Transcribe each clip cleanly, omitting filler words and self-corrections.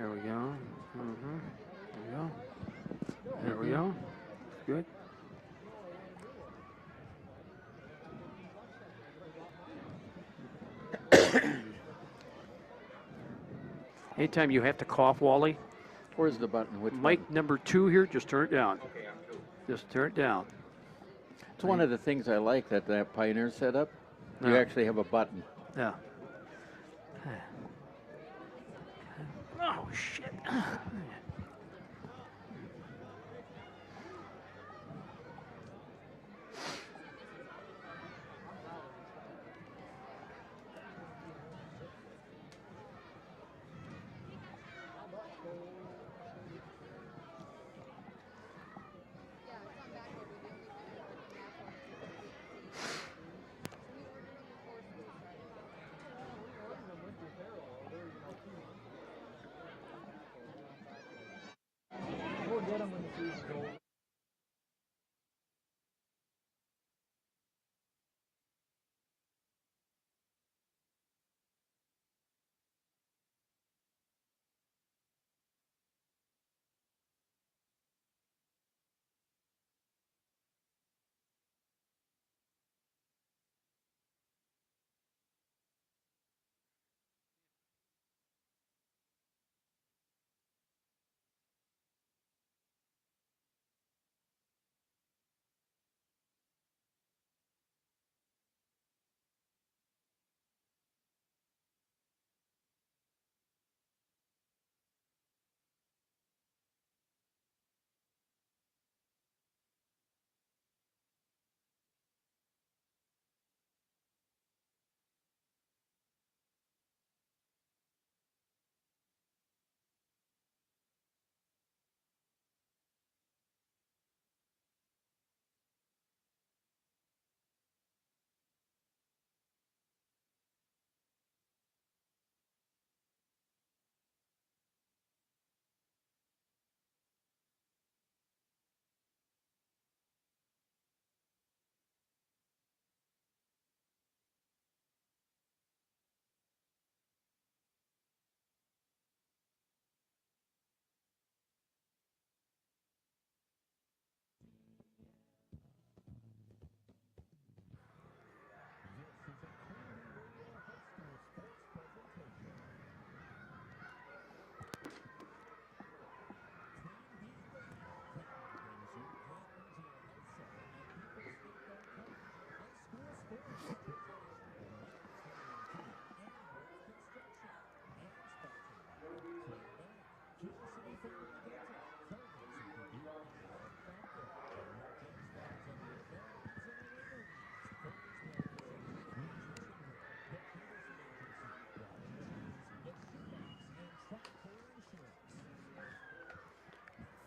There we go. Mm-hmm. There we go. There we go. Good. Anytime you have to cough, Wally, Where's the button? Which mic button? number 2 here, just turn it down. Just turn it down. It's one of the things I like that Pioneer set up. You Yeah. actually have a button. Yeah. Oh, shit.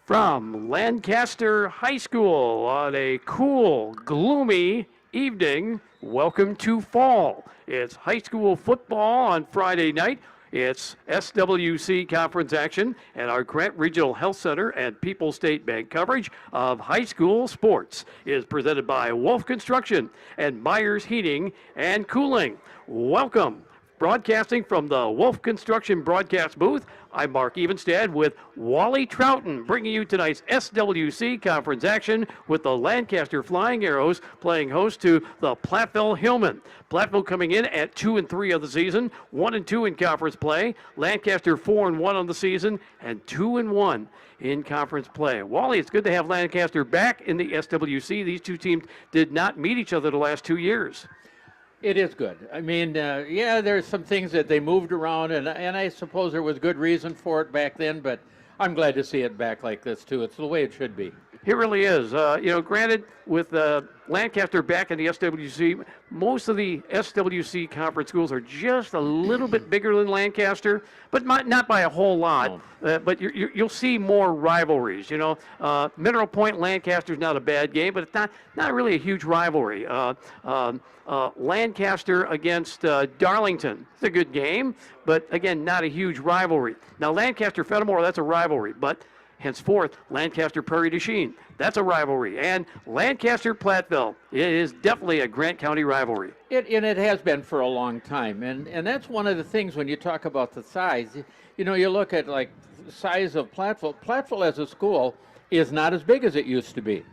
From Lancaster High School on a cool, gloomy evening, welcome to fall. It's high school football on Friday night. It's SWC conference action and our Grant Regional Health Center and People's State Bank coverage of high school sports is presented by Wolf Construction and Myers Heating and Cooling. Welcome. Broadcasting from the Wolf Construction broadcast booth, I'm Mark Evenstad with Wally Troughton, bringing you tonight's SWC conference action with the Lancaster Flying Arrows playing host to the Platteville Hillmen. Platteville coming in at 2-3 of the season, 1-2 in conference play. Lancaster 4-1 on the season, and 2-1 in conference play. Wally, it's good to have Lancaster back in the SWC. These two teams did not meet each other the last 2 years. It is good. I mean, yeah, there's some things that they moved around, and I suppose there was good reason for it back then, but I'm glad to see it back like this, too. It's the way it should be. It really is. Granted, with Lancaster back in the SWC, most of the SWC conference schools are just a little bit bigger than Lancaster, but not by a whole lot. But you'll see more rivalries. Mineral Point, Lancaster's not a bad game, but it's not really a huge rivalry. Lancaster against Darlington, it's a good game, but again, not a huge rivalry. Now, Lancaster-Fenimore, that's a rivalry, but henceforth, Lancaster-Prairie du Chien, that's a rivalry. And Lancaster-Platteville, it is definitely a Grant County rivalry. And it has been for a long time. And that's one of the things when you talk about the size. You look at like size of Platteville as a school is not as big as it used to be.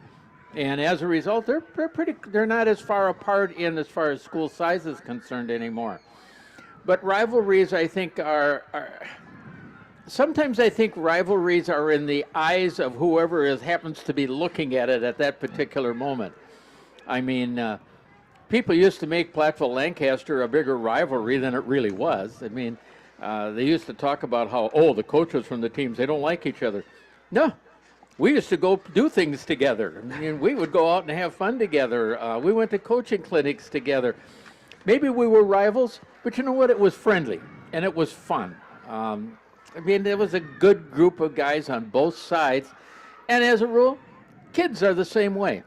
And as a result, they're not as far apart in as far as school size is concerned anymore. But rivalries, I think, sometimes I think rivalries are in the eyes of whoever happens to be looking at it at that particular moment. I mean, people used to make Platteville Lancaster a bigger rivalry than it really was. I mean, they used to talk about how, the coaches from the teams, they don't like each other. No. We used to go do things together. I mean, we would go out and have fun together. We went to coaching clinics together. Maybe we were rivals, but you know what? It was friendly, and it was fun. I mean, there was a good group of guys on both sides, and as a rule, kids are the same way.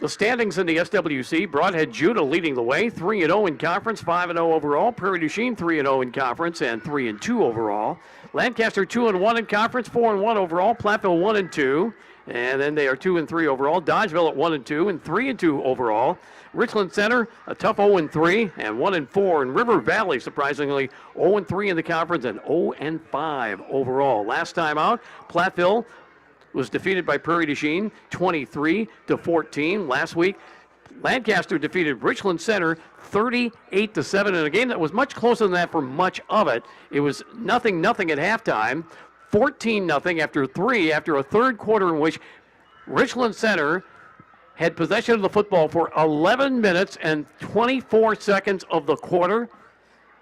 The standings in the SWC, Broadhead Judah leading the way, 3-0 in conference, 5-0 overall. Prairie du Chien 3-0 in conference and 3-2 overall. Lancaster 2-1 in conference, 4-1 overall. Platteville 1-2, and then they are 2-3 overall. Dodgeville at 1-2 and 3-2 overall. Richland Center a tough 0-3 and 1-4, and River Valley surprisingly 0-3 in the conference and 0-5 overall. Last time out, Platteville was defeated by Prairie du Chien 23-14. Last week, Lancaster defeated Richland Center 38-7 in a game that was much closer than that for much of it. It was 0-0 at halftime, 14-0 after 3, after a third quarter in which Richland Center had possession of the football for 11 minutes and 24 seconds of the quarter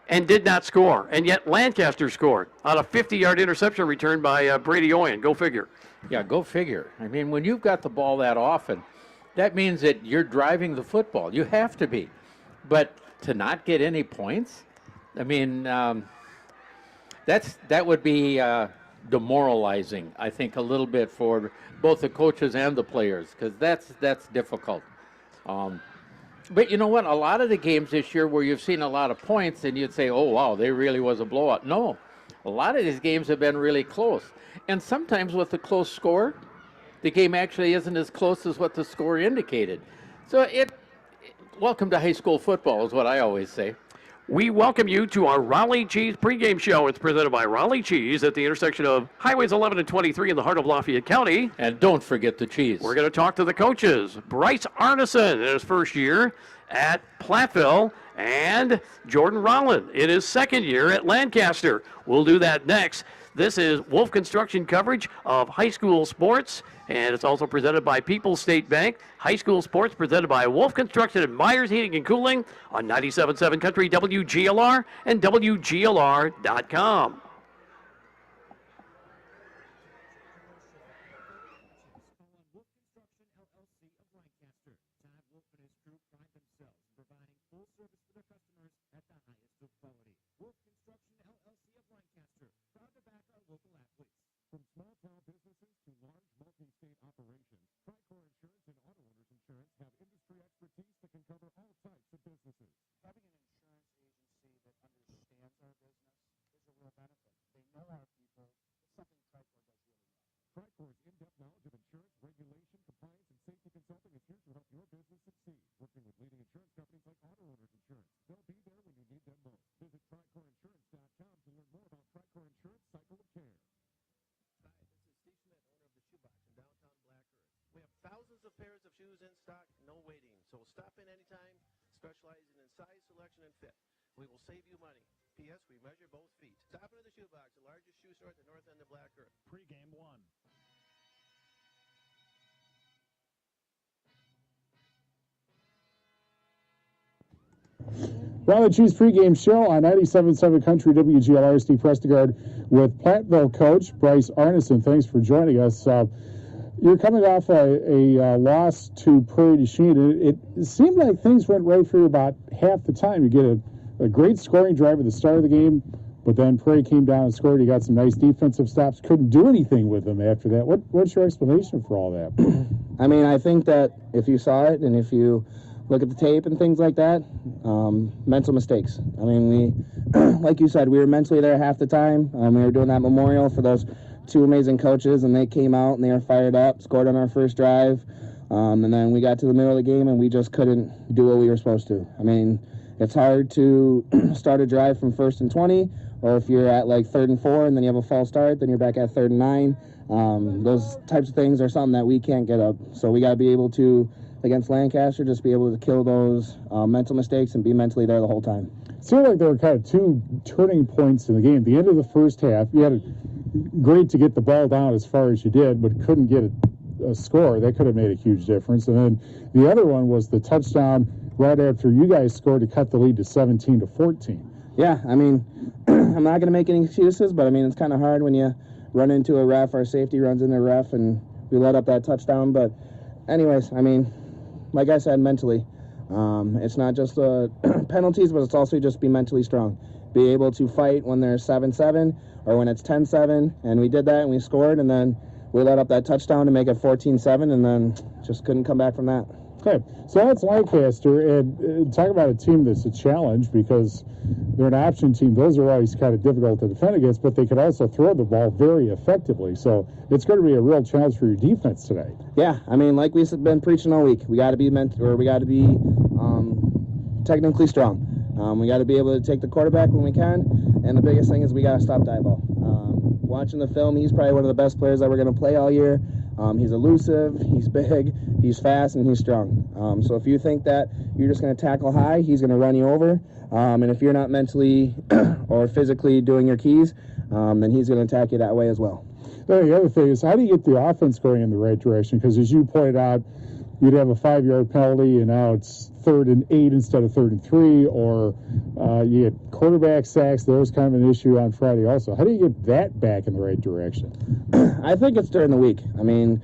and did not score. And yet Lancaster scored on a 50-yard interception return by Brady Oyen. Go figure. Yeah, go figure. I mean, when you've got the ball that often, that means that you're driving the football. You have to be. But to not get any points, I mean, that would be demoralizing, I think, a little bit for both the coaches and the players, because that's difficult. But you know what? A lot of the games this year where you've seen a lot of points and you'd say, oh, wow, they really was a blowout. No, a lot of these games have been really close. And sometimes with a close score, the game actually isn't as close as what the score indicated. So welcome to high school football is what I always say. We welcome you to our Raleigh Cheese pregame show. It's presented by Raleigh Cheese at the intersection of Highways 11 and 23 in the heart of Lafayette County. And don't forget the cheese. We're going to talk to the coaches. Bryce Arneson in his first year at Platteville, and Jordan Rolland in his second year at Lancaster. We'll do that next. This is Wolf Construction coverage of high school sports, and it's also presented by People's State Bank. High school sports presented by Wolf Construction and Myers Heating and Cooling on 97.7 Country WGLR and WGLR.com. From small town businesses to large multi-state operations, Tricor Insurance and Auto Owners Insurance have industry expertise that can cover all types of businesses. Having an insurance agency that understands our business is a real benefit. They know our people. It's something Tricor does really well. Tricor's in-depth knowledge of insurance, regulation, compliance, and safety consulting is here to help your business succeed. Working with leading insurance companies like Auto Owners Insurance. They'll be there when you need them most. Visit TricorInsurance.com to learn more about Tricor Insurance Cycle of Care. We have thousands of pairs of shoes in stock, no waiting. So stop in anytime, specializing in size, selection, and fit. We will save you money. P.S. We measure both feet. Stop into the Shoebox, the largest shoe store at the north end of Black Earth. Pre-game 1. Raleigh Cheese pregame show on 97.7 Country WGLR. Steve Prestegard with Platteville coach Bryce Arneson. Thanks for joining us. You're coming off a loss to Prairie du Chien. It seemed like things went right for you about half the time. You get a great scoring drive at the start of the game, but then Prairie came down and scored. You got some nice defensive stops. Couldn't do anything with them after that. What's your explanation for all that? I mean, I think that if you saw it and if you look at the tape and things like that, mental mistakes. I mean, we, like you said, we were mentally there half the time. We were doing that memorial for those two amazing coaches, and they came out and they were fired up, scored on our first drive, and then we got to the middle of the game and we just couldn't do what we were supposed to. I mean, it's hard to start a drive from 1st and 20 or if you're at like 3rd and 4 and then you have a false start, then you're back at 3rd and 9. Those types of things are something that we can't get up. So we got to be able to, against Lancaster, just be able to kill those mental mistakes and be mentally there the whole time. It seemed like there were kind of two turning points in the game. At the end of the first half, you had great to get the ball down as far as you did, but couldn't get a score. That could have made a huge difference. And then the other one was the touchdown right after you guys scored to cut the lead to 17-14. Yeah, I mean, I'm not going to make any excuses, but I mean, it's kind of hard when you run into a ref, our safety runs into a ref, and we let up that touchdown. But anyways, I mean, like I said, mentally, it's not just penalties, but it's also just be mentally strong. Be able to fight when there's 7-7 or when it's 10-7, and we did that and we scored, and then we let up that touchdown to make it 14-7, and then just couldn't come back from that. Okay, so that's Lancaster, and talk about a team that's a challenge because they're an option team. Those are always kind of difficult to defend against, but they could also throw the ball very effectively. So it's going to be a real challenge for your defense today. Yeah, I mean, like we've been preaching all week, we got to be technically strong. We got to be able to take the quarterback when we can, and the biggest thing is we got to stop die ball. Watching the film, he's probably one of the best players that we're going to play all year. He's elusive, he's big, he's fast, and he's strong. So if you think that you're just going to tackle high, he's going to run you over. And if you're not mentally or physically doing your keys, then he's going to attack you that way as well. The other thing is, how do you get the offense going in the right direction? Because as you pointed out, you'd have a 5-yard penalty, and now it's 3rd and 8 instead of 3rd and 3, or you get quarterback sacks. There was kind of an issue on Friday also. How do you get that back in the right direction? I think it's during the week. I mean,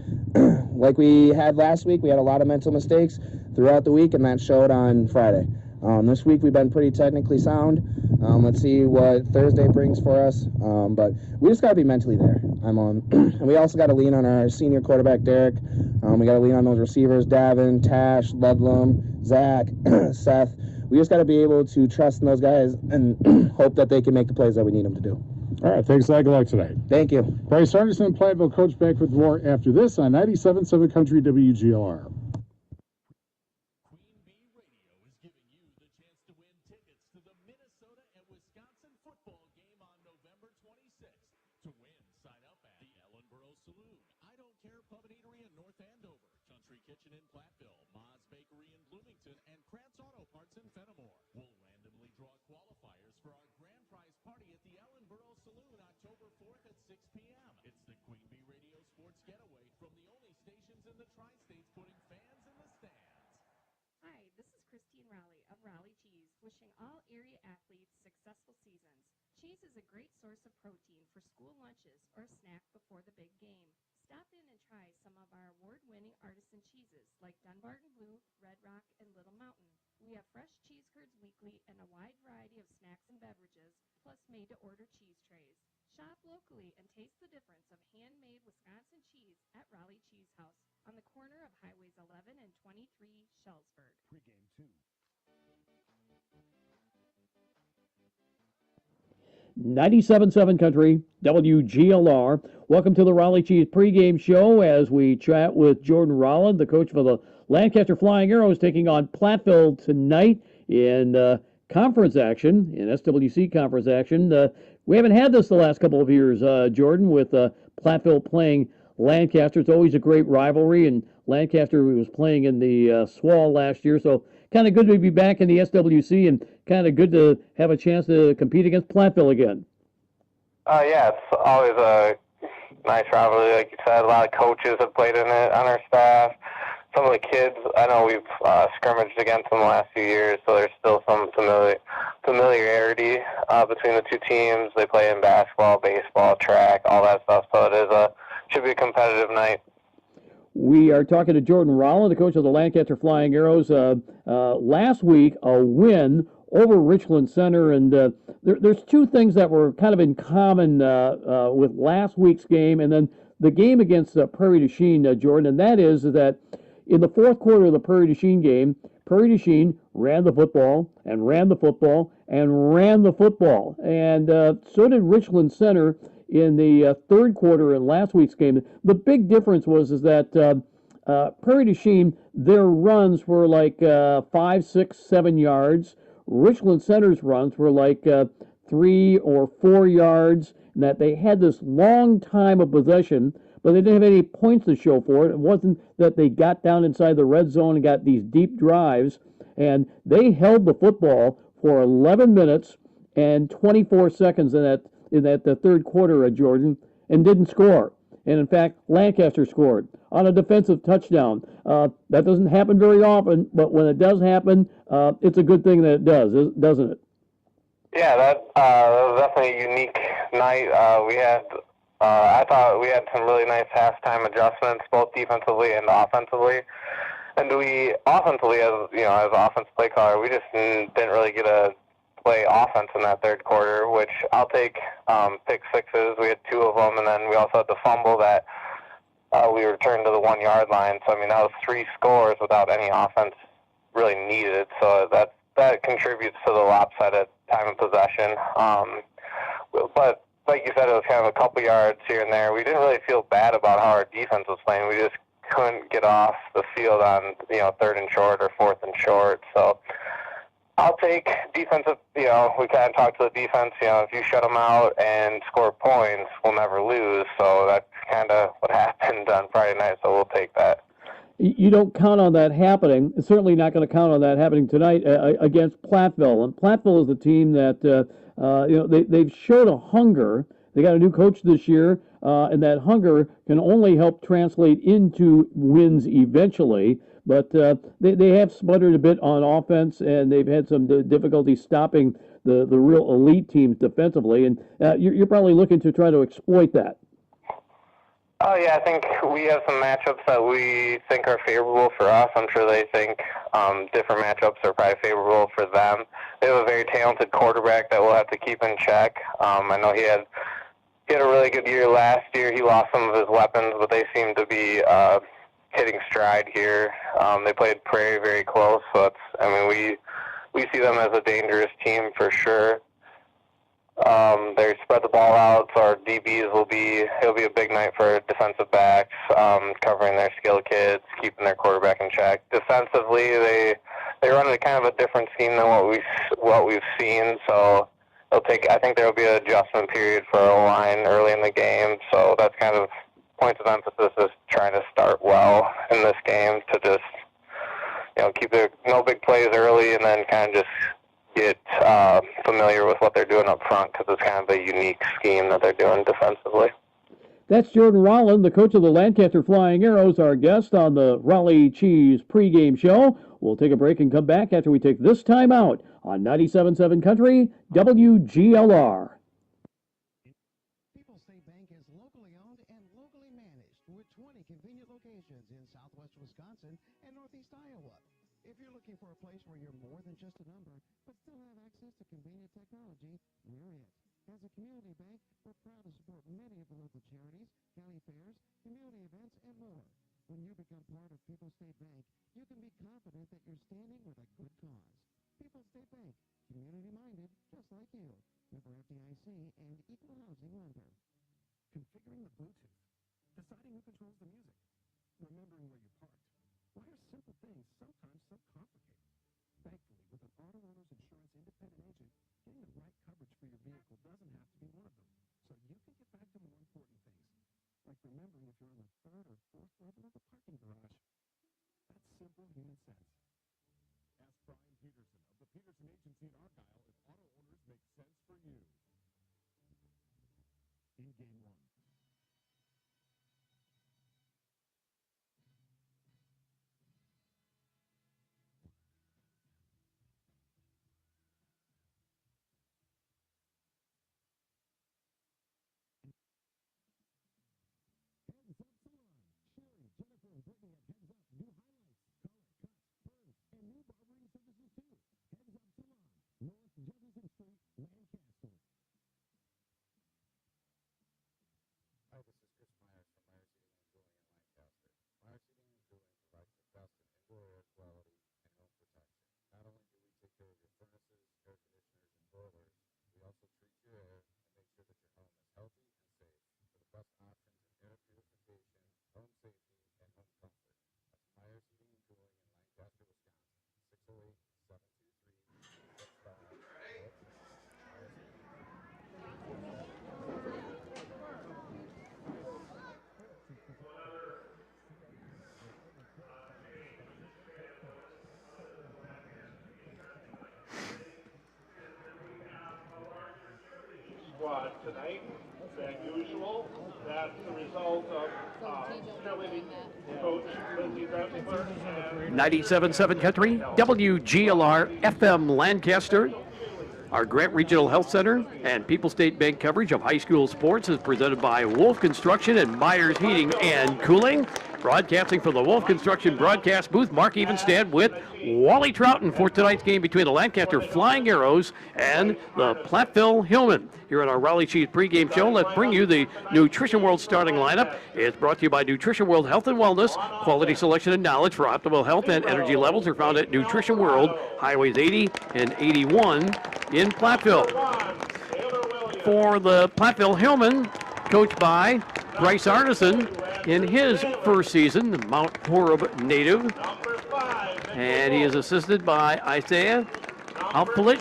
like we had last week, we had a lot of mental mistakes throughout the week, and that showed on Friday. This week we've been pretty technically sound. Let's see what Thursday brings for us. But we just got to be mentally there. And we also got to lean on our senior quarterback, Derek. We got to lean on those receivers, Davin, Tash, Ludlam, Zach, Seth. We just got to be able to trust in those guys and hope that they can make the plays that we need them to do. All right, thanks a lot. Good luck today. Thank you. Bryce Arneson, Platteville coach, back with more after this on 97.7 Country WGLR. Kitchen in Platteville, Ma's Bakery in Bloomington, and Krantz Auto Parts in Fenimore. We'll randomly draw qualifiers for our grand prize party at the Ellenboro Saloon October 4th at 6 p.m. It's the Queen Bee Radio Sports Getaway from the only stations in the Tri-States putting fans in the stands. Hi, this is Christine Raleigh of Raleigh Cheese, wishing all area athletes successful seasons. Cheese is a great source of protein for school lunches or a snack before the big game. Stop in and try some of our award-winning artisan cheeses like Dunbarton Blue, Red Rock, and Little Mountain. We have fresh cheese curds weekly and a wide variety of snacks and beverages, plus made-to-order cheese trays. Shop locally and taste the difference of handmade Wisconsin cheese at Raleigh Cheese House on the corner of Highways 11 and 23, Shellsburg. Pregame 2. 97.7 Country, WGLR. Welcome to the Raleigh Cheese pregame show as we chat with Jordan Rolland, the coach for the Lancaster Flying Arrows, taking on Platteville tonight in conference action, in SWC conference action. We haven't had this the last couple of years, Jordan, with Platteville playing Lancaster. It's always a great rivalry, and Lancaster was playing in the SWAL last year, so kind of good to be back in the SWC and kind of good to have a chance to compete against Platteville again. Yeah, it's always a nice rivalry, like you said. A lot of coaches have played in it on our staff. Some of the kids, I know we've scrimmaged against them the last few years, so there's still some familiarity between the two teams. They play in basketball, baseball, track, all that stuff, so it should be a competitive night. We are talking to Jordan Rolland, the coach of the Lancaster Flying Arrows. Last week, a win over Richland Center, and there's two things that were kind of in common with last week's game and then the game against Prairie du Chien, Jordan, and that is that in the fourth quarter of the Prairie du Chien game, Prairie du Chien ran the football and ran the football and ran the football, and so did Richland Center in the third quarter in last week's game. The big difference was that Prairie du Chien, their runs were like 5, 6, 7 yards. Richland Center's runs were like 3 or 4 yards, and that they had this long time of possession, but they didn't have any points to show for it. It wasn't that they got down inside the red zone and got these deep drives, and they held the football for 11 minutes and 24 seconds in that the third quarter, Jordan, and didn't score. And in fact, Lancaster scored on a defensive touchdown. That doesn't happen very often, but when it does happen, it's a good thing that it does, doesn't it? Yeah, that was definitely a unique night. I thought we had some really nice halftime adjustments, both defensively and offensively. And offensively, as offensive play caller, we just didn't really get to play offense in that third quarter, which I'll take pick sixes. We had 2 of them, and then we also had the fumble that we returned to the 1 yard line. So, I mean, that was 3 scores without any offense really needed. So that contributes to the lopsided time of possession. But like you said, it was kind of a couple yards here and there. We didn't really feel bad about how our defense was playing. We just couldn't get off the field on, third and short or fourth and short. So I'll take defensive, we kind of talked to the defense, if you shut them out and score points, we'll never lose. So that's kind of what happened on Friday night, so we'll take that. You don't count on that happening. Certainly not going to count on that happening tonight against Platteville. And Platteville is a team that, they've showed a hunger. They got a new coach this year, and that hunger can only help translate into wins eventually. But they have sputtered a bit on offense, and they've had some difficulty stopping the real elite teams defensively. And you're probably looking to try to exploit that. Oh, yeah, I think we have some matchups that we think are favorable for us. I'm sure they think different matchups are probably favorable for them. They have a very talented quarterback that we'll have to keep in check. I know he had a really good year last year. He lost some of his weapons, but they seem to be hitting stride here. They played Prairie very close, so we see them as a dangerous team for sure. They spread the ball out, so our DBs it'll be a big night for defensive backs, covering their skilled kids, keeping their quarterback in check. Defensively, they run a kind of a different scheme than what we've seen, so I think there'll be an adjustment period for our line early in the game, so that's kind of points of emphasis is trying to start well in this game to just, keep no big plays early and then kind of just get familiar with what they're doing up front because it's kind of a unique scheme that they're doing defensively. That's Jordan Rolland, the coach of the Lancaster Flying Arrows, our guest on the Raleigh Cheese pregame show. We'll take a break and come back after we take this time out on 97.7 Country, WGLR. People State Bank is locally owned and locally managed with 20 convenient locations in southwest Wisconsin and northeast Iowa. If you're looking for a place where you're more than just a number, but still have access to convenient technology, we're it. As a community bank, we're proud to support many of the local charities, county fairs, community events, and more. When you become part of People State Bank, you can be confident that you're standing with a good cause. People State Bank, community-minded, just like you. Member FDIC and equal housing lender. Configuring the Bluetooth, deciding who controls the music, remembering where you parked. Why are simple things sometimes so complicated? Thankfully, with an auto owner's insurance independent agent, getting the right coverage for your vehicle doesn't have to be one of them. So you can get back to more important things, like remembering if you're on the third or fourth level of the parking garage. That's simple human sense. Ask Brian Peterson of the Peterson Agency in Argyle if auto owners make sense for you. In game one. Heads Up Salon. Sherry, Jennifer, and Brittany at Heads Up. New highlights, color, cuts, burns, and new barbering services too. Heads Up Salon, North Jefferson Street, Lancaster. tonight than usual. That's the result of cheerleading coach Lindsay Dressler and 97.7 Country, WGLR FM Lancaster. Our Grant Regional Health Center and People's State Bank coverage of high school sports is presented by Wolf Construction and Myers Heating and Cooling. Broadcasting from the Wolf Construction broadcast booth, Mark Evenstad with Wally Troughton for tonight's game between the Lancaster Flying Arrows and the Platteville Hillmen. Here on our Raleigh Cheese pregame show, let's bring you the Nutrition World starting lineup. It's brought to you by Nutrition World Health and Wellness. Quality selection and knowledge for optimal health and energy levels are found at Nutrition World, Highways 80 and 81 in Platteville. For the Platteville Hillmen, coached by Bryce Arneson in his first season, the Mount Horeb native. And he is assisted by Isaiah Alpelich,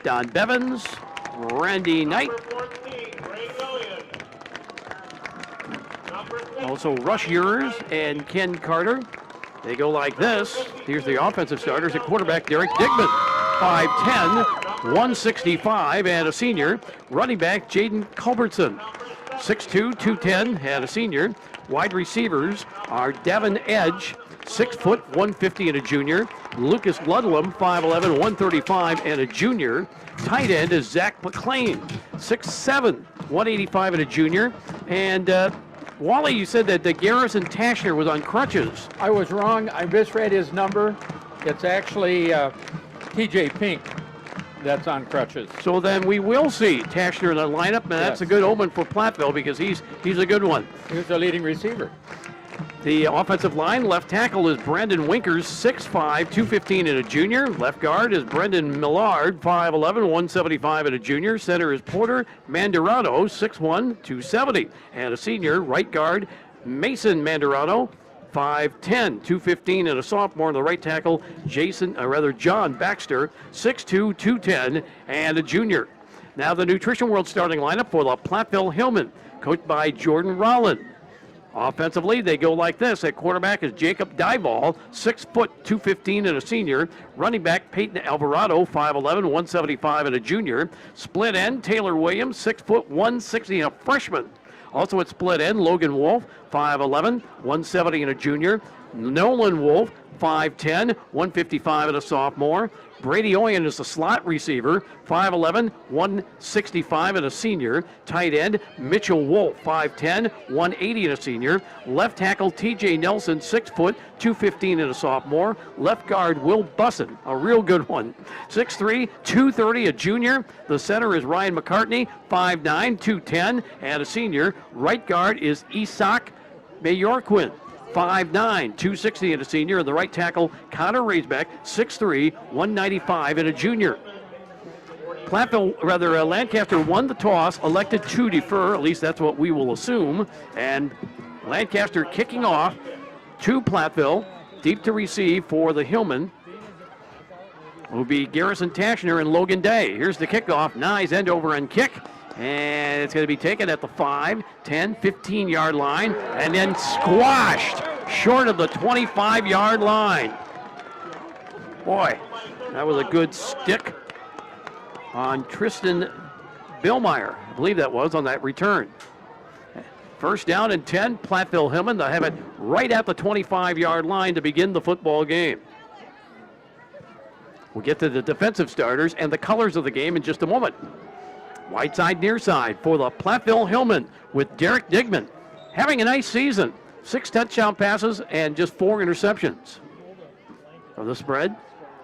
Don Bevins, Randy Knight, also Rush Ures and Ken Carter. They go like this. Here's the offensive starters at quarterback, Derek Digman, 5'10", 165, and a senior. Running back, Jaden Culbertson, 6'2", 210, and a senior. Wide receivers are Devin Edge, 6 foot, 150, and a junior. Lucas Ludlam, 5'11", 135, and a junior. Tight end is Zach McLean, 6'7", 185, and a junior. And Wally, you said that the Garrison Tashner was on crutches. I was wrong. I misread his number. It's actually TJ Pink that's on crutches. So then we will see Tashner in the lineup, and that's a good omen for Platteville because he's a good one. He's the leading receiver. The offensive line, left tackle is Brandon Winkers, 6'5", 215, and a junior. Left guard is Brendan Millard, 5'11", 175, and a junior. Center is Porter Mandarano, 6'1", 270, and a senior. Right guard, Mason Mandarano, 5'10", 215, and a sophomore. And the right tackle, John Baxter, 6'2", 210, and a junior. Now the Nutrition World starting lineup for the Platteville Hillmen, coached by Jordan Rowland. Offensively, they go like this. At quarterback is Jacob Dyball, 6 foot, 215, and a senior. Running back Peyton Alvarado, 5'11", 175, and a junior. Split end, Taylor Williams, 6 foot, 160, and a freshman. Also at split end, Logan Wolf, 5'11", 170, and a junior. Nolan Wolf, 5'10", 155, and a sophomore. Brady Oyen is the slot receiver, 5'11", 165, and a senior. Tight end, Mitchell Wolf, 5'10", 180, and a senior. Left tackle, TJ Nelson, 6 foot, 215, and a sophomore. Left guard, Will Bussin, a real good one, 6'3", 230, a junior. The center is Ryan McCartney, 5'9", 210, and a senior. Right guard is Isak Mayorquin, 5'9", 260, and a senior. And the right tackle, Connor Raisbeck, 6'3", 195, and a junior. Lancaster won the toss, elected to defer, at least that's what we will assume. And Lancaster kicking off to Platteville, deep to receive for the Hillmen. Will be Garrison Tashner and Logan Day. Here's the kickoff, nice end over and kick. And it's going to be taken at the 5, 10, 15-yard line, and then squashed short of the 25-yard line. Boy, that was a good stick on Tristan Billmeyer. I believe that was on that return. First down and 10, Platteville Hillmen. They'll have it right at the 25-yard line to begin the football game. We'll get to the defensive starters and the colors of the game in just a moment. Right side, near side for the Platteville Hillmen with Derek Digman having a nice season. 6 touchdown passes and just 4 interceptions. For the spread,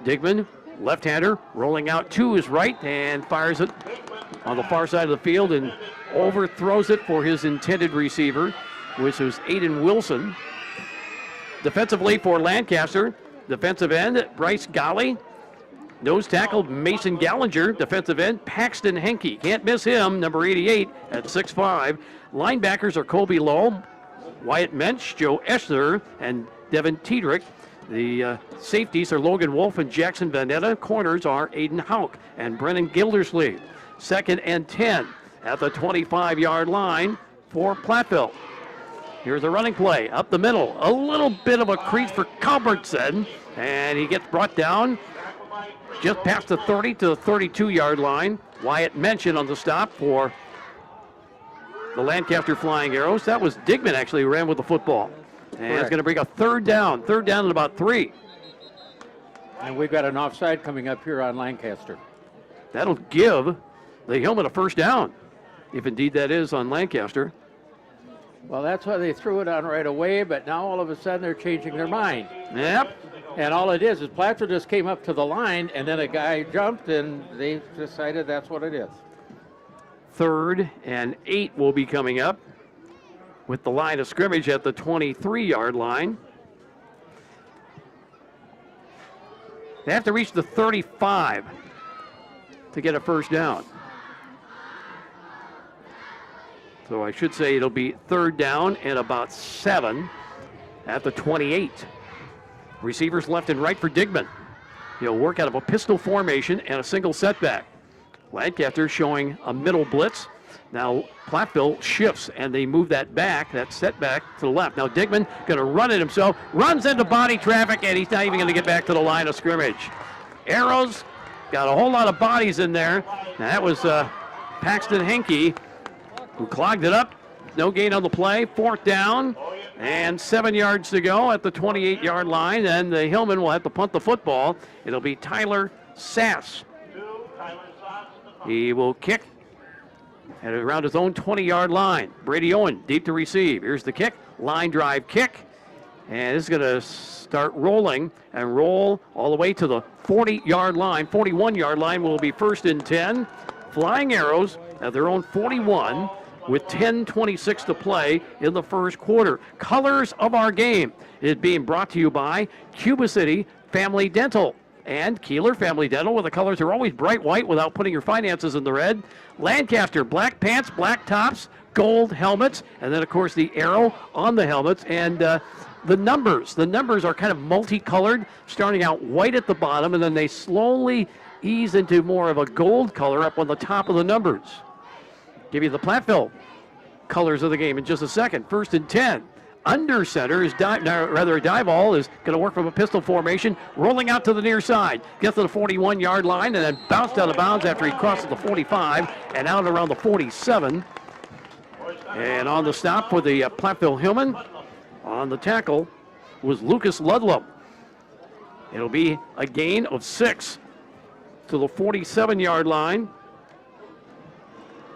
Digman, left-hander, rolling out to his right and fires it on the far side of the field and overthrows it for his intended receiver, which was Aiden Wilson. Defensively for Lancaster, defensive end, Bryce Golly. Nose tackle, Mason Gallinger. Defensive end, Paxton Henke. Can't miss him, number 88 at 6'5". Linebackers are Colby Lowell, Wyatt Mensch, Joe Eschler, and Devin Tiedrick. The safeties are Logan Wolf and Jackson Vanetta. Corners are Aiden Hauk and Brennan Gildersleeve. 2nd and 10 at the 25-yard line for Platteville. Here's a running play up the middle. A little bit of a crease for Culbertson, and he gets brought down just past the 30 to the 32-yard line. Wyatt mentioned on the stop for the Lancaster Flying Arrows. That was Digman actually who ran with the football. And it's going to bring a third down at about 3. And we've got an offside coming up here on Lancaster. That'll give the Hillman a first down, if indeed that is on Lancaster. Well, that's why they threw it on right away, but now all of a sudden they're changing their mind. Yep. And all it is Platteville just came up to the line, and then a guy jumped, and they decided that's what it is. 3rd and 8 will be coming up with the line of scrimmage at the 23-yard line. They have to reach the 35 to get a first down. So I should say it'll be 3rd down and about 7 at the 28. Receivers left and right for Digman. He'll work out of a pistol formation and a single setback. Lancaster showing a middle blitz. Now Platteville shifts and they move that setback to the left. Now Digman going to run it himself, runs into body traffic, and he's not even going to get back to the line of scrimmage. Arrows got a whole lot of bodies in there. Now that was Paxton Henke who clogged it up. No gain on the play. 4th down and 7 yards to go at the 28-yard line. And the Hillman will have to punt the football. It'll be Tyler Sass. He will kick at around his own 20-yard line. Brady Owen deep to receive. Here's the kick. Line drive kick. And this is going to start rolling and roll all the way to the 40-yard line. 41-yard line will be 1st and 10. Flying Arrows at their own 41 with 10:26 to play in the first quarter. Colors of our game is being brought to you by Cuba City Family Dental and Keeler Family Dental, where the colors are always bright white without putting your finances in the red. Lancaster, black pants, black tops, gold helmets, and then of course the arrow on the helmets. And the numbers are kind of multicolored, starting out white at the bottom, and then they slowly ease into more of a gold color up on the top of the numbers. Give you the Platteville colors of the game in just a second. 1st and 10. Under center is Dival is going to work from a pistol formation, rolling out to the near side. Gets to the 41-yard line and then bounced out of bounds after he crosses the 45 and out around the 47. And on the stop for the Platteville Hillman, on the tackle was Lucas Ludlam. It'll be a gain of 6 to the 47-yard line.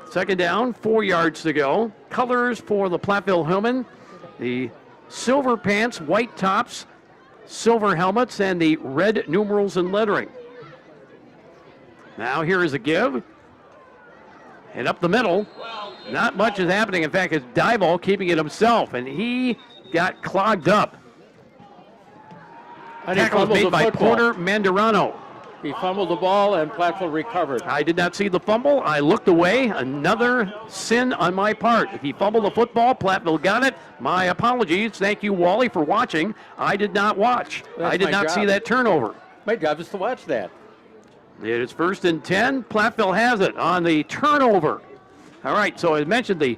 2nd down, 4 yards to go. Colors for the Platteville Hillman. The silver pants, white tops, silver helmets, and the red numerals and lettering. Now here is a give. And up the middle, not much is happening. In fact, it's Dival keeping it himself, and he got clogged up. Tackle was made by Porter Mandarano. He fumbled the ball, and Platteville recovered. I did not see the fumble. I looked away. Another sin on my part. If he fumbled the football, Platteville got it. My apologies. Thank you, Wally, for watching. I did not watch. I did not see that turnover. My job is to watch that. It is 1st and 10. Platteville has it on the turnover. All right, so I mentioned the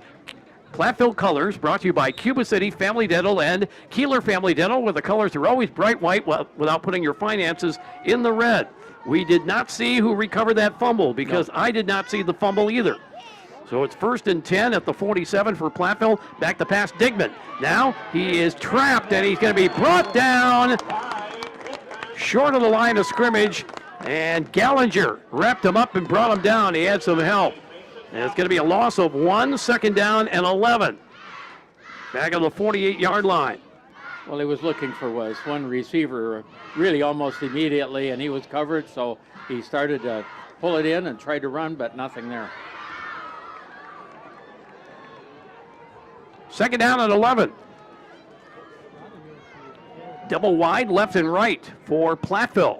Platteville colors brought to you by Cuba City Family Dental and Keeler Family Dental, where the colors are always bright white without putting your finances in the red. We did not see who recovered that fumble because I did not see the fumble either. So it's 1st and 10 at the 47 for Platteville. Back to pass Digman. Now he is trapped and he's going to be brought down short of the line of scrimmage. And Gallinger wrapped him up and brought him down. He had some help. And it's going to be a loss of 1, 2nd down and 11. Back on the 48-yard line. Well, he was looking for one receiver really almost immediately, and he was covered, so he started to pull it in and tried to run, but nothing there. 2nd down and 11. Double wide left and right for Platteville.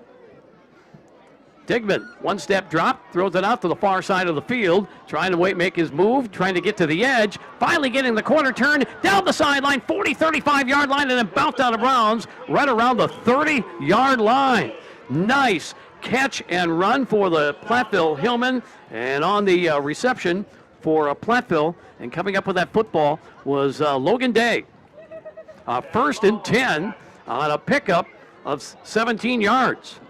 Digman, one-step drop, throws it out to the far side of the field, trying to make his move, trying to get to the edge, finally getting the corner turn, down the sideline, 40, 35-yard line, and then bounced out of bounds right around the 30-yard line. Nice catch and run for the Platteville Hillman, and on the reception for Platteville, and coming up with that football was Logan Day. 1st and 10 on a pickup of 17 yards.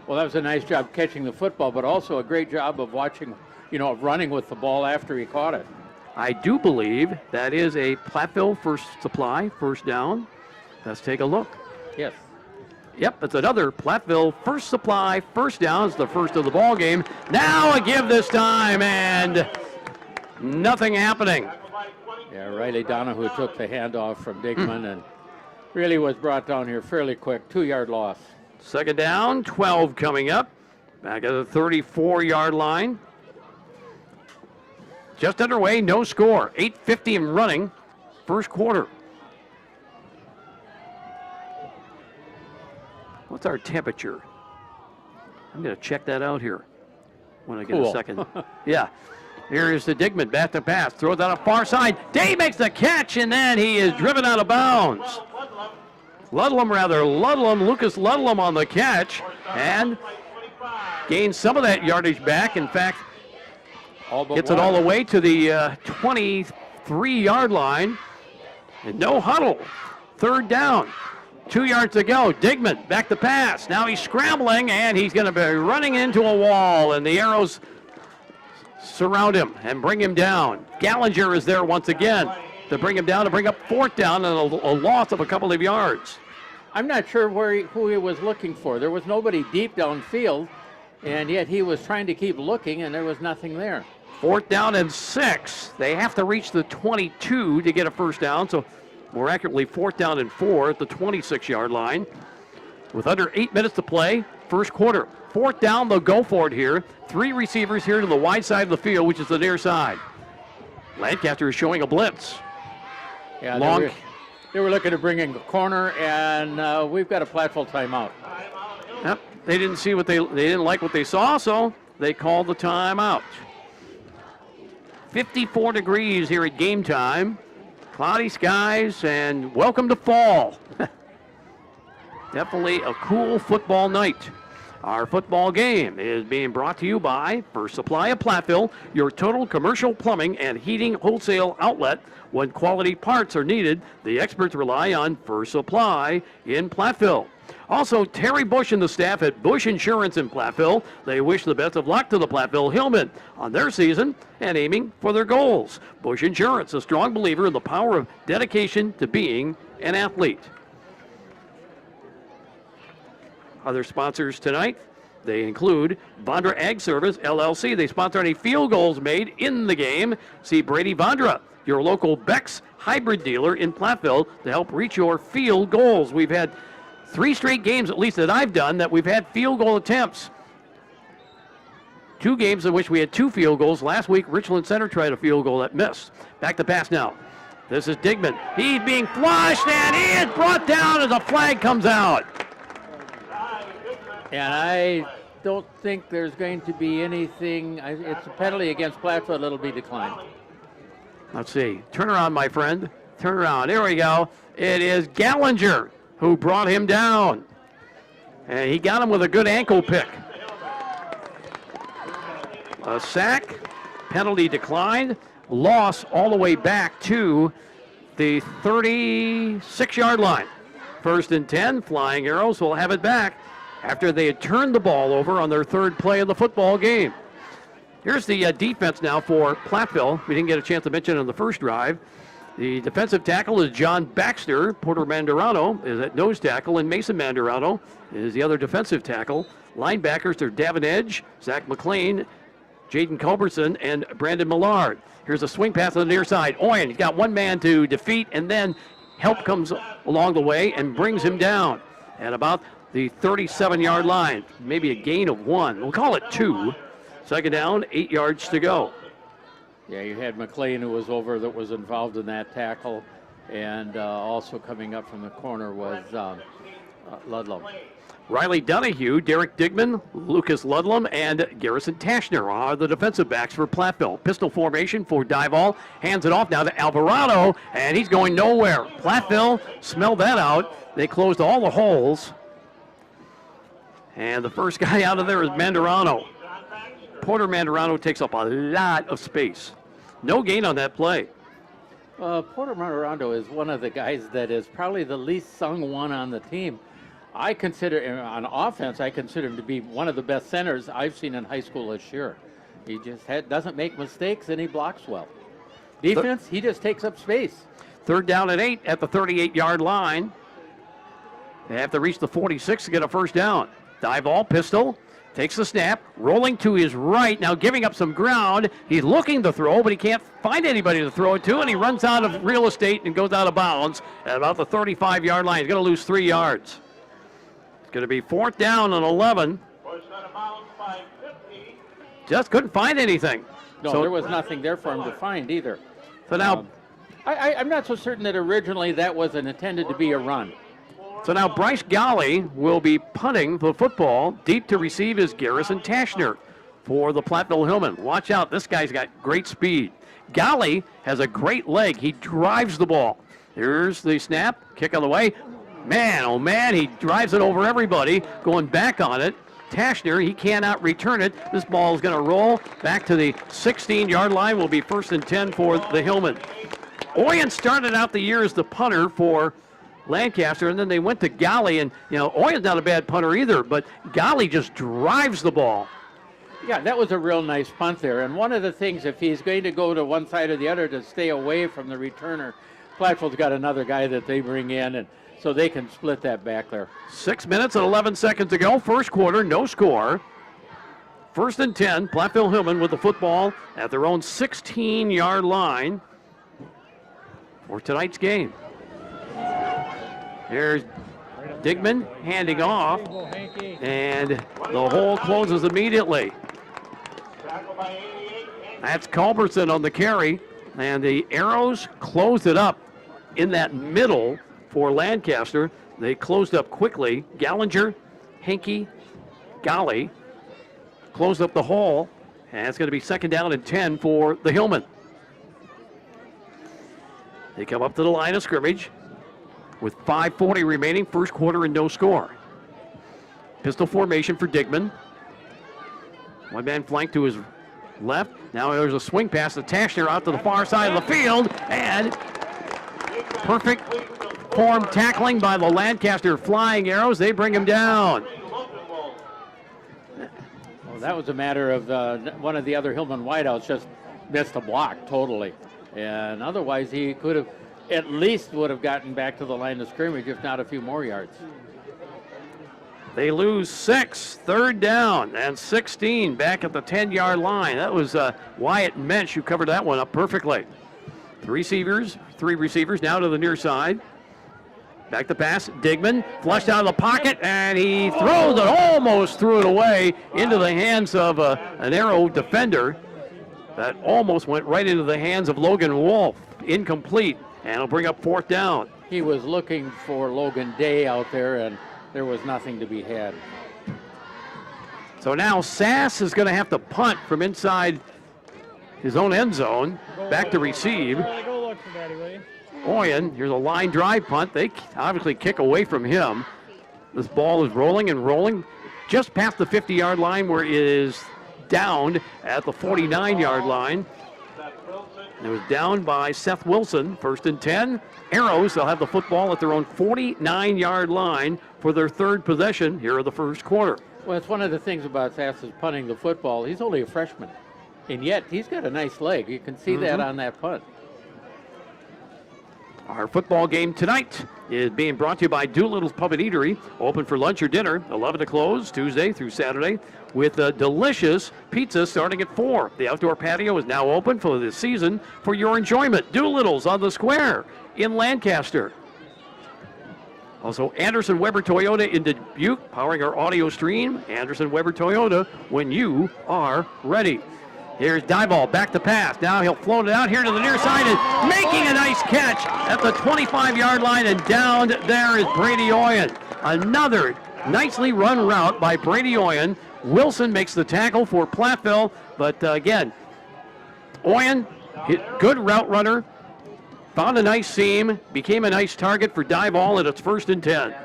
Well, that was a nice job catching the football, but also a great job of watching, of running with the ball after he caught it. I do believe that is a Platteville first supply, first down. Let's take a look. Yes. Yep, it's another Platteville first supply, first down. It's the first of the ball game. Now a give this time, and nothing happening. Yeah, Riley Donahue took the handoff from Digman and really was brought down here fairly quick. 2-yard loss. Second down, 12 coming up. Back at the 34-yard line. Just underway, no score. 8:50 and running, first quarter. What's our temperature? I'm going to check that out here when I get a second. Yeah. Here is the Digman, back to pass, throws out a far side. Day makes the catch, and then he is driven out of bounds. Lucas Ludlam on the catch, and gains some of that yardage back. In fact, gets it all the way to the 23-yard line. And no huddle. Third down. 2 yards to go. Digman back to pass. Now he's scrambling, and he's going to be running into a wall, and the arrows surround him and bring him down. Gallinger is there once again to bring him down, to bring up fourth down and a loss of a couple of yards. I'm not sure who he was looking for. There was nobody deep downfield, and yet he was trying to keep looking, and there was nothing there. Fourth down and 6. They have to reach the 22 to get a first down, so more accurately, fourth down and 4 at the 26-yard line. With under 8 minutes to play, first quarter. Fourth down, they'll go for it here. 3 receivers here to the wide side of the field, which is the near side. Lancaster is showing a blitz. Yeah, they were looking to bring in the corner, and we've got a Platteville timeout. Yep, they didn't see they didn't like what they saw, so they called the timeout. 54 degrees here at game time. Cloudy skies, and welcome to fall. Definitely a cool football night. Our football game is being brought to you by First Supply of Platteville, your total commercial plumbing and heating wholesale outlet. When quality parts are needed, the experts rely on First Supply in Platteville. Also, Terry Bush and the staff at Bush Insurance in Platteville. They wish the best of luck to the Platteville Hillmen on their season and aiming for their goals. Bush Insurance, a strong believer in the power of dedication to being an athlete. Other sponsors tonight, they include Vondra Ag Service, LLC. They sponsor any field goals made in the game. See Brady Vondra, your local Beck's hybrid dealer in Platteville, to help reach your field goals. We've had 3 straight games, at least that I've done, that we've had field goal attempts. 2 games in which we had 2 field goals. Last week, Richland Center tried a field goal that missed. Back to pass now. This is Digman. He's being flushed, and he is brought down as a flag comes out. And I don't think there's going to be anything. It's a penalty against Platteville. It'll be declined. Let's see. Turn around, my friend. Turn around. There we go. It is Gallinger who brought him down. And he got him with a good ankle pick. A sack, penalty declined, loss all the way back to the 36-yard line. First and 10, Flying Arrows will have it back after they had turned the ball over on their third play of the football game. Here's the defense now for Platteville. We didn't get a chance to mention it on the first drive. The defensive tackle is John Baxter. Porter Mandarano is at nose tackle, and Mason Mandarano is the other defensive tackle. Linebackers are Davin Edge, Zach McLean, Jaden Culberson, and Brandon Millard. Here's a swing pass on the near side. Oyen, he's got one man to defeat, and then help comes along the way and brings him down at about the 37-yard line. Maybe a gain of 1. We'll call it 2. Second down, 8 yards to go. Yeah, you had McLean who was over that was involved in that tackle, and also coming up from the corner was Ludlam. Riley Donahue, Derek Digman, Lucas Ludlam, and Garrison Tashner are the defensive backs for Platteville. Pistol formation for Dival. Hands it off now to Alvarado, and he's going nowhere. Platteville smelled that out. They closed all the holes. And the first guy out of there is Mandarano. Porter Mandarano takes up a lot of space. No gain on that play. Porter Mandarano is one of the guys that is probably the least sung one on the team. I consider him on offense. I consider him to be one of the best centers I've seen in high school this year. He just doesn't make mistakes and he blocks well. Defense, he just takes up space. 3rd down and 8 at the 38-yard line. They have to reach the 46 to get a first down. Dive ball, pistol, takes the snap, rolling to his right, now giving up some ground. He's looking to throw, but he can't find anybody to throw it to, and he runs out of real estate and goes out of bounds at about the 35-yard line. He's going to lose 3 yards. It's going to be 4th down and 11. Just couldn't find anything. No, so there was nothing there for him to find either. So now, I'm not so certain that originally that wasn't intended to be a run. So now Bryce Golly will be punting the football. Deep to receive is Garrison Tashner for the Platteville Hillmen. Watch out, this guy's got great speed. Golly has a great leg. He drives the ball. Here's the snap, kick on the way. Man, oh man, he drives it over everybody, going back on it. Tashner, he cannot return it. This ball is going to roll back to the 16-yard line. Will be 1st and 10 for the Hillmen. Oyen started out the year as the punter for Lancaster, and then they went to Golly, and Oyen's not a bad punter either, but Golly just drives the ball. Yeah, that was a real nice punt there. And one of the things, if he's going to go to one side or the other to stay away from the returner, Platteville's got another guy that they bring in, and so they can split that back there. 6 minutes and 11 seconds to go. First quarter, no score. 1st and 10, Platteville Hillmen with the football at their own 16-yard line for tonight's game. Here's Digman handing off, and the hole closes immediately. That's Culbertson on the carry, and the Arrows closed it up in that middle for Lancaster. They closed up quickly. Gallinger, Henke, Golly closed up the hole, and it's going to be 2nd down and 10 for the Hillmen. They come up to the line of scrimmage with 5:40 remaining, first quarter and no score. Pistol formation for Digman. One man flank to his left. Now there's a swing pass to Tashner out to the far side of the field, and perfect form tackling by the Lancaster Flying Arrows. They bring him down. Well, that was a matter of one of the other Hillman wideouts just missed a block totally. And otherwise he could have at least would have gotten back to the line of scrimmage, if not a few more yards. They lose 6, 3rd down and 16 back at the 10-yard line. That was Wyatt Mensch who covered that one up perfectly. Three receivers now to the near side. Back to pass, Digman, flushed out of the pocket, and he throws it, almost threw it away into the hands of an Arrow defender. That almost went right into the hands of Logan Wolf. Incomplete, and it'll bring up 4th down. He was looking for Logan Day out there, and there was nothing to be had. So now Sass is going to have to punt from inside his own end zone, back to receive. Oyen, here's a line drive punt. They obviously kick away from him. This ball is rolling and rolling just past the 50-yard line, where it is downed at the 49-yard line. It was down by Seth Wilson. 1st and 10. Arrows, they'll have the football at their own 49-yard line for their 3rd possession here of the first quarter. Well, it's one of the things about Sass is punting the football. He's only a freshman, and yet he's got a nice leg. You can see that on that punt. Our football game tonight is being brought to you by Doolittle's Pub and Eatery, open for lunch or dinner, 11 to close, Tuesday through Saturday, with a delicious pizza starting at 4. The outdoor patio is now open for the season for your enjoyment. Doolittle's on the square in Lancaster. Also, Anderson Weber Toyota in Dubuque, powering our audio stream. Anderson Weber Toyota, when you are ready. Here's Dieball, back to pass. Now he'll float it out here to the near side and making a nice catch at the 25-yard line, and down there is Brady Oyen. Another nicely run route by Brady Oyen. Wilson makes the tackle for Platteville, but again, Oyen, good route runner, found a nice seam, became a nice target for Dieball, and it's 1st and 10.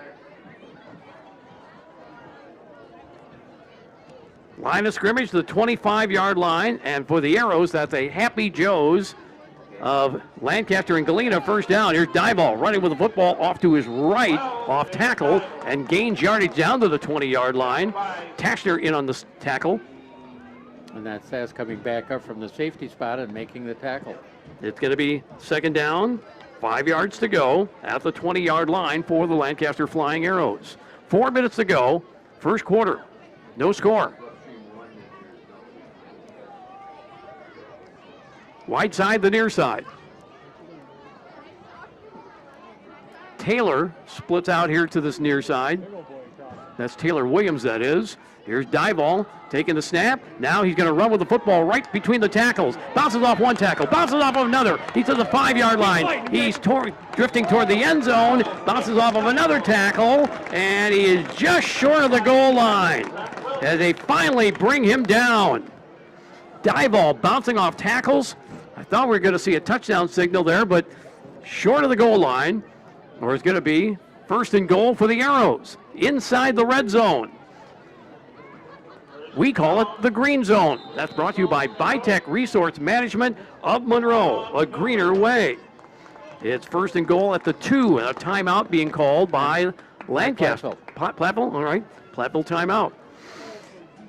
Line of scrimmage, the 25-yard line, and for the Arrows, that's a Happy Joe's of Lancaster and Galena. First down. Here's Dival running with the football off to his right, off tackle, and gains yardage down to the 20-yard line. Tashner in on the tackle. And that's Sass coming back up from the safety spot and making the tackle. It's going to be second down, 5 yards to go at the 20-yard line for the Lancaster Flying Arrows. 4 minutes to go, first quarter. No score. Wide side, the near side. Taylor splits out here to this near side. That's Taylor Williams, that is. Here's Dival taking the snap. Now he's going to run with the football right between the tackles. Bounces off one tackle, bounces off of another. He's to the 5-yard line. He's drifting toward the end zone, bounces off of another tackle, and he is just short of the goal line as they finally bring him down. Dival bouncing off tackles. I thought we were going to see a touchdown signal there, but short of the goal line, or it's going to be first and goal for the Arrows inside the red zone. We call it the green zone. That's brought to you by Bitech Resource Management of Monroe, a greener way. It's first and goal at the 2, and a timeout being called by Lancaster. Platteville, all right. Platteville timeout.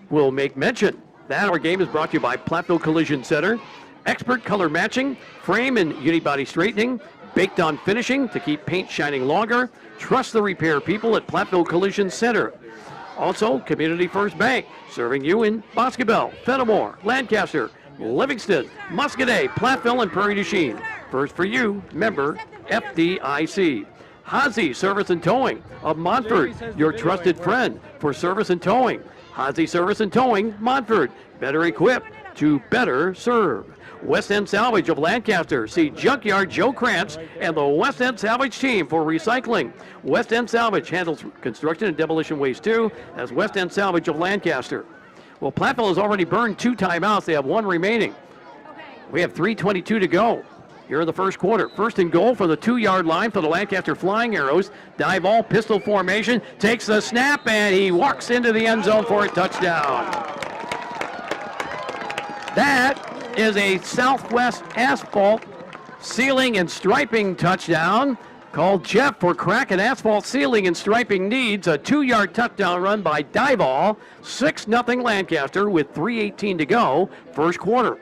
We'll make mention that our game is brought to you by Platteville Collision Center. Expert color matching, frame and unibody straightening, baked on finishing to keep paint shining longer. Trust the repair people at Platteville Collision Center. Also, Community First Bank, serving you in Boscobel, Fenimore, Lancaster, Livingston, Muscadet, Platteville, and Prairie du Chien. First for you, member FDIC. Hazy Service and Towing of Montford, your trusted friend for service and towing. Hazy Service and Towing, Montford, better equipped to better serve. West End Salvage of Lancaster. See Junkyard Joe Krantz and the West End Salvage team for recycling. West End Salvage handles construction and demolition waste too, as West End Salvage of Lancaster. Well, Platteville has already burned 2 timeouts. They have 1 remaining. We have 3:22 to go here in the first quarter. First and goal for the 2-yard line for the Lancaster Flying Arrows. Dival pistol formation, takes the snap, and he walks into the end zone for a touchdown. That is a Southwest Asphalt Sealing and Striping touchdown. Called Jeff for crack and asphalt sealing and striping needs. A 2-yard touchdown run by Dival. 6-0 Lancaster with 3:18 to go. First quarter.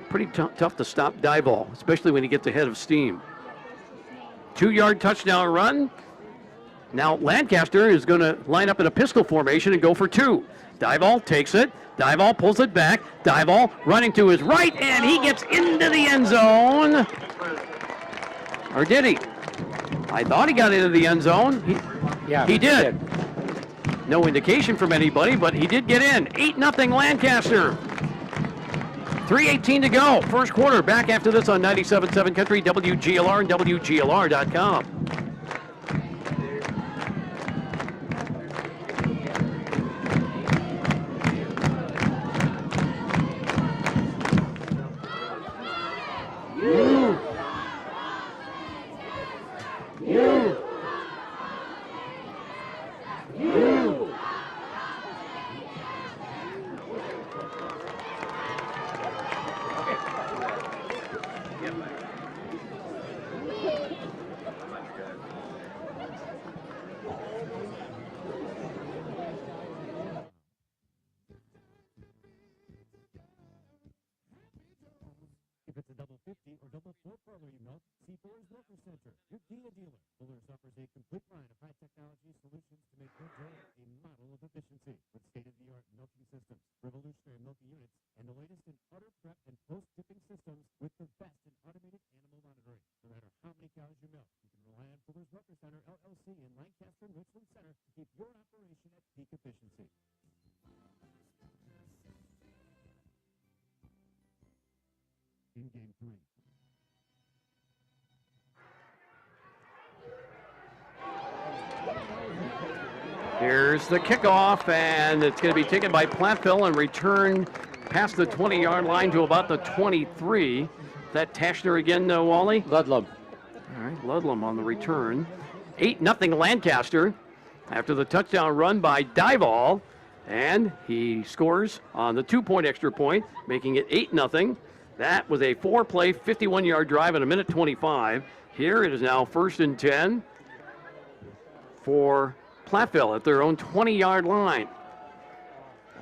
Pretty tough to stop Dival, especially when he gets ahead of steam. 2-yard touchdown run. Now Lancaster is going to line up in a pistol formation and go for 2. Dival takes it. Dival pulls it back. Dival running to his right, and he gets into the end zone. Or did he? I thought he got into the end zone. He did. No indication from anybody, but he did get in. 8-0 Lancaster. 3:18 to go. First quarter. Back after this on 97.7 Country, WGLR, and WGLR.com. If it's a double 50 or double 4 parlor you milk, see Fuller's Milker Center, your Kia dealer. Fuller's offers a complete line of high technology solutions to make your joy a model of efficiency with state-of-the-art milking systems, revolutionary milking units, and the latest in udder prep and post-dipping systems with the best in automated animal monitoring. No matter how many cows you milk, you can rely on Fuller's Milker Center, LLC in Lancaster and Richland Center to keep your operation at peak efficiency. In game 3. Here's the kickoff, and it's going to be taken by Platteville and returned past the 20-yard line to about the 23. That Tashner again, Wally? Ludlam. All right, Ludlam on the return. 8-0 Lancaster after the touchdown run by Dival. And he scores on the 2-point extra point, making it 8-0. That was a 4-play, 51-yard drive in a minute 25. Here it is now 1st and 10 for Platteville at their own 20-yard line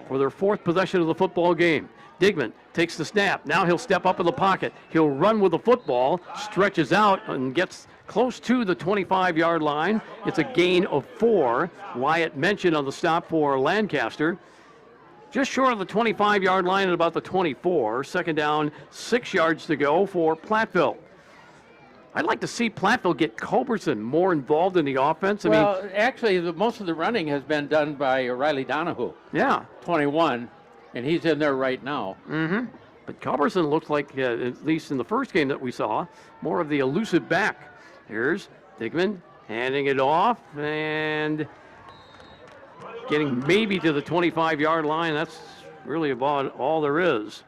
for their 4th possession of the football game. Digman takes the snap. Now he'll step up in the pocket. He'll run with the football, stretches out, and gets close to the 25-yard line. It's a gain of 4. Wyatt mentioned on the stop for Lancaster. Just short of the 25-yard line at about the 24. 2nd down, 6 yards to go for Platteville. I'd like to see Platteville get Culberson more involved in the offense. Actually, most of the running has been done by Riley Donahue. Yeah. 21, and he's in there right now. Mm-hmm. But Culberson looks like, at least in the first game that we saw, more of the elusive back. Here's Digman handing it off and getting maybe to the 25-yard line. That's really about all there is.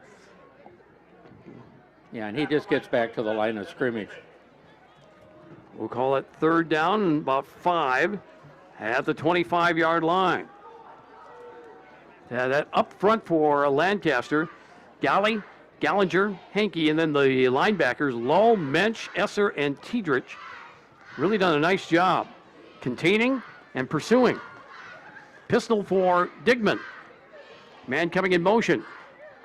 Yeah, and he just gets back to the line of scrimmage. We'll call it 3rd down and about 5 at the 25-yard line. That up front for Lancaster, Galley, Gallinger, Henke, and then the linebackers, Lull, Mensch, Esser, and Tiedrich. Really done a nice job containing and pursuing. Pistol for Digman. Man coming in motion.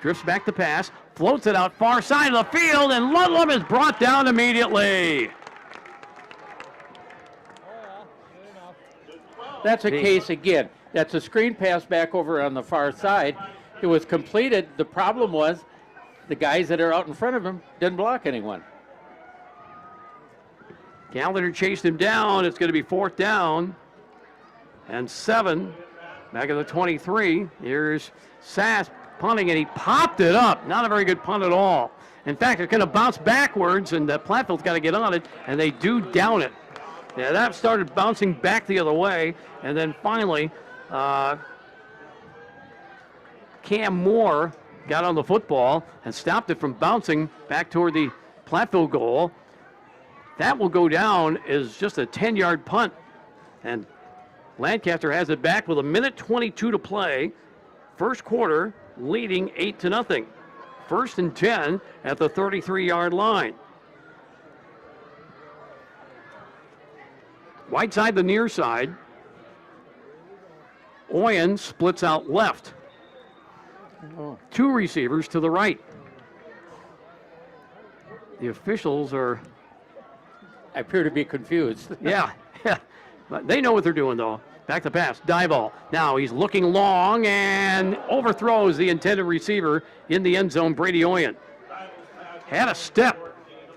Drifts back the pass, floats it out far side of the field, and Ludlam is brought down immediately. That's a case again. That's a screen pass back over on the far side. It was completed. The problem was the guys that are out in front of him didn't block anyone. Gallagher chased him down. It's going to be 4th down and 7. Back at the 23. Here's Sass punting, and he popped it up. Not a very good punt at all. In fact, it's going to bounce backwards, and Platteville's got to get on it, and they do down it. Yeah, that started bouncing back the other way, and then finally, Cam Moore got on the football and stopped it from bouncing back toward the Platteville goal. That will go down as just a 10-yard punt, and Lancaster has it back with a minute 22 to play. First quarter, leading 8-0. 1st and 10 at the 33-yard line. Right side, the near side. Oyen splits out left. 2 receivers to the right. The officials appear to be confused. Yeah. But they know what they're doing, though. Back to pass. Dival. Now he's looking long and overthrows the intended receiver in the end zone, Brady Oyen. Had a step,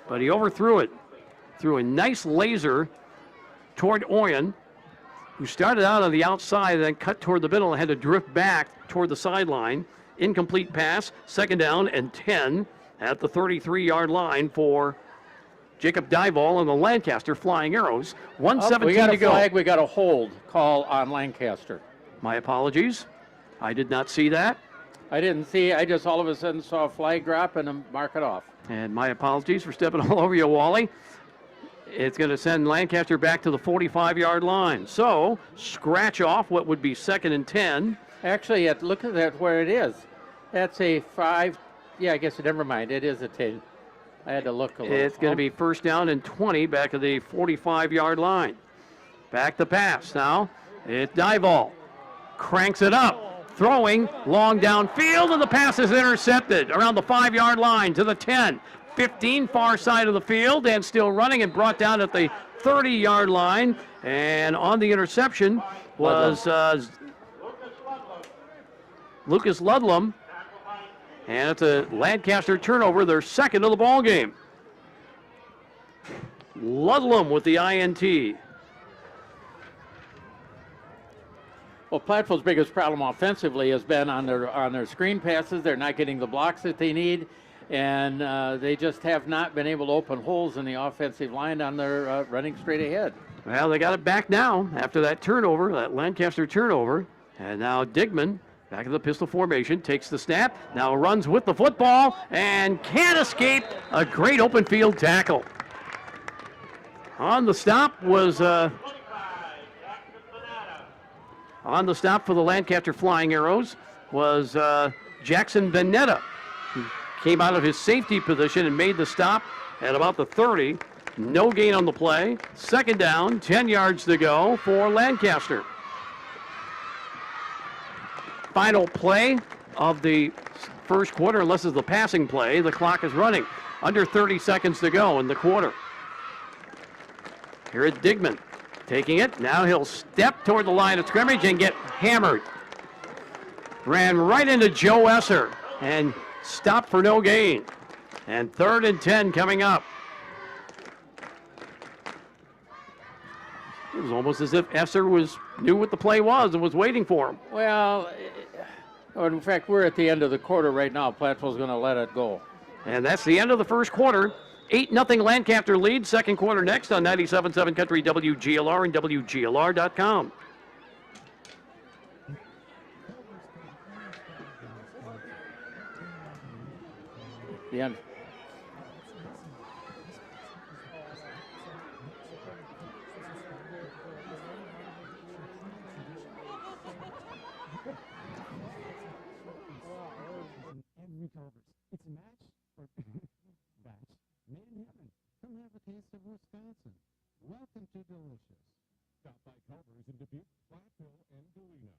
but he overthrew it. Threw a nice laser toward Oyen, who started out on the outside and then cut toward the middle and had to drift back toward the sideline. Incomplete pass, 2nd down and 10 at the 33-yard line for Jacob Dival and the Lancaster Flying Arrows. 1:17 we got to a go. flag, we got a hold call on Lancaster. My apologies. I did not see that. I didn't see, I just all of a sudden saw a flag drop and mark it off. And my apologies for stepping all over you, Wally. It's going to send Lancaster back to the 45-yard line. So, scratch off what would be 2nd and 10. Actually, look at that where it is. That's a 5. Yeah, I guess never mind. It is a 10. I had to look a little. It's going to be 1st down and 20 back at the 45-yard line. Back the pass now. It's Dival. Cranks it up. Throwing long downfield, and the pass is intercepted around the 5-yard line to the 10. 15 far side of the field, and still running and brought down at the 30-yard line. And on the interception was Lucas Ludlam. And it's a Lancaster turnover, their 2nd of the ball game. Ludlam with the INT. Well, Platteville's biggest problem offensively has been on their screen passes. They're not getting the blocks that they need, and they just have not been able to open holes in the offensive line on their running straight ahead. Well, they got it back now after that turnover, that Lancaster turnover. And now Digman, back in the pistol formation, takes the snap, now runs with the football, and can't escape a great open field tackle. On the stop was On the stop for the Lancaster Flying Arrows was Jackson Veneta, who came out of his safety position and made the stop at about the 30. No gain on the play. Second down, 10 yards to go for Lancaster. Final play of the first quarter, unless it's the passing play. The clock is running. Under 30 seconds to go in the quarter. Here at Digman, taking it. Now he'll step toward the line of scrimmage and get hammered. Ran right into Joe Esser and stopped for no gain. And 3rd and 10 coming up. It was almost as if Esser knew what the play was and was waiting for him. Well, in fact, we're at the end of the quarter right now. Platteville's going to let it go. And that's the end of the first quarter. 8-0 Lancaster lead. Second quarter next on 97.7 Country WGLR and WGLR.com. The end. It's a match or batch made in heaven. Come have a taste of Wisconsin. Welcome to Delicious. Stop by Culver's in Dubuque, Platteville, and Galena.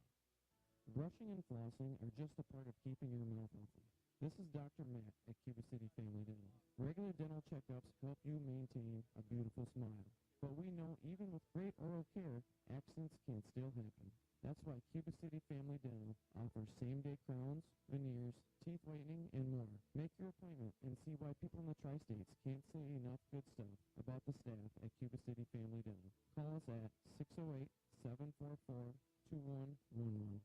Brushing and flossing are just a part of keeping your mouth healthy. This is Dr. Matt at Cuba City Family Dental. Regular dental checkups help you maintain a beautiful smile. But we know even with great oral care, accidents can still happen. That's why Cuba City Family Dental offers same-day crowns, veneers, teeth whitening, and more. Make your appointment and see why people in the Tri-States can't say enough good stuff about the staff at Cuba City Family Dental. Call us at 608-744-2111.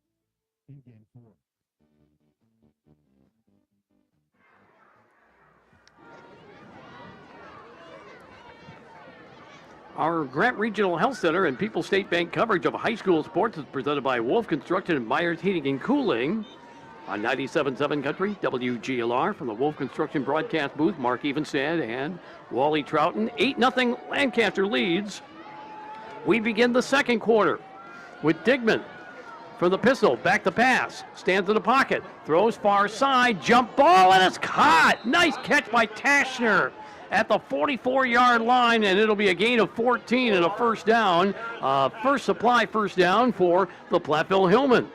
In game 4. Our Grant Regional Health Center and People's State Bank coverage of high school sports is presented by Wolf Construction and Myers Heating and Cooling on 97.7 Country WGLR. From the Wolf Construction broadcast booth, Mark Evenstad and Wally Troughton. 8-0 Lancaster leads. We begin the second quarter with Digman from the pistol, back to pass, stands in the pocket, throws far side, jump ball, and it's caught. Nice catch by Tashner at the 44-yard line, and it'll be a gain of 14 and a first down. First supply first down for the Platteville Hillmen.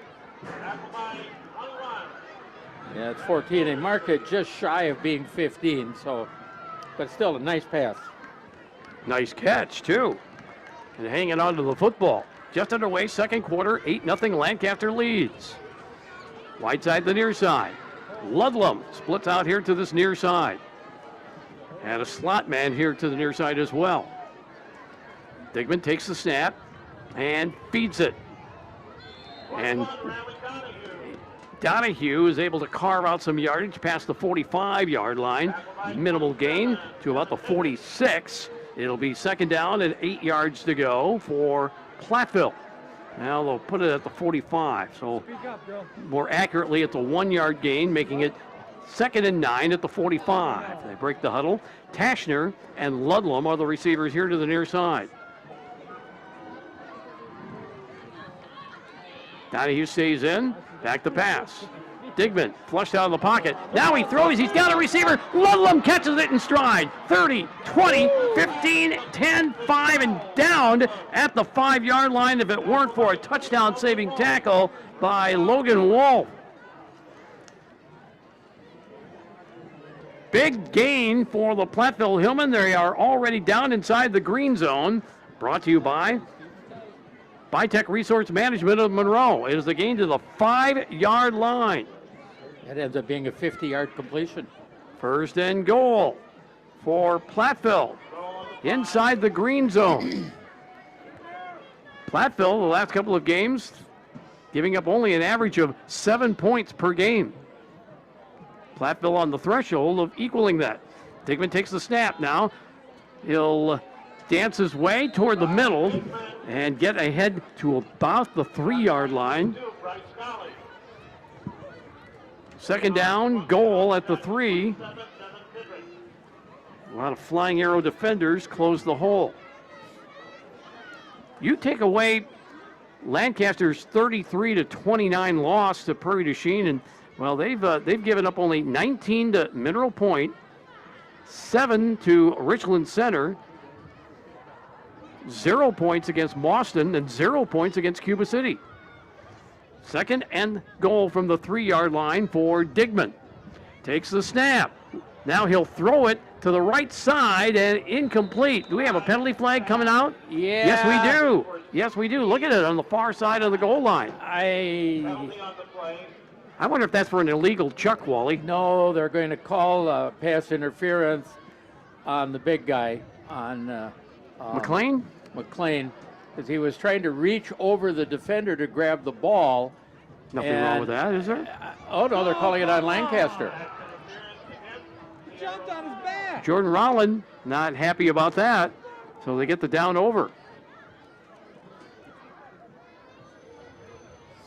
Yeah, it's 14. They marked it just shy of being 15, so, but still a nice pass. Nice catch, too. And hanging on to the football. Just underway, second quarter, 8-0 Lancaster leads. Wide side, the near side. Ludlum splits out here to this near side. And a slot man here to the near side as well. Digman takes the snap and feeds it. And Donahue is able to carve out some yardage past the 45-yard line. Minimal gain to about the 46. It'll be second down and 8 yards to go for Platteville. Now they'll put it at the 45. So more accurately, it's a 1-yard gain, making it second and 9 at the 45. They break the huddle. Tashner and Ludlum are the receivers here to the near side. Donahue stays in. Back to pass. Digman flushed out of the pocket. Now he throws. He's got a receiver. Ludlum catches it in stride. 30, 20, 15, 10, 5, and down at the 5-yard line if it weren't for a touchdown-saving tackle by Logan Wolf. Big gain for the Platteville Hillmen. They are already down inside the green zone. Brought to you by Bytech Resource Management of Monroe. It is a gain to the 5-yard line. That ends up being a 50-yard completion. First and goal for Platteville inside the green zone. Platteville, the last couple of games, giving up only an average of 7 points per game. Platteville on the threshold of equaling that. Digman takes the snap now. He'll dance his way toward the middle and get ahead to about the 3-yard line. Second down, goal at the 3. A lot of Flying Arrow defenders close the hole. You take away Lancaster's 33-29 loss to Prairie du Chien, and well, they've given up only 19 to Mineral Point, 7 to Richland Center, 0 points against Boston, and 0 points against Cuba City. Second and goal from the 3-yard line for Digman. Takes the snap. Now he'll throw it to the right side and incomplete. Do we have a penalty flag coming out? Yeah. Yes, we do. Yes, we do. Look at it on the far side of the goal line. I wonder if that's for an illegal chuck, Wally. No, they're going to call pass interference on the big guy, on McLean? McLean, because he was trying to reach over the defender to grab the ball. Nothing wrong with that, is there? Oh, no, they're calling it on Lancaster. Jumped on his back. Jordan Rowland not happy about that, so they get the down over.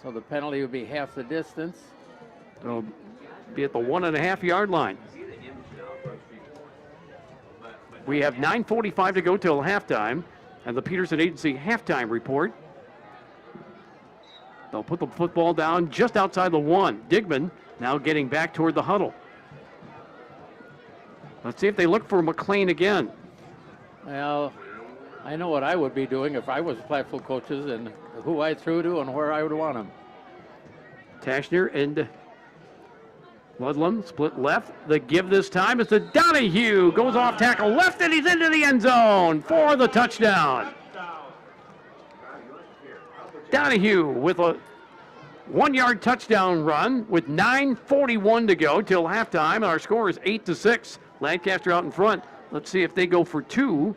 So the penalty would be half the distance. They'll be at the 1.5-yard line. We have 9:45 to go till halftime, and the Peterson Agency halftime report. They'll put the football down just outside the 1. Digman now getting back toward the huddle. Let's see if they look for McLean again. Well, I know what I would be doing if I was Platteville coaches and who I threw to and where I would want them. Tashner and Ludlam split left. The give this time is to Donahue. Goes off tackle left, and he's into the end zone for the touchdown. Donahue with a 1-yard touchdown run with 9:41 to go till halftime, and our score is 8-6. Lancaster out in front. Let's see if they go for 2,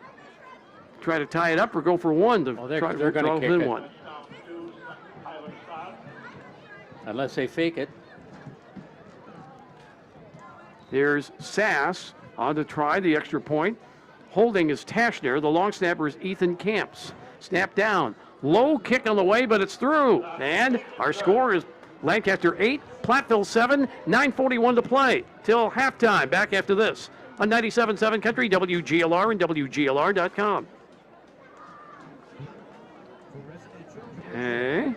try to tie it up, or go for 1 to try to going to kick within it. 1. Unless they fake it. There's Sass on to try the extra point. Holding is Tashner. The long snapper is Ethan Camps. Snap down. Low kick on the way, but it's through. And our score is Lancaster 8, Platteville 7, 9:41 to play till halftime. Back after this on 97.7 Country, WGLR, and WGLR.com. Hey.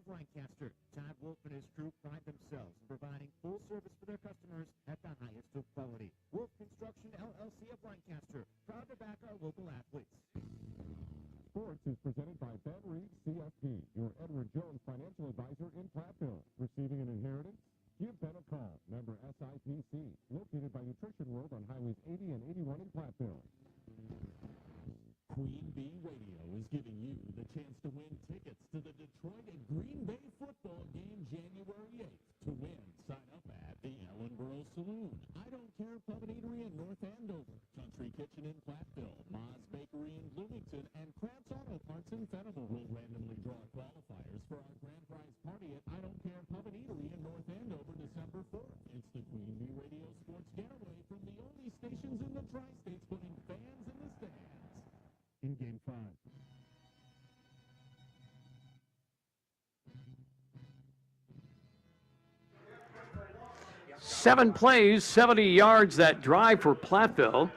Lancaster. Todd Wolf and his crew pride themselves in providing full service for their customers at the highest of quality. Wolf Construction LLC of Lancaster, proud to back our local athletes. Sports is presented by Ben Reed CFP, your Edward Jones financial advisor in Platteville. Receiving an inheritance? Give Ben a call. Member SIPC, located by Nutrition World on Highways 80 and 81 in Platteville. Queen Bee Radio is giving you the chance to win tickets to the Detroit and Green Bay football game January 8th. To win, sign up at the Ellenboro Saloon, I Don't Care Pub and Eatery in North Andover, Country Kitchen in Platteville, Ma's Bakery in Bloomington, and Krantz Auto Parts in Fenimore. We'll randomly draw qualifiers for our grand prize party at I Don't Care Pub and Eatery in North Andover, December 4th. It's the Queen Bee Radio Sports Getaway from the only stations in the Tri-States putting fans in the stands. In Game 5. 7 plays, 70 yards that drive for Platteville.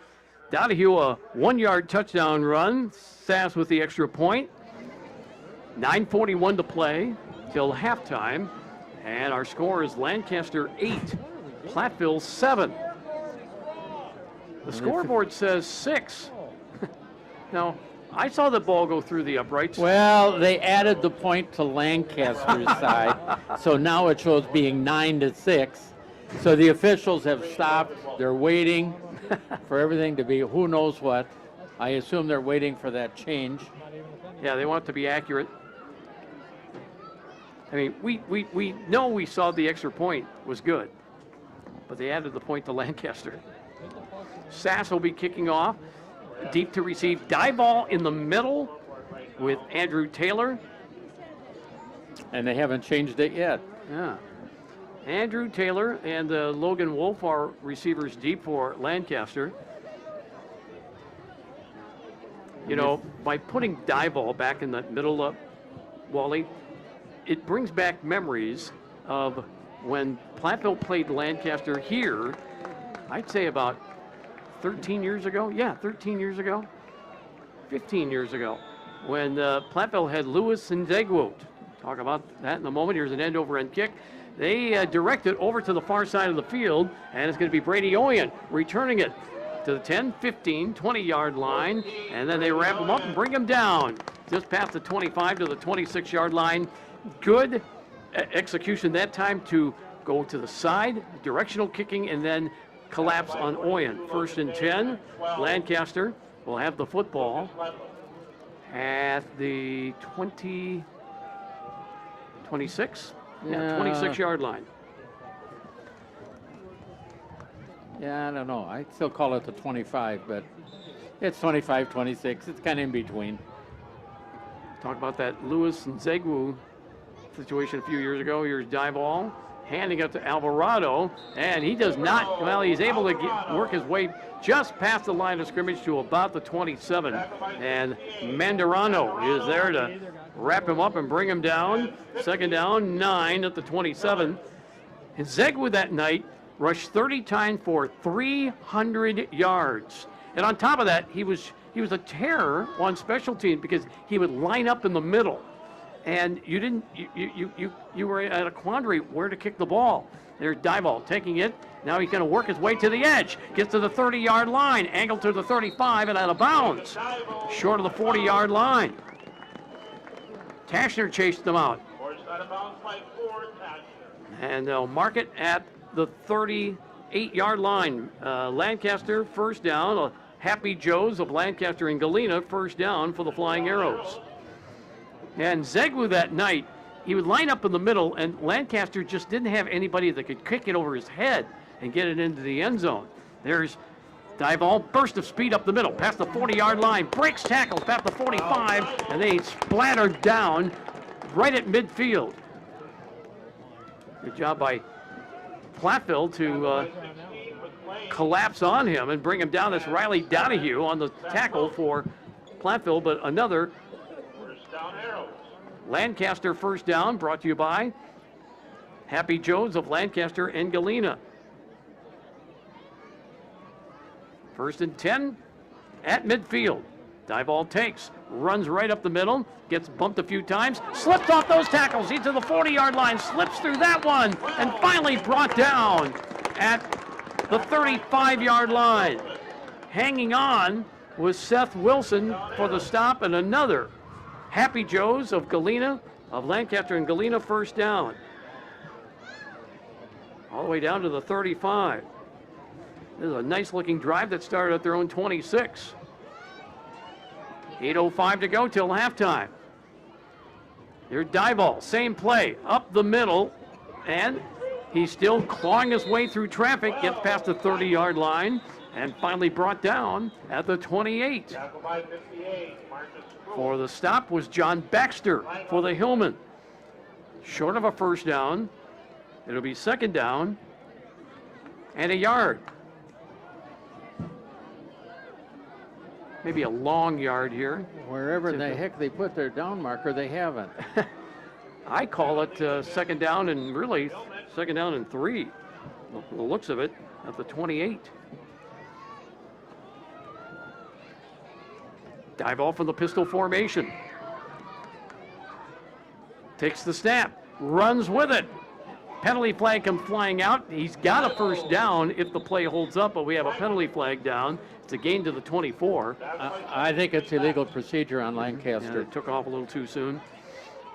Donahue a 1-yard touchdown run. Sass with the extra point. 9:41 to play till halftime. And our score is Lancaster 8, Platteville 7. The scoreboard says 6. Now, I saw the ball go through the uprights. Well, they added the point to Lancaster's side, so now it shows being 9-6. So the officials have stopped. They're waiting for everything to be who knows what. I assume they're waiting for that change. Yeah, they want it to be accurate. I mean, we know we saw the extra point was good, but they added the point to Lancaster. Sass will be kicking off. Deep to receive. Dive ball in the middle with Andrew Taylor. And they haven't changed it yet. Yeah. Andrew Taylor and Logan Wolf are receivers deep for Lancaster. You know, by putting dive ball back in the middle of Wally, it brings back memories of when Platteville played Lancaster here, I'd say about 13 years ago? Yeah, 13 years ago. 15 years ago. when Platteville had Lewis and Zegwood. Talk about that in a moment. Here's an end-over-end kick. They direct it over to the far side of the field, and it's going to be Brady Oyen returning it to the 10, 15, 20-yard line, and then they wrap him up and bring him down just past the 25 to the 26-yard line. Good execution that time to go to the side, directional kicking, and then collapse on Oyen. 1st and 10. Lancaster will have the football at the 26? Yeah, 26-yard line. Yeah, I don't know. I still call it the 25, but it's 25, 26. It's kind of in between. Talk about that Lewis and Zegwu situation a few years ago. Here's Dival handing it to Alvarado, and he does not, well, he's able to work his way just past the line of scrimmage to about the 27. And Mandarano is there to wrap him up and bring him down. 2nd down, 9 at the 27. And Zegwu that night rushed 30 times for 300 yards. And on top of that, he was a terror on special teams because he would line up in the middle. And you were at a quandary where to kick the ball. There's Dival taking it. Now he's going to work his way to the edge. Gets to the 30-yard line, angled to the 35 and out of bounds. Short of the 40-yard line. Tashner chased them out. And they'll mark it at the 38-yard line. Lancaster, 1st down. Happy Joes of Lancaster and Galena, 1st down for the Flying Arrows. And Zegwu that night, he would line up in the middle, and Lancaster just didn't have anybody that could kick it over his head and get it into the end zone. There's Dival, burst of speed up the middle, past the 40-yard line, breaks tackles past the 45, and they splattered down right at midfield. Good job by Platteville to collapse on him and bring him down. That's Riley Donahue on the tackle for Platteville, but another Lancaster 1st down, brought to you by Happy Joes of Lancaster and Galena. 1st and 10 at midfield. Dival takes, runs right up the middle, gets bumped a few times, slips off those tackles. He's to the 40-yard line, slips through that one, and finally brought down at the 35-yard line. Hanging on was Seth Wilson for the stop, and another Happy Joes of Galena, of Lancaster and Galena, 1st down. All the way down to the 35. This is a nice looking drive that started at their own 26. 8:05 to go till halftime. Here's Dival, same play, up the middle, and he's still clawing his way through traffic, gets past the 30-yard line, and finally brought down at the 28. For the stop was John Baxter for the Hillman. Short of a 1st down. It'll be 2nd down and a yard. Maybe a long yard here. Wherever the heck they put their down marker, they haven't. I call it 2nd down and really 2nd down and 3. The looks of it at the 28. Dive off in the pistol formation. Takes the snap, runs with it. Penalty flag comes flying out. He's got a 1st down if the play holds up, but we have a penalty flag down. It's a gain to the 24. I think it's illegal procedure on Lancaster. Yeah, it took off a little too soon.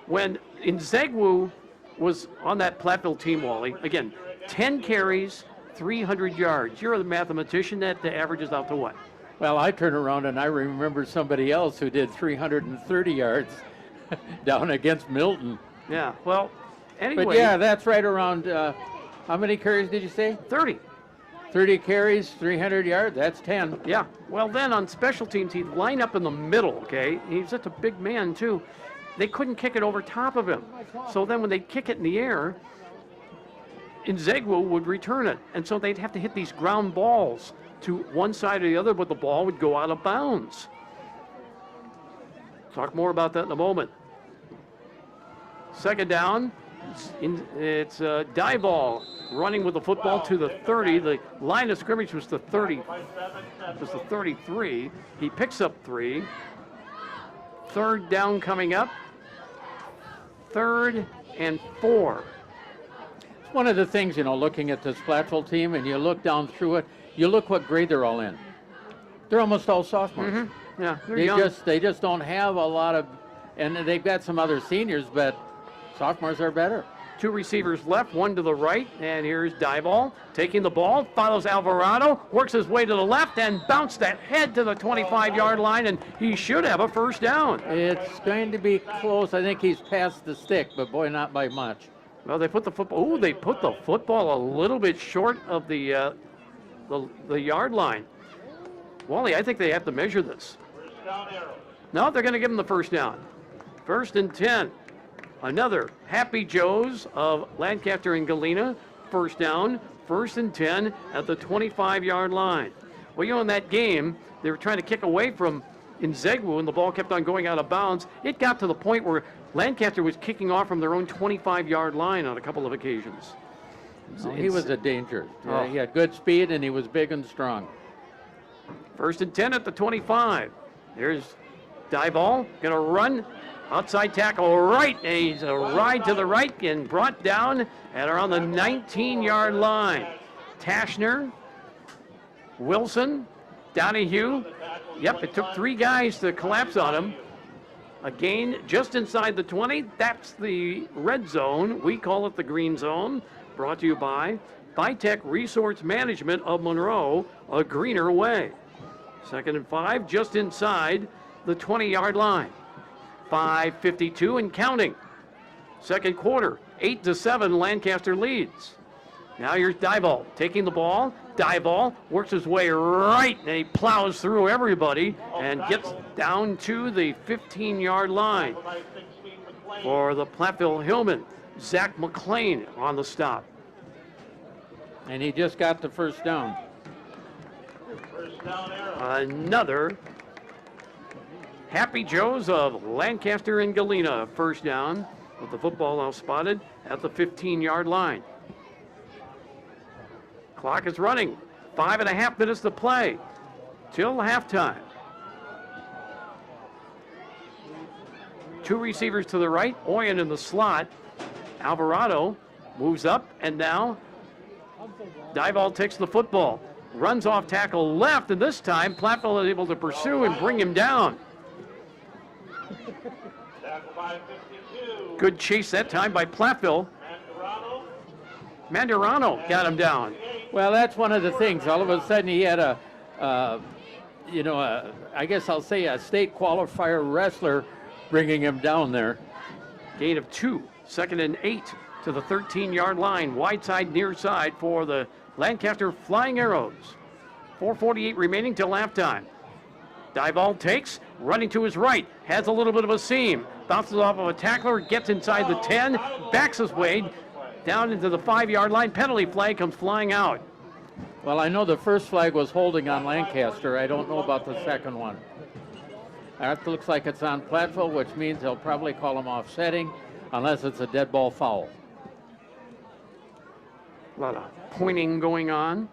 When Zegwu was on that Platteville team, Wally, again, 10 carries, 300 yards. You're the mathematician. That averages out to what? Well, I turn around and I remember somebody else who did 330 yards down against Milton. Yeah, well, anyway. But yeah, that's right around, how many carries did you say? 30. 30 carries, 300 yards, that's 10. Yeah, well then on special teams, he'd line up in the middle, okay? He's such a big man too. They couldn't kick it over top of him. So then when they kick it in the air, Zegwu would return it. And so they'd have to hit these ground balls to one side or the other, but the ball would go out of bounds. Talk more about that in a moment. 2nd down, it's Dival running with the football to the 30. The line of scrimmage was the 30, was the 33. He picks up 3. third down coming up. 3rd and 4. It's one of the things, looking at this Platteville team, and you look down through it, you look what grade they're all in. They're almost all sophomores. Mm-hmm. Yeah, they're young. They just don't have a lot of, and they've got some other seniors, but sophomores are better. 2 receivers left, 1 to the right, and here's Dival taking the ball, follows Alvarado, works his way to the left, and bounced that head to the 25-yard line, and he should have a first down. It's going to be close. I think he's past the stick, but boy, not by much. Well, they put the football. They put the football a little bit short of the yard line. Wally, I think they have to measure this. No, they're going to give him the first down. 1st and 10. Another Happy Joe's of Lancaster and Galena. First down, 1st and 10 at the 25-yard line. Well, in that game, they were trying to kick away from Nzegwu, and the ball kept on going out of bounds. It got to the point where Lancaster was kicking off from their own 25-yard line on a couple of occasions. He was a danger. He had good speed, and he was big and strong. 1st and 10 at the 25. There's Dival, going to run. Outside tackle right, and he's a ride to the right and brought down at around the 19-yard line. Tashner, Wilson, Donahue. Yep, it took 3 guys to collapse on him. A gain just inside the 20. That's the red zone. We call it the green zone. Brought to you by Vitech Resource Management of Monroe, a greener way. 2nd and 5, just inside the 20-yard line. 5:52 and counting. 2nd quarter, 8-7, Lancaster leads. Now here's Dival taking the ball. Dival works his way right, and he plows through everybody and gets down to the 15-yard line. For the Platteville Hillman, Zach McLean on the stop. And he just got the first down. Another Happy Joe's of Lancaster and Galena. First down with the football now spotted at the 15-yard line. Clock is running. 5.5 minutes to play till halftime. 2 receivers to the right. Oyen in the slot. Alvarado moves up, and now Dival takes the football. Runs off tackle left, and this time Platteville is able to pursue and bring him down. Good chase that time by Platteville. Mandarano got him down. Well, that's one of the things. All of a sudden he had I guess I'll say a state qualifier wrestler bringing him down there. Gain of 2, 2nd and 8 to the 13-yard line. Wide side, near side for the Lancaster Flying Arrows. 4:48 remaining till halftime. Dival takes, running to his right, has a little bit of a seam, bounces off of a tackler, gets inside the 10, backs his way down into the 5-yard line. Penalty flag comes flying out. Well, I know the first flag was holding on Lancaster. I don't know about the second one. That looks like it's on Platteville, which means they'll probably call him offsetting unless it's a dead ball foul. A lot of pointing going on.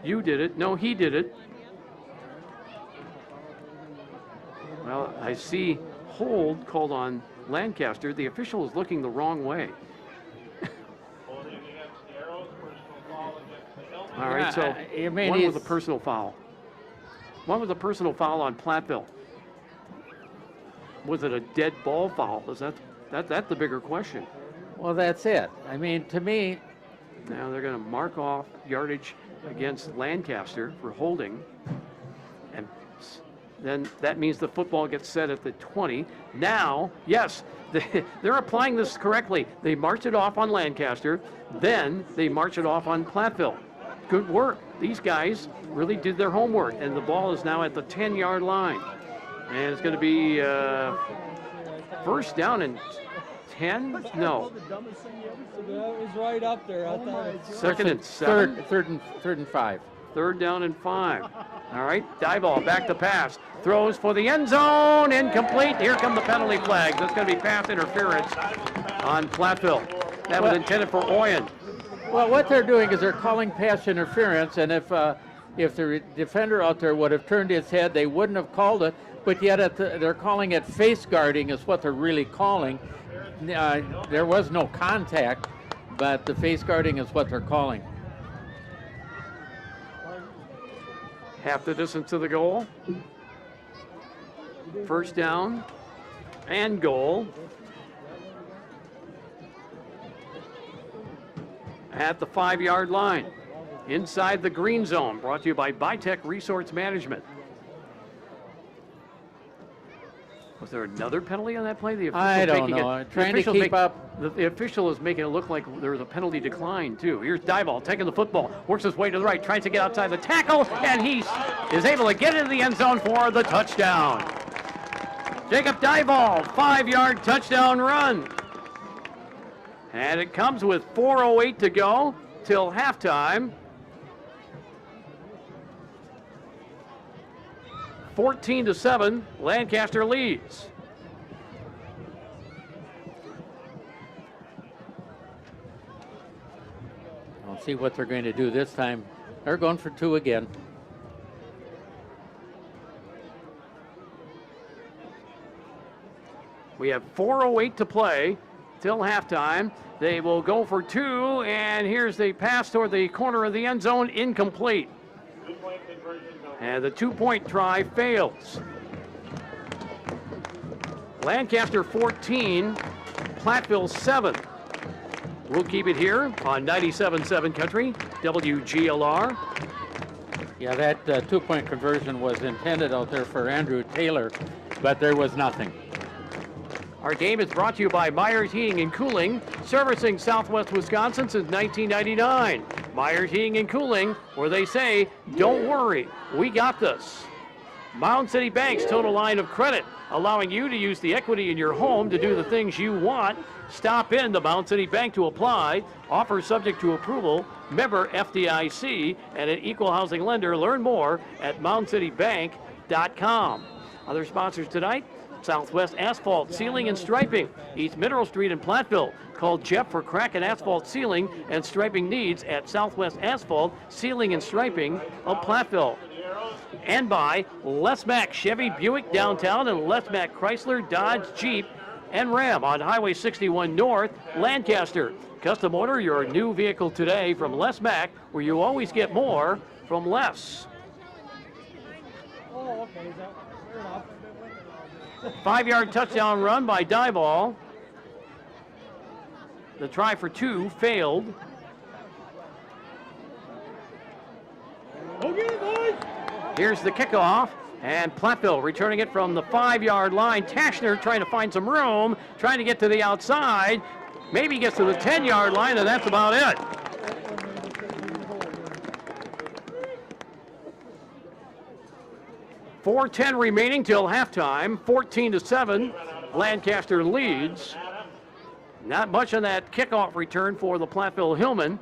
You did it. No, he did it. Well, I see hold called on Lancaster. The official is looking the wrong way. All right, so one was a personal foul. One was a personal foul on Platteville. Was it a dead ball foul? That's the bigger question. Well, that's it. I mean, to me, now they're going to mark off yardage against Lancaster for holding, and then that means the football gets set at the 20. Now, yes, they're applying this correctly. They march it off on Lancaster, then they march it off on Platteville. Good work. These guys really did their homework, and the ball is now at the 10-yard line. And it's going to be first down and 10? No. That was right up there. I thought. 2nd and 7. Third and 5. 3rd down and 5. All right, Dival back to pass. Throws for the end zone. Incomplete. Here come the penalty flags. That's going to be pass interference on Platteville. That was intended for Oyen. Well, what they're doing is they're calling pass interference, and if If the defender out there would have turned his head, they wouldn't have called it. But yet they're calling it face guarding is what they're really calling. There was no contact, but the face guarding is what they're calling. Half the distance to the goal. First down and goal at the 5-yard line. Inside the green zone, brought to you by Bytech Resource Management. Was there another penalty on that play? The official I don't know. Trying to keep up. The official is making it look like there was a penalty decline, too. Here's Diebold taking the football, works his way to the right, tries to get outside the tackle, and he is able to get into the end zone for the touchdown. Jacob Diebold, 5-yard touchdown run. And it comes with 4:08 to go till halftime. 14-7, Lancaster leads. I'll see what they're going to do this time. They're going for 2 again. We have 4:08 to play till halftime. They will go for 2, and here's the pass toward the corner of the end zone, incomplete. And the 2-point try fails. Lancaster 14, Platteville 7. We'll keep it here on 97.7 Country, WGLR. Yeah, that 2-point conversion was intended out there for Andrew Taylor, but there was nothing. Our game is brought to you by Myers Heating and Cooling, servicing Southwest Wisconsin since 1999. Myers Heating and Cooling, where they say, don't worry, we got this. Mound City Bank's total line of credit, allowing you to use the equity in your home to do the things you want. Stop in to Mound City Bank to apply. Offer subject to approval. Member FDIC and an equal housing lender. Learn more at moundcitybank.com. Other sponsors tonight, Southwest Asphalt, Sealing and Striping, East Mineral Street in Platteville. Call Jeff for crack and asphalt sealing and striping needs at Southwest Asphalt, Sealing and Striping of Platteville. And by Les Mack Chevy Buick downtown and Les Mack Chrysler Dodge Jeep and Ram on Highway 61 North, Lancaster. Custom order your new vehicle today from Les Mack, where you always get more from less. Oh, okay. Is that fair enough? 5-yard touchdown run by Diebold. The try for 2 failed. Here's the kickoff, and Platteville returning it from the 5-yard line. Tashner trying to find some room, trying to get to the outside. Maybe gets to the 10-yard line, and that's about it. .410 remaining till halftime, 14-7. Lancaster leads. Not much on that kickoff return for the Platteville Hillmen.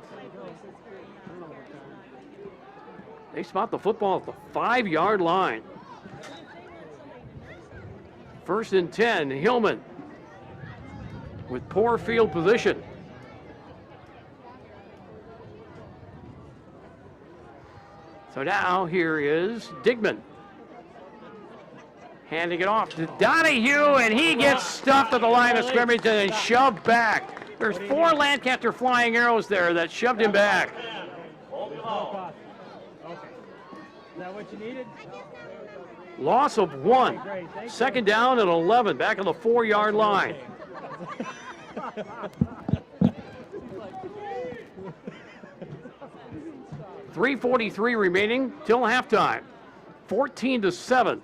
They spot the football at the 5-yard line. 1st and 10, Hillman with poor field position. So now here is Digman. Handing it off to Donahue, and he gets stuffed at the line of scrimmage and then shoved back. There's 4 Lancaster Flying Arrows there that shoved him back. Okay. Is that what you needed? Loss of 1. 2nd down and 11, back on the 4-yard line. .343 remaining till halftime. 14-7.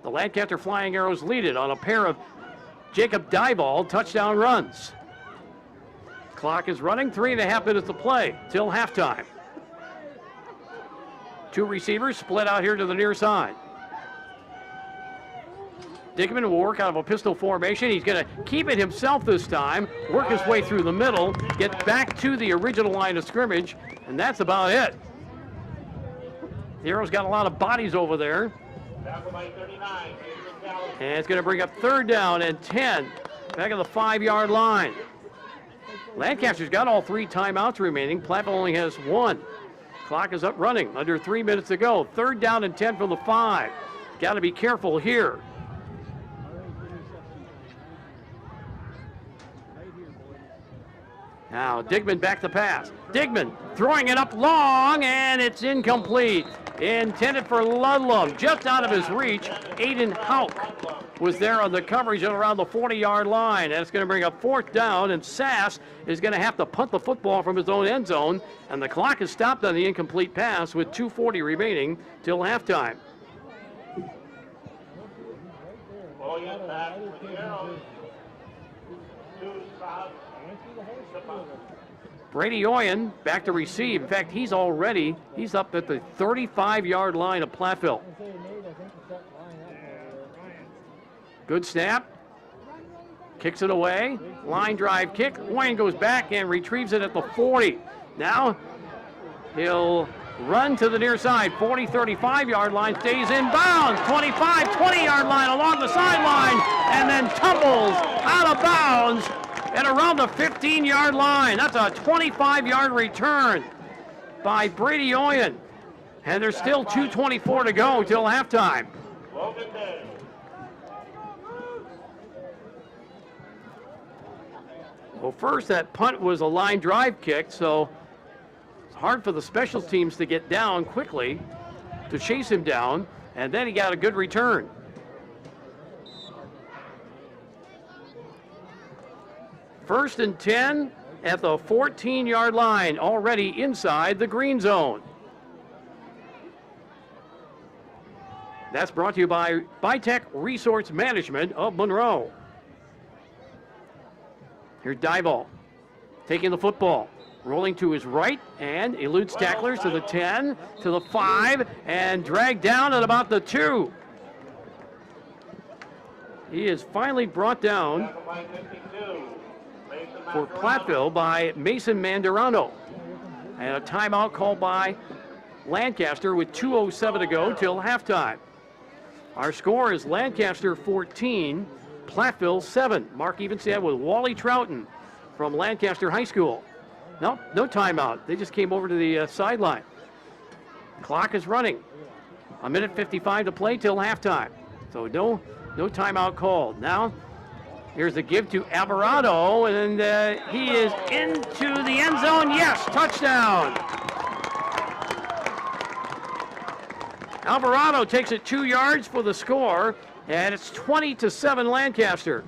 The Lancaster Flying Arrows lead it on a pair of Jacob Diebold touchdown runs. Clock is running, 3.5 minutes to play till halftime. 2 receivers split out here to the near side. Dickman will work out of a pistol formation. He's going to keep it himself this time, work his way through the middle, get back to the original line of scrimmage, and that's about it. The Arrows got a lot of bodies over there. And it's going to bring up 3rd down and 10, back on the 5-yard line. Lancaster's got all 3 timeouts remaining. Platteville only has 1. Clock is up running. Under 3 minutes to go. 3rd down and 10 from the 5. Got to be careful here. Now Digman back to pass. Digman throwing it up long, and it's incomplete. Intended for Ludlum, just out of his reach. Aiden Hauk was there on the coverage at around the 40-yard line. And it's going to bring up 4th down, and Sass is going to have to punt the football from his own end zone. And the clock is stopped on the incomplete pass with 2:40 remaining till halftime. Brady Oyen back to receive. In fact, he's up at the 35-yard line of Platteville. Good snap. Kicks it away. Line drive kick. Oyen goes back and retrieves it at the 40. Now he'll run to the near side. 40, 35-yard line. Stays in bounds. 25, 20-yard line along the sideline. And then tumbles out of bounds and around the 15-yard line. That's a 25-yard return by Brady Oyen. And there's still 2:24 to go till halftime. Well, first that punt was a line drive kick, so it's hard for the special teams to get down quickly to chase him down, and then he got a good return. First and 10 at the 14-yard line, already inside the green zone. That's brought to you by Bitech Resource Management of Monroe. Here's Dival taking the football, rolling to his right, and eludes tacklers to the 10, to the 5, and dragged down at about the 2. He is finally brought down for Platteville by Mason Mandarano. And a timeout called by Lancaster with 2:07 to go till halftime. Our score is Lancaster 14, Platteville 7. Mark Evenstad with Wally Troughton from Lancaster High School. No timeout. They just came over to the sideline. Clock is running. 1:55 to play till halftime. So no timeout called. Now, here's the give to Alvarado, and he is into the end zone. Yes, touchdown. Alvarado takes it 2 yards for the score, and it's 20-7 Lancaster.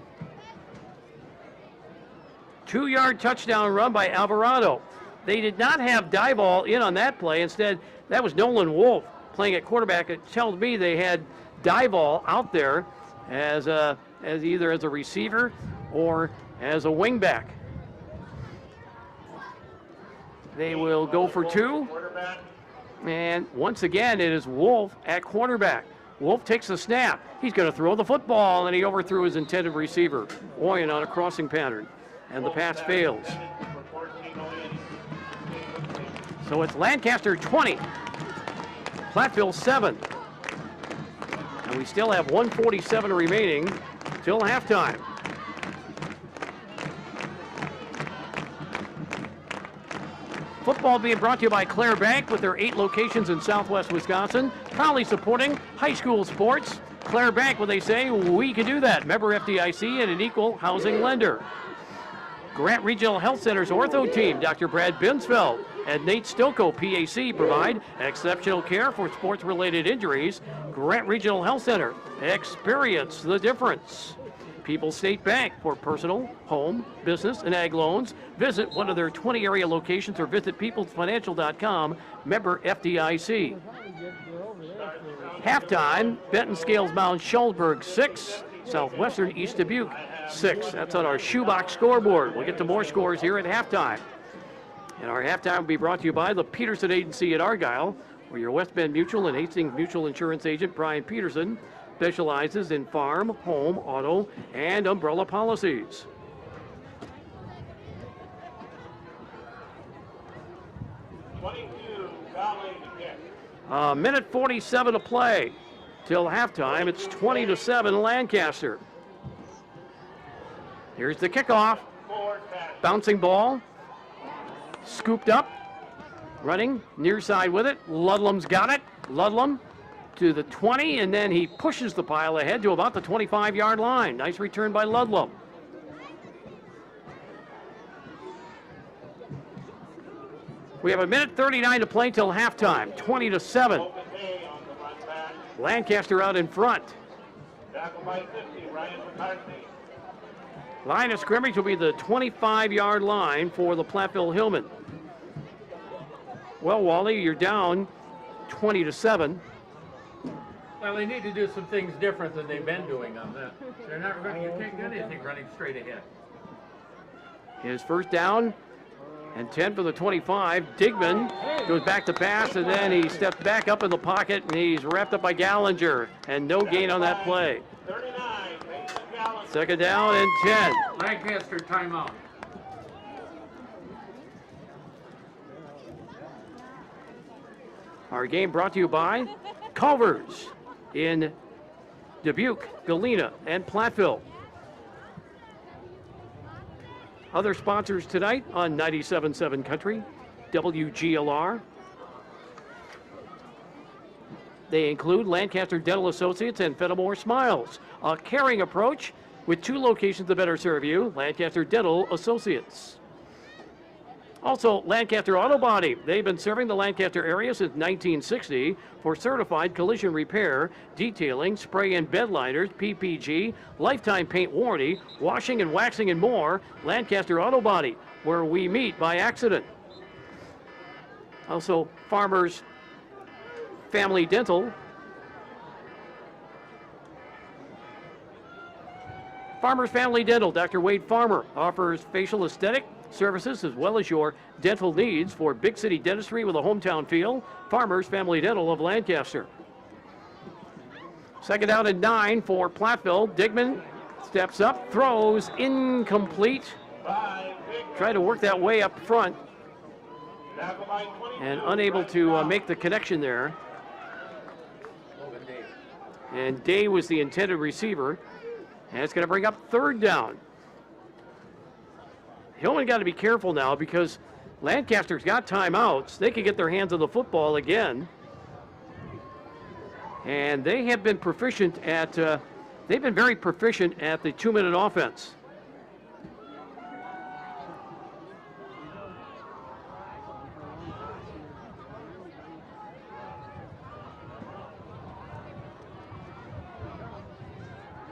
2-yard touchdown run by Alvarado. They did not have Dival in on that play. Instead, that was Nolan Wolf playing at quarterback. It tells me they had Dival out there as either as a receiver or as a wingback. They will go for 2. And once again, it is Wolf at quarterback. Wolf takes the snap. He's going to throw the football, and he overthrew his intended receiver, Oyen, on a crossing pattern. And the pass fails. So it's Lancaster 20, Platteville 7. And we still have 1:47 remaining till halftime. Football being brought to you by Clare Bank with their 8 locations in southwest Wisconsin, proudly supporting high school sports. Clare Bank, when they say, we can do that. Member FDIC and an equal housing lender. Grant Regional Health Center's ortho team, Dr. Brad Binsfeld and Nate Stilko, PAC, provide exceptional care for sports-related injuries. Grant Regional Health Center, experience the difference. People's State Bank for personal, home, business, and ag loans. Visit one of their 20 area locations or visit peoplesfinancial.com, member FDIC. Halftime, Benton Scales Mound Shullsburg 6, Southwestern East Dubuque 6. That's on our shoebox scoreboard. We'll get to more scores here at halftime. And our halftime will be brought to you by the Peterson Agency at Argyle, where your West Bend Mutual and Hastings Mutual Insurance agent Brian Peterson specializes in farm, home, auto, and umbrella policies. Minute 47 to play till halftime. It's 20-7 Lancaster. Here's the kickoff. Bouncing ball. Scooped up Running, near side with it. Ludlam's got it. Ludlam to the 20, and then he pushes the pile ahead to about the 25-yard line. Nice return by Ludlam. We have 1:39 to play till halftime. 20-7. Lancaster out in front. Line of scrimmage will be the 25-yard line for the Platteville Hillmen. Well, Wally, you're down 20-7. Well, they need to do some things different than they've been doing on that. They're not running. You can't get anything running straight ahead. His first down and 10 for the 25. Digman goes back to pass, and then he steps back up in the pocket, and he's wrapped up by Gallinger, and no gain on that play. Second down and 10. Lancaster timeout. Our game brought to you by Culver's in Dubuque, Galena, and Platteville. Other sponsors tonight on 97.7 Country, WGLR. They include Lancaster Dental Associates and Fenimore Smiles, a caring approach with 2 locations to better serve you, Lancaster Dental Associates. Also, Lancaster Auto Body. They've been serving the Lancaster area since 1960 for certified collision repair, detailing, spray and bed liners, PPG, lifetime paint warranty, washing and waxing and more. Lancaster Auto Body, where we meet by accident. Also, Farmers Family Dental. Farmers Family Dental. Dr. Wade Farmer offers facial aesthetic services as well as your dental needs for big city dentistry with a hometown feel. Farmers Family Dental of Lancaster. Second down and 9 for Platteville. Digman steps up, throws incomplete. Tried to work that way up front and unable to make the connection there. And Day was the intended receiver. And it's going to bring up third down. Hillman got to be careful now because Lancaster's got timeouts. They can get their hands on the football again. And they have been proficient at, they've been very proficient at the 2-minute offense.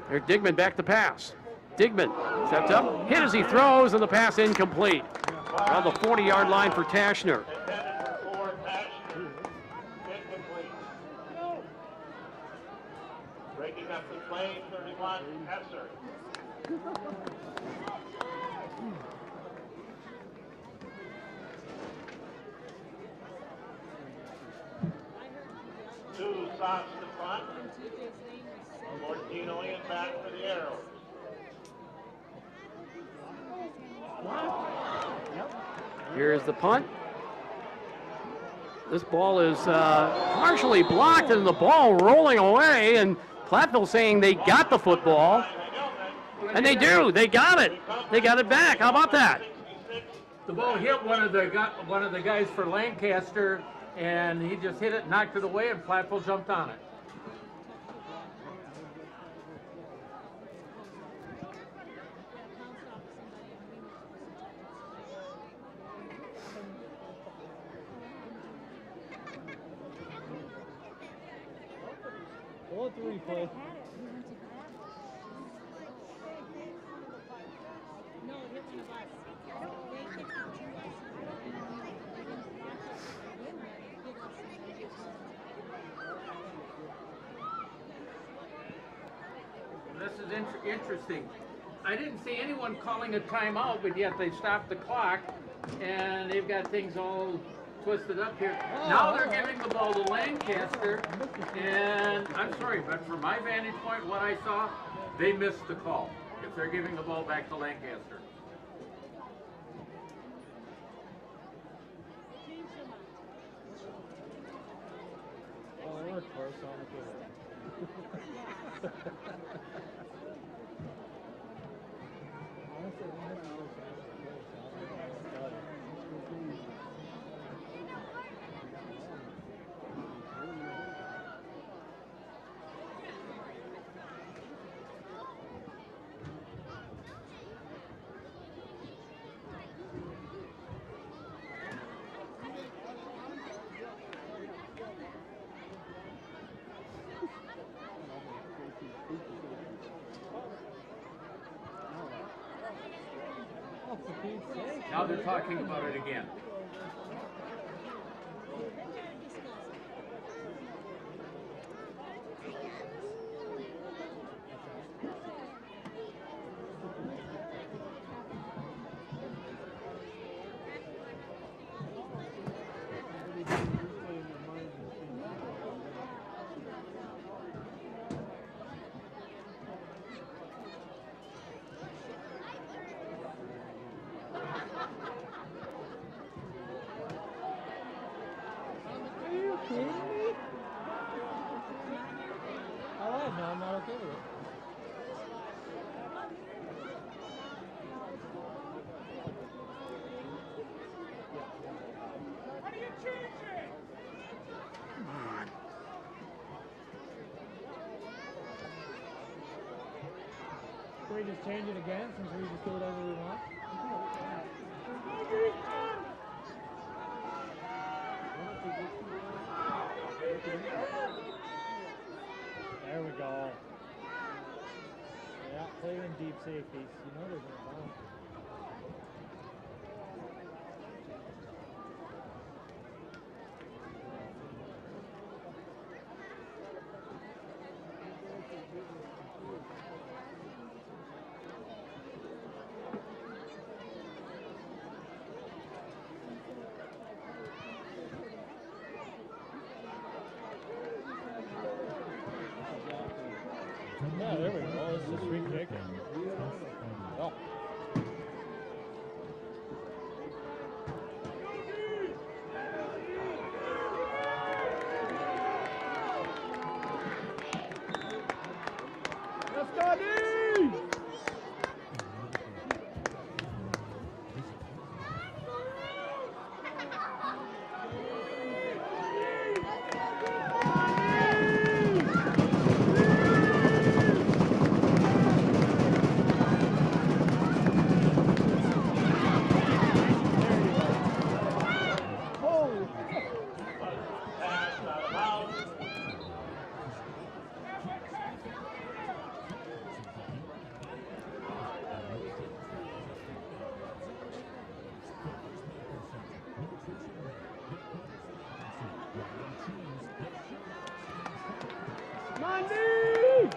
There's Digman back to pass. Digman steps up, hit as he throws, and the pass incomplete. Around the 40-yard line for Tashner. Breaking up the play, 31, Hesser. Two stops to front. Mortino in back for the Arrows. Here's the punt. This ball is partially blocked, and the ball rolling away, and Platteville saying they got the football. And they do. They got it. They got it back. How about that? The ball hit one of the guys for Lancaster, and he just hit it, knocked it away, and Platteville jumped on it. What the replay? This is interesting. I didn't see anyone calling a timeout, but yet they stopped the clock, and they've got things all twisted up here. Now they're giving the ball to Lancaster, and I'm sorry, but from my vantage point, what I saw, they missed the call. If they're giving the ball back to Lancaster. Oh, it worked for us on the game. Now they're talking about it again. No, I'm not okay with it. Come on. Can we just change it again since we just do whatever we want? There we go. Yeah, play in deep safeties. You know they're going to bomb. Yeah, there we go. It's a sweet kick. Oh. Let's go, D! Monday!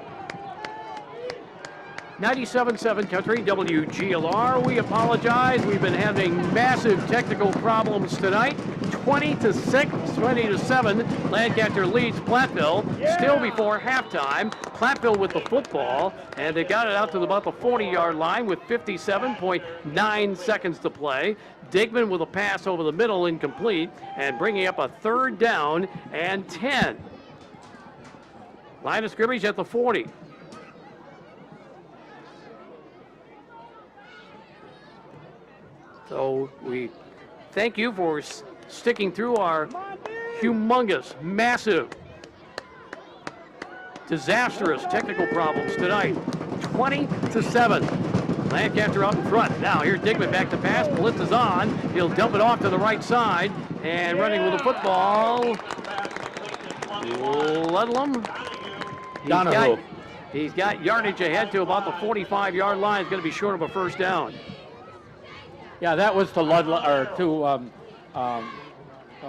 97.7 Country, WGLR. We apologize. We've been having massive technical problems tonight. 20-6, 20-7. Lancaster leads Platteville. Still before halftime. Platteville with the football, and they got it out to about the 40-yard line with 57.9 seconds to play. Digman with a pass over the middle, incomplete, and bringing up a 3rd down and 10. Line of scrimmage at the 40. So we thank you for sticking through our humongous, massive, disastrous technical problems tonight. 20-7. Lancaster out in front. Now here's Digman back to pass. Blitz is on. He'll dump it off to the right side. And running with the football, Ludlam. He's got yardage ahead to about the 45-yard line. It's going to be short of a 1st down. Yeah, that was to Ludlam, or to I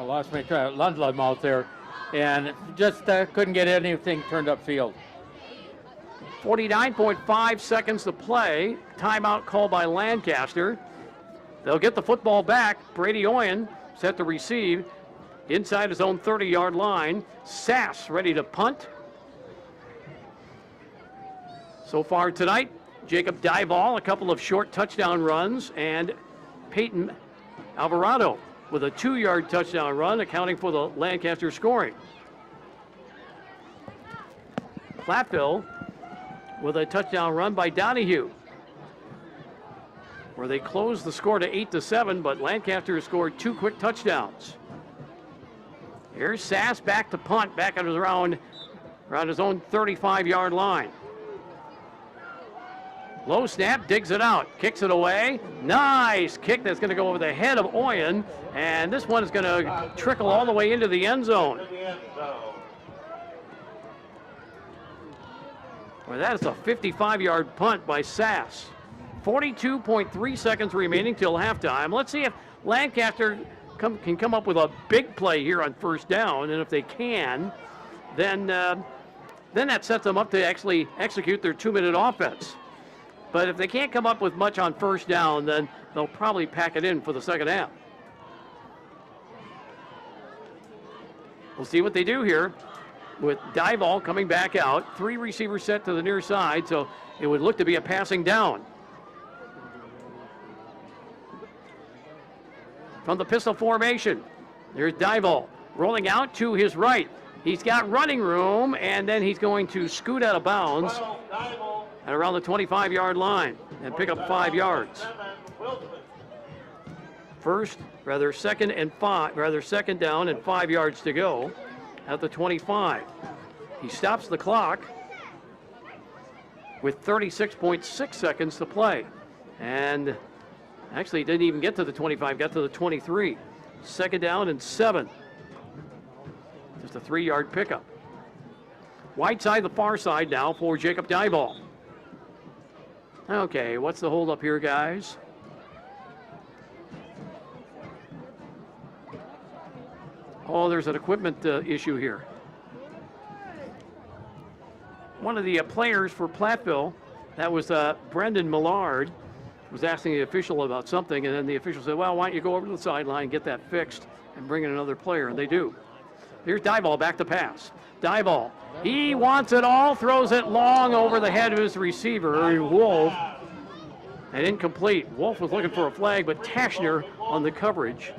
lost my track, Ludlam out there, and just couldn't get anything turned upfield. 49.5 seconds to play. Timeout called by Lancaster. They'll get the football back. Brady Oyen set to receive inside his own 30-yard line. Sass ready to punt. So far tonight, Jacob Dival, a couple of short touchdown runs, and Peyton Alvarado with a 2-yard touchdown run, accounting for the Lancaster scoring. Platteville with a touchdown run by Donahue, where they closed the score to 8-7, but Lancaster has scored 2 quick touchdowns. Here's Sass back to punt, back at around his own 35-yard line. Low snap, digs it out, kicks it away. Nice kick that's going to go over the head of Oyen, and this one is going to trickle all the way into the end zone. Well, that is a 55-yard punt by Sass. 42.3 seconds remaining till halftime. Let's see if Lancaster can come up with a big play here on first down, and if they can, then that sets them up to actually execute their 2-minute offense. But if they can't come up with much on first down, then they'll probably pack it in for the second half. We'll see what they do here with Dival coming back out. 3 receivers set to the near side, so it would look to be a passing down. From the pistol formation, there's Dival rolling out to his right. He's got running room, and then he's going to scoot out of bounds at around the 25-yard line and pick up 5 yards. Second down and 5 yards to go at the 25. He stops the clock with 36.6 seconds to play. And actually, he didn't even get to the 25, got to the 23. Second down and 7. Just a 3-yard pickup. Wide side, the far side now for Jacob Dival. Okay, what's the holdup here, guys? Oh, there's an equipment issue here. One of the players for Platteville, that was Brendan Millard, was asking the official about something, and then the official said, well, why don't you go over to the sideline, get that fixed, and bring in another player, and they do. Here's Dival back to pass. Dival, he wants it all, throws it long over the head of his receiver, Wolf, and incomplete. Wolf was looking for a flag, but Tashner on the coverage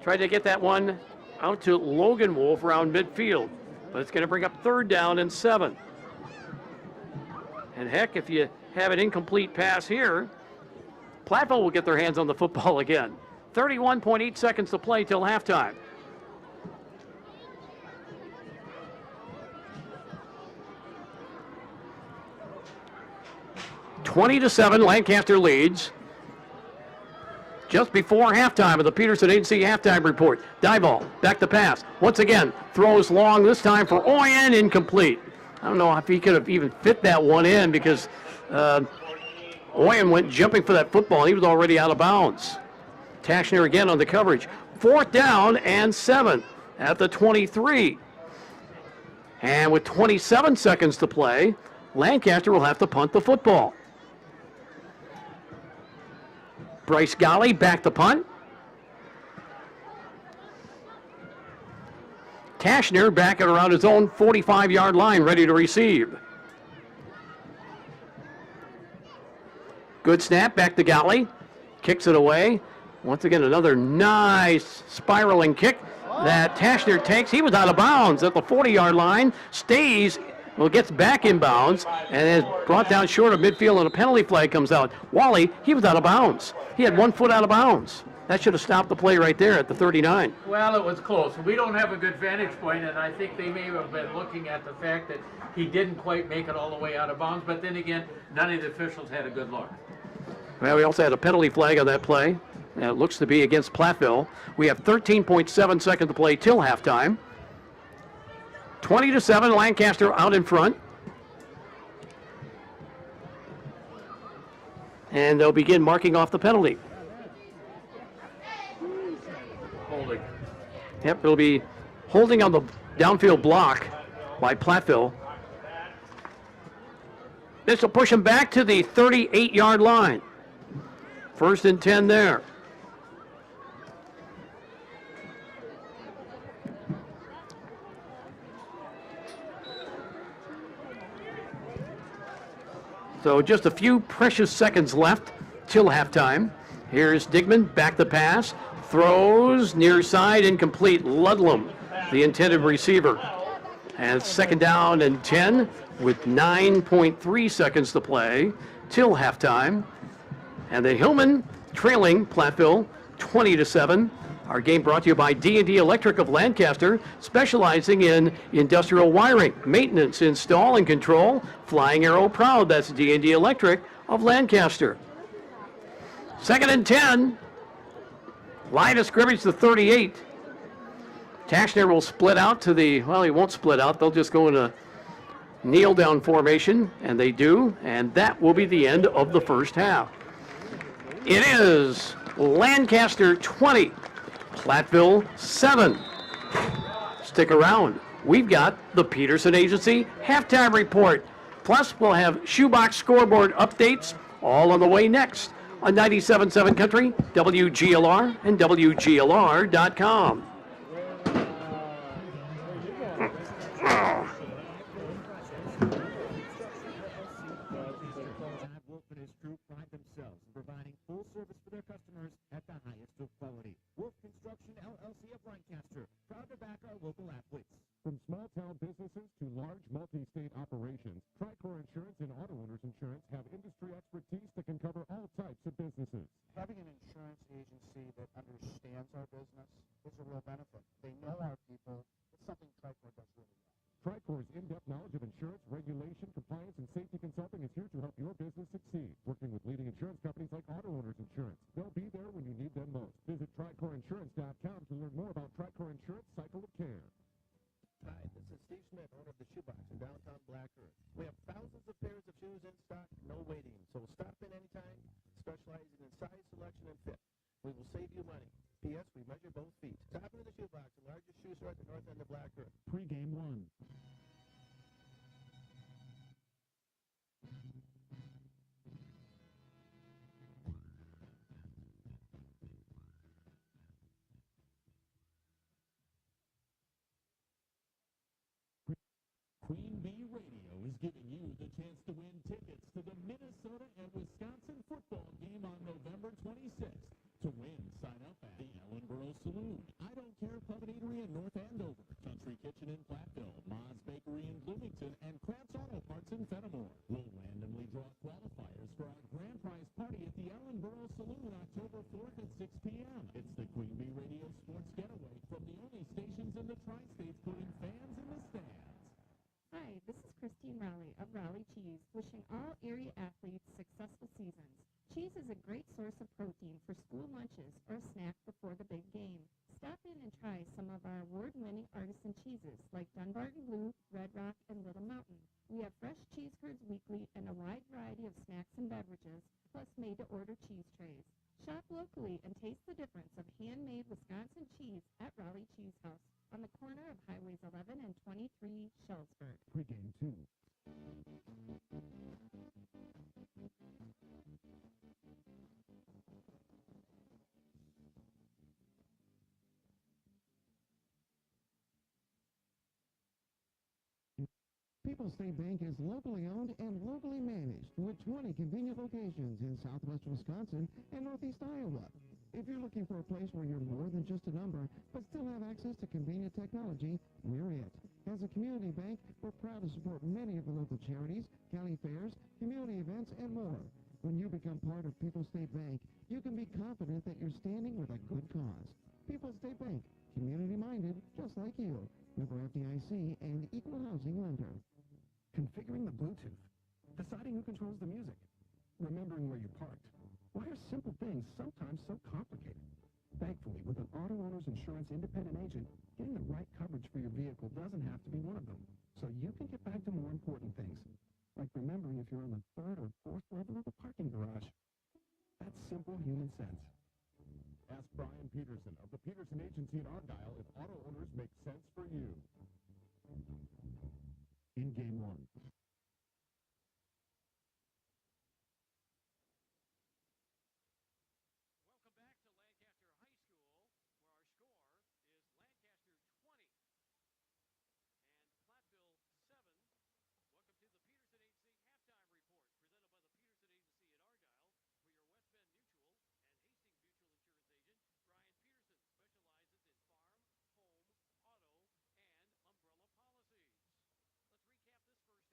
tried to get that one out to Logan Wolf around midfield, but it's going to bring up third down and 7. And heck, if you have an incomplete pass here, Platteville will get their hands on the football again. 31.8 seconds to play till halftime. (20-7), Lancaster leads. Just before halftime of the Peterson Agency halftime report. Dival back to pass. Once again, throws long, this time for Oyen, incomplete. I don't know if he could have even fit that one in because Oyen went jumping for that football. He was already out of bounds. Tashner again on the coverage. 4th down and 7 at the 23. And with 27 seconds to play, Lancaster will have to punt the football. Bryce Golly back to punt. Tashner back at around his own 45-yard line, ready to receive. Good snap, back to Golly. Kicks it away. Once again, another nice spiraling kick that Tashner takes. He was out of bounds at the 40-yard line. Stays, well, gets back in bounds and is brought down short of midfield, and a penalty flag comes out. Wally, he was out of bounds. He had 1 foot out of bounds. That should have stopped the play right there at the 39. Well, it was close. We don't have a good vantage point, and I think they may have been looking at the fact that he didn't quite make it all the way out of bounds. But then again, none of the officials had a good look. Well, we also had a penalty flag on that play. It looks to be against Platteville. We have 13.7 seconds to play till halftime. 20-7, Lancaster out in front. And they'll begin marking off the penalty. Holding. Yep, it'll be holding on the downfield block by Platteville. This will push him back to the 38-yard line. 1st and 10 there. So just a few precious seconds left till halftime. Here's Digman, back to pass. Throws, near side, incomplete. Ludlam, the intended receiver. And 2nd down and 10 with 9.3 seconds to play till halftime. And the Hillman trailing Platteville 20-7. Our game brought to you by D&D Electric of Lancaster, specializing in industrial wiring, maintenance, install, and control. Flying Arrow proud, that's D&D Electric of Lancaster. 2nd and 10. Line of scrimmage to 38. Tashner will split out to the, well, he won't split out. They'll just go in a kneel down formation, and they do, and that will be the end of the first half. It is Lancaster 20, Platteville 7. Stick around. We've got the Peterson Agency halftime report. Plus, we'll have shoebox scoreboard updates all on the way next on 97.7 Country, WGLR, and WGLR.com. Wolf and his crew pride themselves in providing full service for their customers at the highest of quality. Wolf Construction LLC of Lancaster, proud to back our local athletes. From small-town businesses to large multi-state operations, Tricor Insurance and Auto Owners Insurance have industry expertise that can cover all types of businesses. Having an insurance agency that understands our business is a real benefit. They know our people. It's something Tricor does really well. Tricor's in-depth knowledge of insurance, regulation, compliance, and safety consulting is here to help your business succeed. Working with leading insurance companies like Auto Owners Insurance. They'll be there when you need them most. Visit TricorInsurance.com to learn more about Tricor Insurance Cycle of Care. Hi, this is Steve Smith, owner of the Shoebox in downtown Black Earth. We have thousands of pairs of shoes in stock, no waiting. So stop in anytime, specializing in size, selection, and fit. We will save you money. P.S. We measure both feet. Stop into the Shoebox, the largest shoe store at the north end of Black Earth. Pre-game one. Queen Bee Radio is giving you the chance to win tickets to the Minnesota and Wisconsin football game on November 26th. To win, sign up at the Ellenboro Saloon, I Don't Care Pub and Eatery in North Andover, Country Kitchen in Platteville, Ma's Bakery in Bloomington, and Krantz Auto Parts in Fenimore. We'll randomly draw qualifiers for our grand prize party at the Ellenboro Saloon October 4th at 6 p.m. It's the Queen Bee Radio Sports Getaway from the only stations in the Tri-States putting fans in the stands. Hi, this is Christine Rowley of Rowley Cheese, wishing all area athletes successful seasons. Cheese is a great source of protein for school lunches or a snack before the big game. Stop in and try some of our award-winning artisan cheeses like Dunbarton Blue, Red Rock, and Little Mountain. We have fresh cheese curds weekly and a wide variety of snacks and beverages, plus made-to-order cheese trays. Shop locally and taste the difference of handmade Wisconsin cheese at Rowley Cheese House on the corner of Highways 11 and 23 Shellsburg. Pre-game two. People's State Bank is locally owned and locally managed with 20 convenient locations in southwest Wisconsin and northeast Iowa. If you're looking for a place where you're more than just a number, but still have access to convenient technology, we're it. As a community bank, we're proud to support many of the local charities, county fairs, community events, and more. When you become part of People's State Bank, you can be confident that you're standing with a good cause. People's State Bank, community-minded, just like you. Member FDIC and equal housing lender. Configuring the Bluetooth, deciding who controls the music, remembering where you parked. Why are simple things sometimes so complicated? Thankfully, with an Auto Owners Insurance independent agent, getting the right coverage for your vehicle doesn't have to be one of them, so you can get back to more important things, like remembering if you're on the third or fourth level of the parking garage. That's simple human sense. Ask Brian Peterson of the Peterson Agency in Argyle if auto owners make sense for you. In game one. Welcome back to Lancaster High School, where our score is Lancaster 20 and Platteville 7. Welcome to the Peterson Agency halftime report, presented by the Peterson Agency in Argyle, where your West Bend Mutual and Hastings Mutual Insurance agent, Brian Peterson, specializes in farm, home, auto, and umbrella policies. Let's recap this first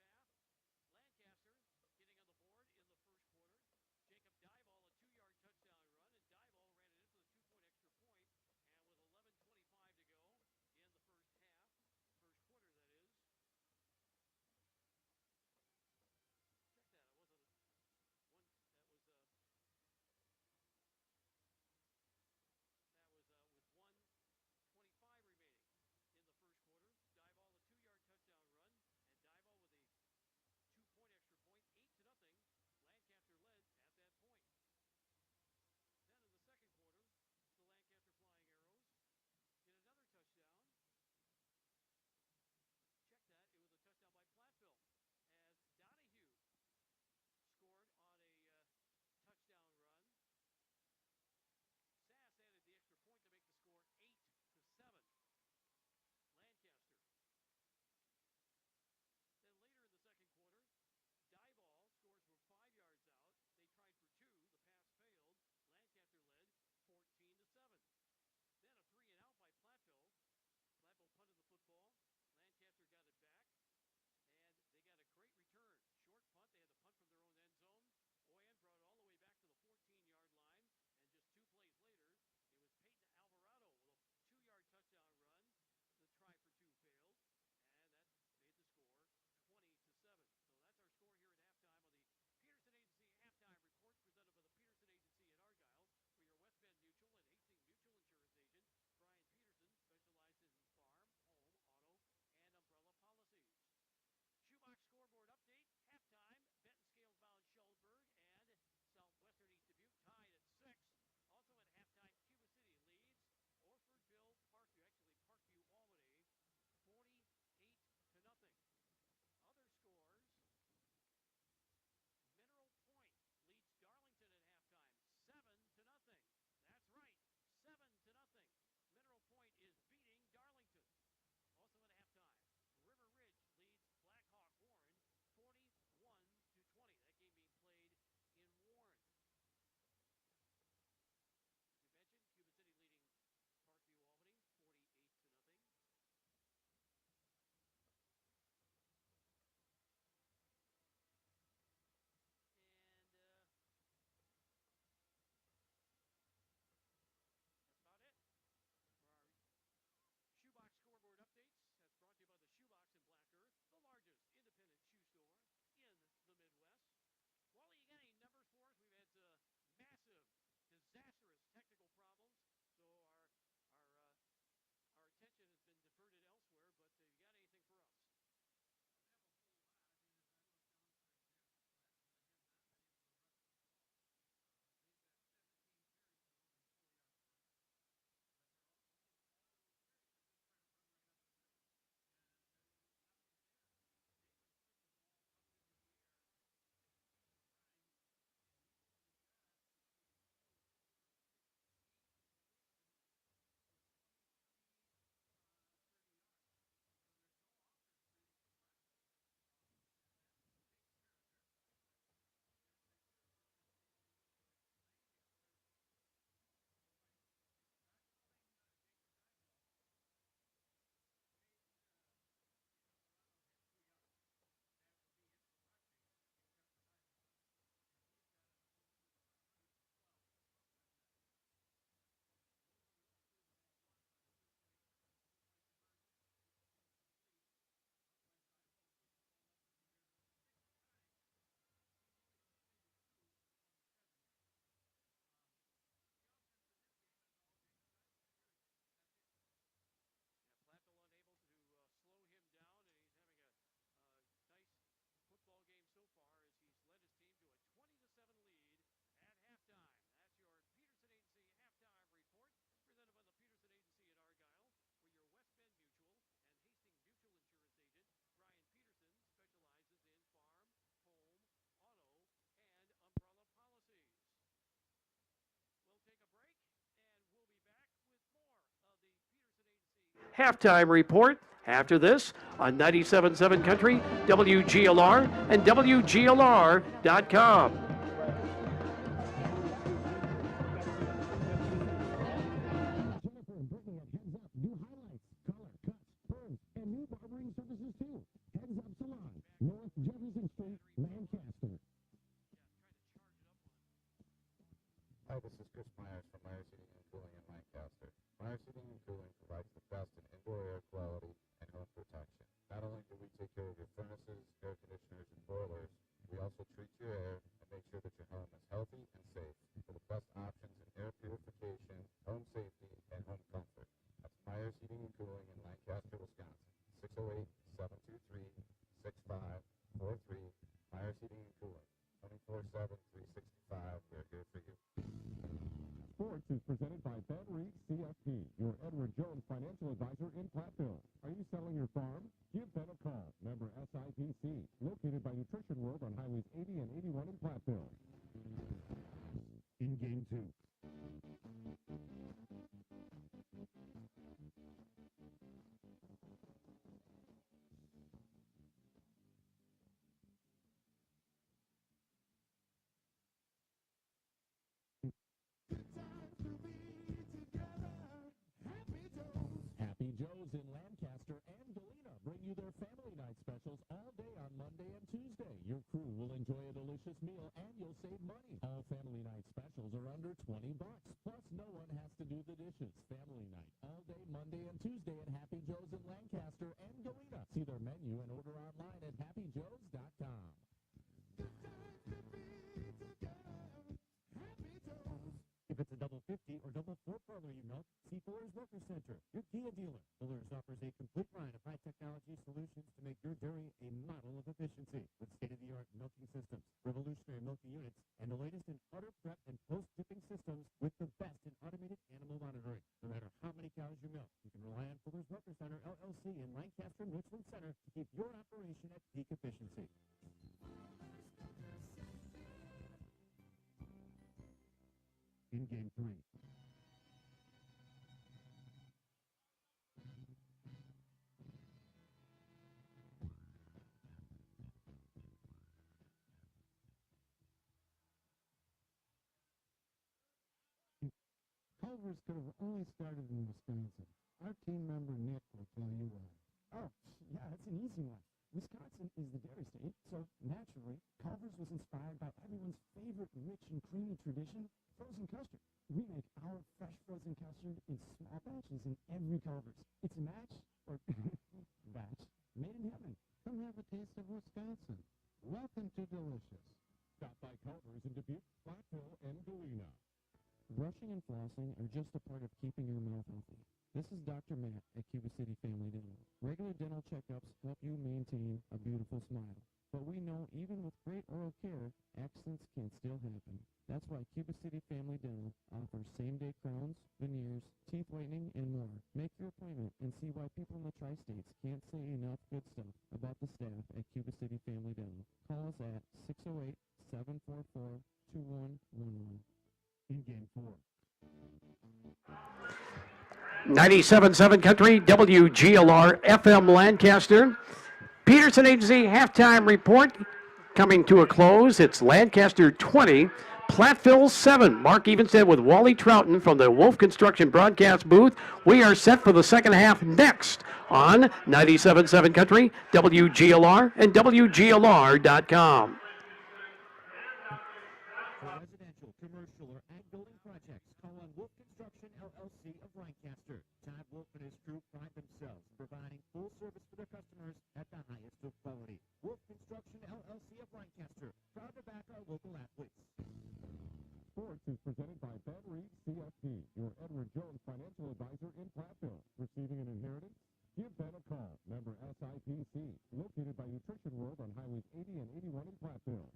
halftime report after this on 97.7 Country, WGLR, and WGLR.com. North Jefferson Street, Lancaster. Hi, this is Chris Myers from Myers Heating and Cooling in Lancaster. Myers Heating and Cooling provides the best in indoor air quality and home protection. Not only do we take care of your furnaces, air conditioners, and boilers, we also treat your air and make sure that your home is healthy and safe. For the best options in air purification, home safety, and home comfort. That's Myers Heating and Cooling in Lancaster, Wisconsin. 608-723-6543. Myers Heating and Cooling. 24/7, 365. We're here for you. Sports is presented by Ben Reed CFP, your Edward Jones financial advisor in Platteville. Are you selling your farm? Give Ben a call. Member SIPC. Located by Nutrition World on Highways 80 and 81 in Platteville. In Game 2. Happy Joe's in Lancaster and Galena bring you their family night specials all day on Monday and Tuesday. Your crew will enjoy a delicious meal and you'll save money. All family night specials are under $20. Plus, no one has to do the dishes. Family night all day Monday and Tuesday at Happy Joe's in Lancaster and Galena. See their menu and order online at happyjoes.com. If it's a double 50 or double 4 Fuller you milk, see Fuller's Worker Center, your Kia dealer. Fuller's offers a complete line of high-technology solutions to make your dairy a model of efficiency with state-of-the-art milking systems, revolutionary milking units, and the latest in udder prep and post-dipping systems with the best in automated animal monitoring. No matter how many cows you milk, you can rely on Fuller's Worker Center, LLC in Lancaster and Richland Center to keep your operation at peak efficiency. In Game 3. Culver's could have only started in Wisconsin. Our team member Nick will tell you why. Oh, yeah, that's an easy one. Wisconsin is the dairy state, so naturally, Culver's was inspired by everyone's favorite rich and creamy tradition, frozen custard. We make our fresh frozen custard in small batches in every Culver's. It's a match, or batch, made in heaven. Come have a taste of Wisconsin. Welcome to Delicious. Stop by Culver's in Dubuque, Platteville, and Galena. Brushing and flossing are just a part of keeping your mouth healthy. This is Dr. Matt at Cuba City Family Dental. Regular dental checkups help you maintain a beautiful smile. But we know even with great oral care, accidents can still happen. That's why Cuba City Family Dental offers same-day crowns, veneers, teeth whitening, and more. Make your appointment and see why people in the tri-states can't say enough good stuff about the staff at Cuba City Family Dental. Call us at 608-744-2111. In Game 4. 97.7 Country, WGLR FM Lancaster. Peterson Agency halftime report coming to a close. It's Lancaster 20, Platteville 7. Mark Evenstead with Wally Troughton from the Wolf Construction broadcast booth. We are set for the second half next on 97.7 Country, WGLR, and WGLR.com. For residential, commercial, or ag building projects, call on Wolf Construction LLC of Lancaster. Todd Wolf and his crew pride themselves in providing full service for their customers at the highest of quality. Wolf Construction LLC of Lancaster, proud to back our local athletes. Sports is presented by Ben Reed CFP, your Edward Jones financial advisor in Platteville. Receiving an inheritance? Give Ben a call. Member SIPC. Located by Nutrition World on Highways 80 and 81 in Platteville.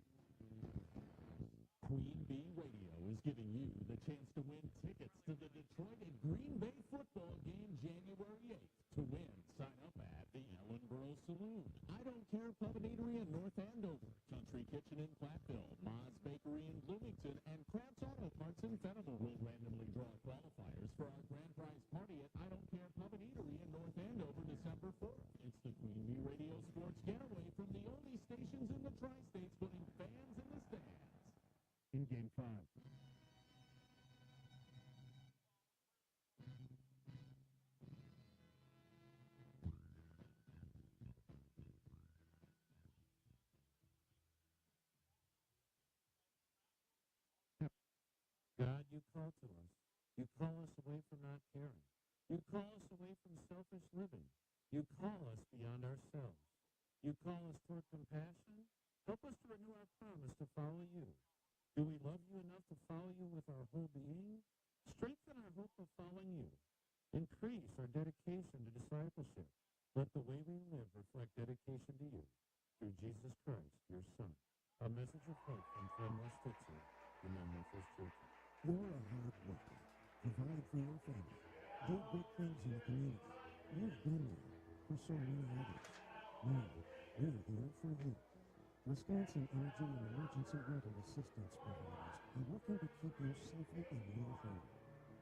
Queen Bee Radio is giving you the chance to win tickets to the Detroit and Green Bay football game January 8th. To win, sign up at the Ellenboro Saloon, I Don't Care Pub and Eatery in North Andover, Country Kitchen in Platteville, Ma's Bakery in Bloomington, and Krantz Auto Parts in Fenimore. Will randomly draw qualifiers for our grand prize party at I Don't Care Pub and Eatery in North in Game 5. God, you call to us. You call us away from not caring. You call us away from selfish living. You call us beyond ourselves. You call us toward compassion. Help us to renew our promise to follow you. Do we love you enough to follow you with our whole being? Strengthen our hope of following you. Increase our dedication to discipleship. Let the way we live reflect dedication to you. Through Jesus Christ, your Son. A message of hope from Friend West Dixie, the Memory First Church. You're a hard worker. Provide for your family. Do good things in the community. You've been there for so many others. Now, we're here for you. Wisconsin Energy and Emergency Rental Assistance Providers are working to keep you safely in your home.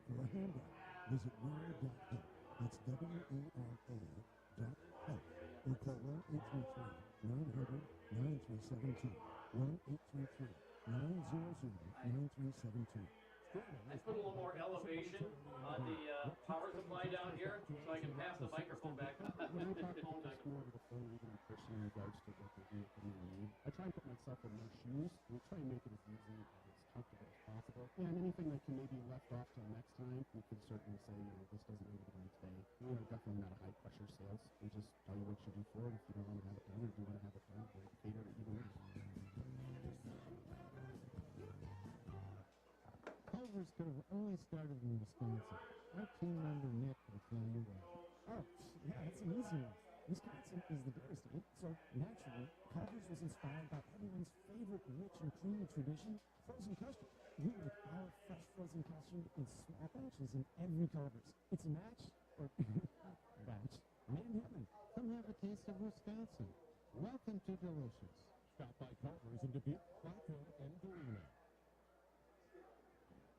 For a handout, visit wera.help. That's WERA.help. Or call 1-833-900-9372. 1-833-900-9372. I put a little more elevation on the power supply down here so I can pass the microphone back. When I talk to people over the phone, even in person, in regards to what they do for me, I try and put myself in their shoes and try and make it as easy and as comfortable as possible. And anything that can maybe be left off till next time, we can certainly say, this doesn't need to be done today. We are definitely not a high pressure sales. We just tell you what you do for it. If you don't want to have it done or do want to have it done, we'll cater to either way. Culver's could have only started in Wisconsin. Our team member Nick will tell you why. Oh, yeah, that's an easy one. Wisconsin is the beer state, so naturally, Culver's was inspired by everyone's favorite rich and creamy tradition, frozen custard. We make our fresh frozen custard in small batches in every Culver's. It's a match, or batch, made in heaven. Come have a taste of Wisconsin. Welcome to Delicious. Stop by Culver's in Dubuque, Platteville, and Galena.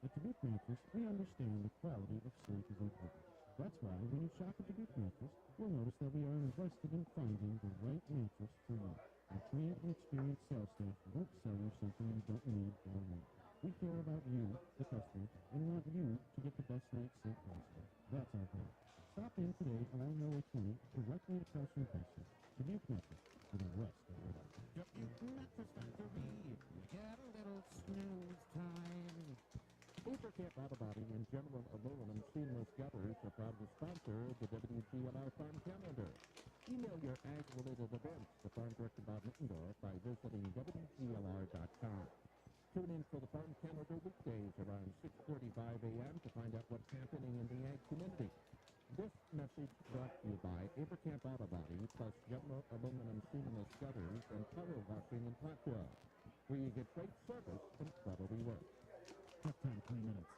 At Dubuque Mattress, we understand the quality of sleep is important. That's why when you shop at Dubuque Mattress, you'll notice that we are invested in finding the right mattress for you. Our trained and experienced sales staff won't sell you something you don't need or want. We care about you, the customer, and want you to get the best night's sleep possible. That's our goal. Stop in today along Highway 20 directly across from Pastor. Dubuque Mattress for the rest of your life. Dubuque Mattress Factory. Get a little snooze time. Uber Camp Auto Body and General Aluminum Seamless Gutters are proud to sponsor the WGLR Farm Calendar. Email your ag-related events to Farm Director Bob Mittendorf by visiting WGLR.com. Tune in for the Farm Calendar weekdays around 6:45 a.m. to find out what's happening in the ag community. This message brought to you by Abercamp Auto Body plus General Aluminum Seamless Gutters and Power Washing in Platteville, where you get great service and quality work. Half time, 3 minutes.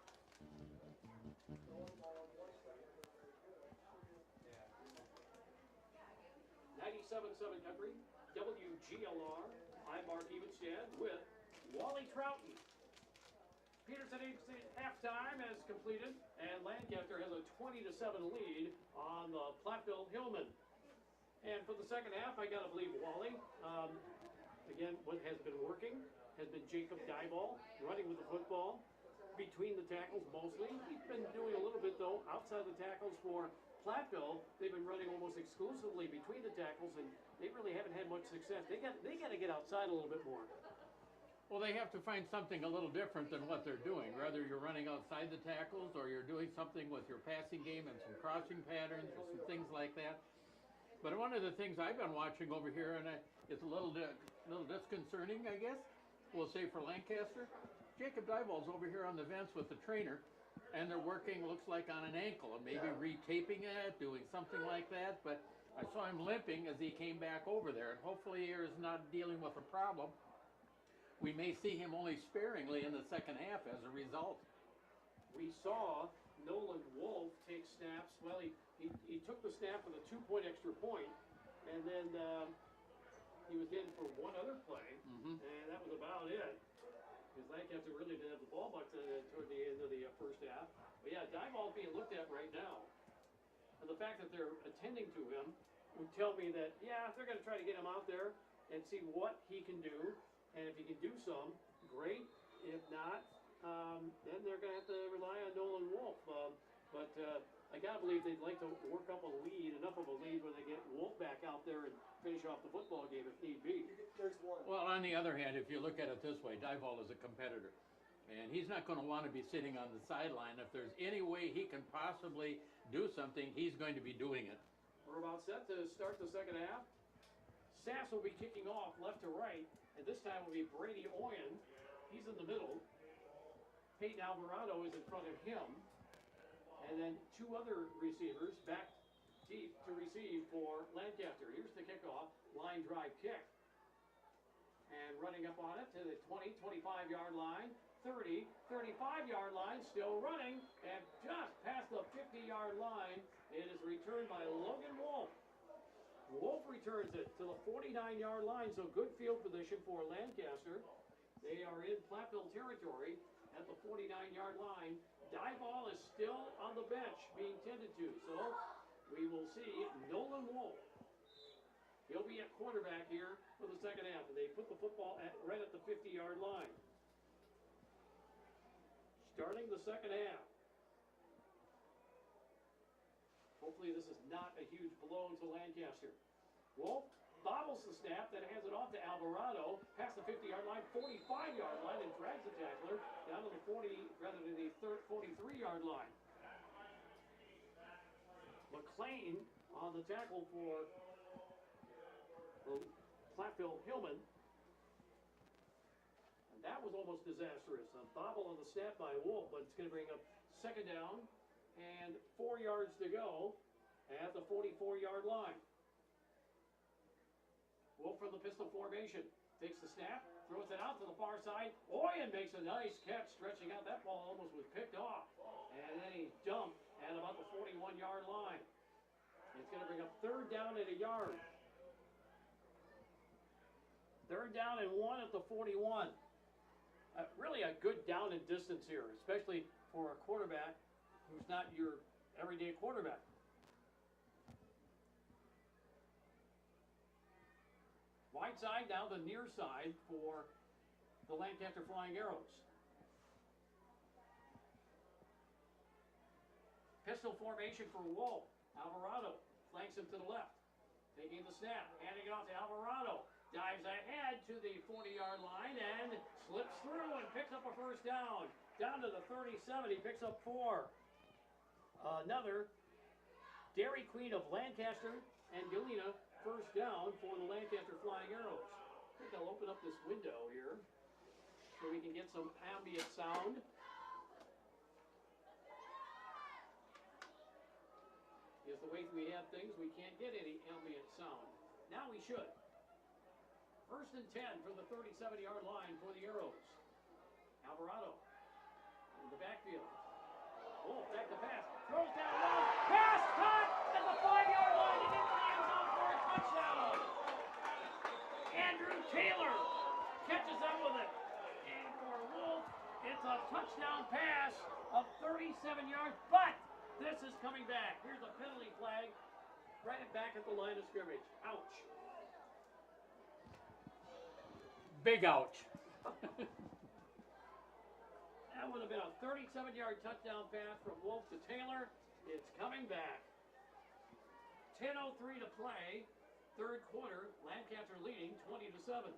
97.7 Country, WGLR. I'm Mark Evenstad with Wally Trouton. Peterson Agency halftime has completed, and Lancaster has a 20-7 lead on the Platteville Hillmen. And for the second half, I gotta believe Wally. Again, what has been working has been Jacob Dyball running with the football between the tackles mostly. He's been doing a little bit though outside the tackles for Platteville. They've been running almost exclusively between the tackles, and they really haven't had much success. They got to get outside a little bit more. Well, they have to find something a little different than what they're doing. Whether you're running outside the tackles or you're doing something with your passing game and some crossing patterns or some things like that. But one of the things I've been watching over here, and it's a little disconcerting, I guess, we'll say for Lancaster, Jacob Dyball's over here on the vents with the trainer, and they're working, looks like on an ankle, and maybe retaping it, doing something like that, but I saw him limping as he came back over there, and hopefully he is not dealing with a problem. We may see him only sparingly in the second half as a result. We saw Nolan Wolf take snaps. Well, he took the snap with a 2-point extra point, and then he was in for one other play, and that was about it. Because Lancaster really didn't have the ball much toward the end of the first half. But yeah, Dyball's being looked at right now. And the fact that they're attending to him would tell me that, yeah, they're going to try to get him out there and see what he can do. And if he can do some, great. If not, then they're going to have to rely on Nolan Wolf. But I got to believe they'd like to work up a lead, enough of a lead where they get Wolf back out there and finish off the football game if need be. Well, on the other hand, if you look at it this way, Dival is a competitor. And he's not going to want to be sitting on the sideline. If there's any way he can possibly do something, he's going to be doing it. We're about set to start the second half. Sass will be kicking off left to right, and this time will be Brady Oyen. He's in the middle. Peyton Alvarado is in front of him. And then two other receivers back deep to receive for Lancaster. Here's the kickoff, line drive kick. And running up on it to the 20, 25-yard line, 30, 35-yard line, still running, and just past the 50-yard line, it is returned by Logan Wolf. Wolf returns it to the 49-yard line, so good field position for Lancaster. They are in Platteville territory at the 49-yard line. Dival is still on the bench being tended to, so we will see Nolan Wolf. He'll be at quarterback here for the second half, and they put the football right at the 50-yard line. Starting the second half. Hopefully this is not a huge blow to Lancaster. Wolf bobbles the snap, then hands it off to Alvarado, past the 50-yard line, 45-yard line, and drags the tackler down to the 43-yard line. McLean on the tackle for the Platteville Hillman. And that was almost disastrous. A bobble on the snap by Wolf, but it's going to bring up second down and 4 yards to go at the 44-yard line. Wolf from the pistol formation. Takes the snap, throws it out to the far side. Oyen makes a nice catch, stretching out. That ball almost was picked off. And then he dumped at about the 41-yard line. It's going to bring up third down and a yard. Third down and 1 at the 41. Really a good down and distance here, especially for a quarterback who's not your everyday quarterback. Wide side, now the near side for the Lancaster Flying Arrows. Pistol formation for Wolf. Alvarado flanks him to the left. Taking the snap, handing it off to Alvarado. Dives ahead to the 40-yard line and slips through and picks up a first down. Down to the 37, he picks up 4. Another Dairy Queen of Lancaster and Galena first down for the Lancaster Flying Arrows. I think I'll open up this window here so we can get some ambient sound. Is the way we have things, we can't get any ambient sound. Now we should. First and 10 from the 37-yard line for the Arrows. Alvarado in the backfield. Wolf back to pass. Throws down low. Pass caught at the 5-yard line and into the end zone for a touchdown. Andrew Taylor catches up with it. And for Wolf, it's a touchdown pass of 37 yards. But this is coming back. Here's a penalty flag right back at the line of scrimmage. Ouch. Big ouch. That would have been a 37-yard touchdown pass from Wolf to Taylor. It's coming back. 10:03 to play. Third quarter. Lancaster leading 20-7.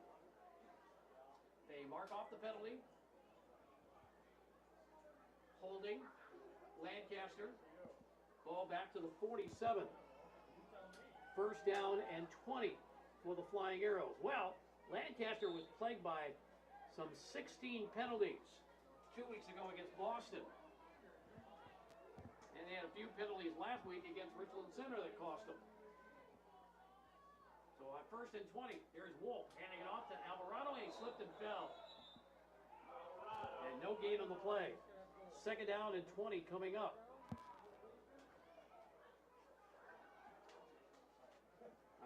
They mark off the penalty. Holding. Lancaster. Ball back to the 47. First down and 20 for the Flying Arrows. Well, Lancaster was plagued by some 16 penalties 2 weeks ago against Boston. And they had a few penalties last week against Richland Center that cost them. So at first and 20, here's Wolf handing it off to Alvarado, and he slipped and fell. And no gain on the play. Second down and 20 coming up.